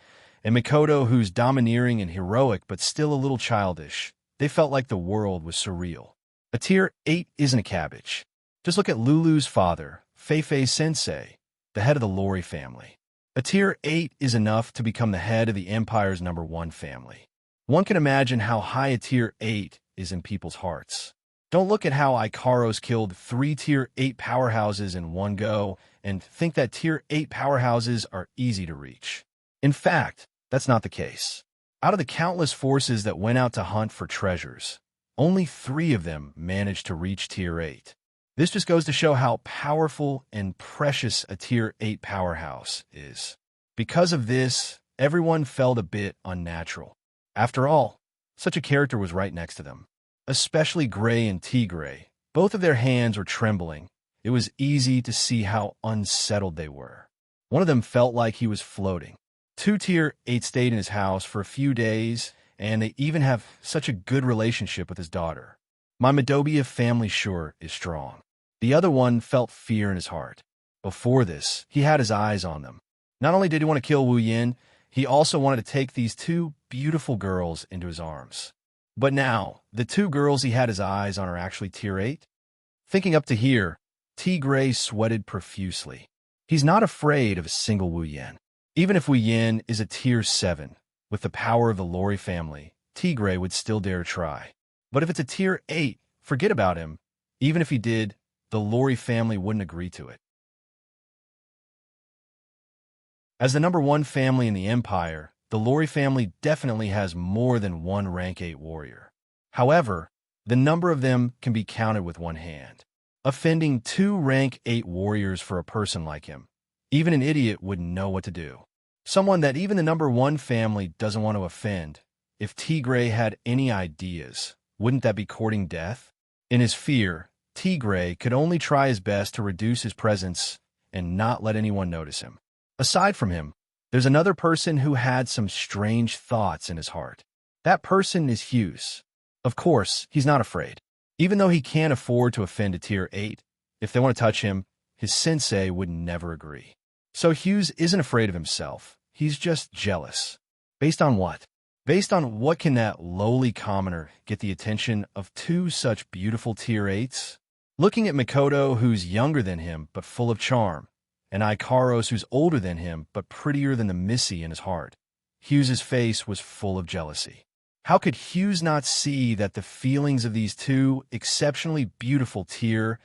and Mikoto, who's domineering and heroic but still a little childish, they felt like the world was surreal. A Tier 8 isn't a cabbage. Just look at Lulu's father, Fei Fei's sensei, the head of the Lori family. A Tier 8 is enough to become the head of the Empire's #1 family. One can imagine how high a Tier 8 is in people's hearts. Don't look at how Ikaros killed 3 Tier 8 powerhouses in one go and think that Tier 8 powerhouses are easy to reach. In fact, that's not the case. Out of the countless forces that went out to hunt for treasures, only 3 of them managed to reach Tier 8. This just goes to show how powerful and precious a Tier 8 powerhouse is. Because of this, everyone felt a bit unnatural. After all, such a character was right next to them. Especially Gray and Tigray. Both of their hands were trembling. It was easy to see how unsettled they were. One of them felt like he was floating. 2 Tier 8 stayed in his house for a few days, and they even have such a good relationship with his daughter. My Midobia family sure is strong. The other one felt fear in his heart. Before this, he had his eyes on them. Not only did he want to kill Wu Yin, he also wanted to take these 2 beautiful girls into his arms. But now, the 2 girls he had his eyes on are actually Tier 8? Thinking up to here, Tigray sweated profusely. He's not afraid of a single Wu Yin. Even if Wu Yin is a Tier 7, with the power of the Lori family, Tigray would still dare try. But if it's a Tier 8, forget about him. Even if he did, the Lori family wouldn't agree to it. As the #1 family in the Empire, the Lori family definitely has more than one Rank 8 warrior. However, the number of them can be counted with one hand. Offending 2 Rank 8 warriors for a person like him, even an idiot wouldn't know what to do. Someone that even the #1 family doesn't want to offend. If Tigray had any ideas, wouldn't that be courting death? In his fear, Tigray could only try his best to reduce his presence and not let anyone notice him. Aside from him, there's another person who had some strange thoughts in his heart. That person is Hughes. Of course, he's not afraid. Even though he can't afford to offend a Tier 8, if they want to touch him, his sensei would never agree. So Hughes isn't afraid of himself, he's just jealous. Based on what? Based on what can that lowly commoner get the attention of two such beautiful tier 8s? Looking at Makoto, who's younger than him but full of charm, and Ikaros, who's older than him but prettier than the Missy in his heart, Hughes's face was full of jealousy. How could Hughes not see that the feelings of these two exceptionally beautiful tier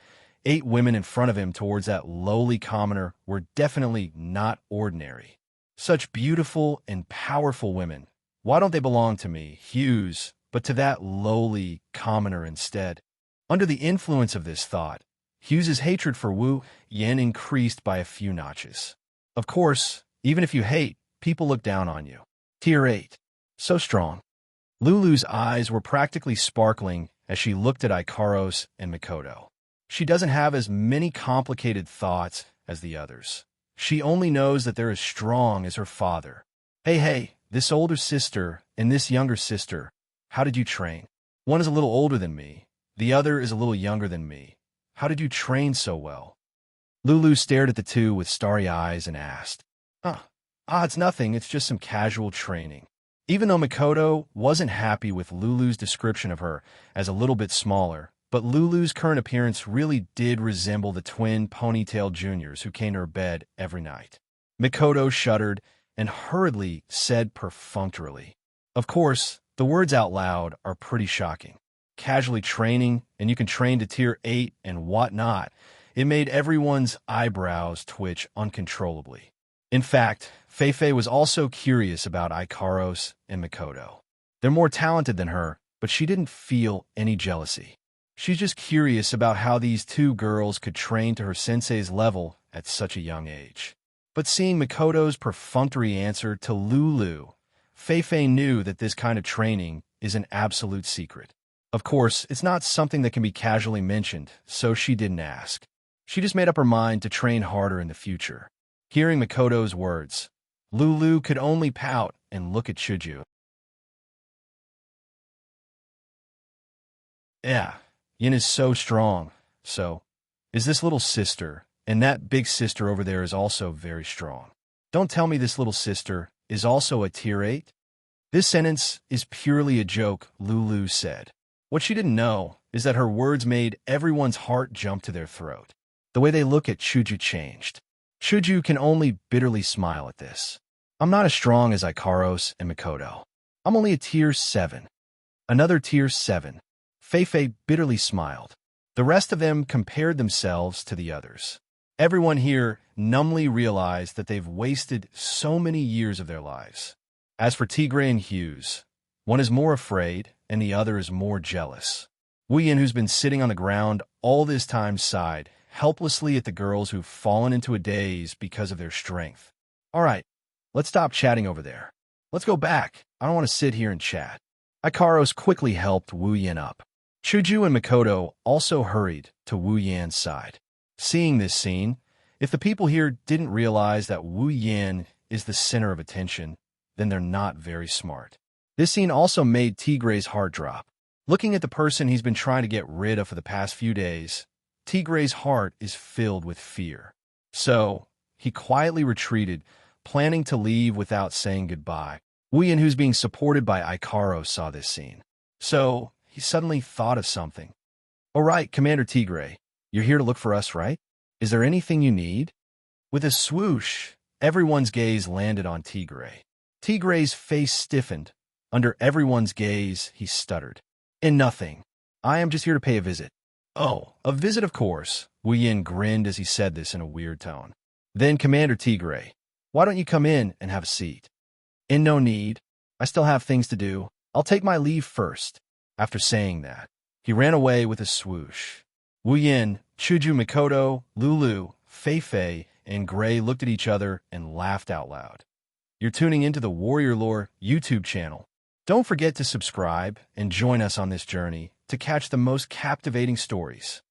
8 women in front of him towards that lowly commoner were definitely not ordinary? Such beautiful and powerful women. Why don't they belong to me, Hughes, but to that lowly commoner instead? Under the influence of this thought, Hughes's hatred for Wu Yan increased by a few notches. Of course, even if you hate, people look down on you. Tier 8. So strong. Lulu's eyes were practically sparkling as she looked at Ikaros and Makoto. She doesn't have as many complicated thoughts as the others. She only knows that they're as strong as her father. Hey, this older sister and this younger sister, how did you train? One is a little older than me. The other is a little younger than me. How did you train so well? Lulu stared at the two with starry eyes and asked, It's nothing. It's just some casual training. Even though Makoto wasn't happy with Lulu's description of her as a little bit smaller, but Lulu's current appearance really did resemble the twin ponytail juniors who came to her bed every night. Makoto shuddered and hurriedly said perfunctorily, "Of course, the words out loud are pretty shocking. Casually training, and you can train to tier 8 and whatnot." It made everyone's eyebrows twitch uncontrollably. In fact, Feifei was also curious about Ikaros and Makoto. They're more talented than her, but she didn't feel any jealousy. She's just curious about how these two girls could train to her sensei's level at such a young age. But seeing Makoto's perfunctory answer to Lulu, Feifei knew that this kind of training is an absolute secret. Of course, it's not something that can be casually mentioned, so she didn't ask. She just made up her mind to train harder in the future. Hearing Makoto's words, Lulu could only pout and look at Chuju. Yeah, Yin is so strong. So, is this little sister, and that big sister over there is also very strong. Don't tell me this little sister is also a tier 8? This sentence is purely a joke, Lulu said. What she didn't know is that her words made everyone's heart jump to their throat. The way they look at Chuju changed. Chuju can only bitterly smile at this. I'm not as strong as Ikaros and Makoto. I'm only a tier 7. Another tier 7. Feifei bitterly smiled. The rest of them compared themselves to the others. Everyone here numbly realized that they've wasted so many years of their lives. As for Tigre and Hughes, one is more afraid and the other is more jealous. Wuyin, who's been sitting on the ground all this time, sighed helplessly at the girls who've fallen into a daze because of their strength. All right, let's stop chatting over there. Let's go back. I don't want to sit here and chat. Ikaros quickly helped Wu Yan up. Chuju and Makoto also hurried to Wu Yan's side. Seeing this scene, if the people here didn't realize that Wu Yan is the center of attention, then they're not very smart. This scene also made Tigre's heart drop. Looking at the person he's been trying to get rid of for the past few days, Tigre's heart is filled with fear. So, he quietly retreated, planning to leave without saying goodbye. Wuyin, who's being supported by Ikaros, saw this scene. So, he suddenly thought of something. All right, Commander Tigre, you're here to look for us, right? Is there anything you need? With a swoosh, everyone's gaze landed on Tigre. Tigre's face stiffened. Under everyone's gaze, he stuttered. In nothing. I am just here to pay a visit. Oh, a visit, of course. Wuyin grinned as he said this in a weird tone. Then, Commander Tigre, why don't you come in and have a seat? In no need. I still have things to do. I'll take my leave first. After saying that, he ran away with a swoosh. Wuyin, Chuju, Makoto, Lulu, Feifei, and Gray looked at each other and laughed out loud. You're tuning into the Warrior Lore YouTube channel. Don't forget to subscribe and join us on this journey to catch the most captivating stories.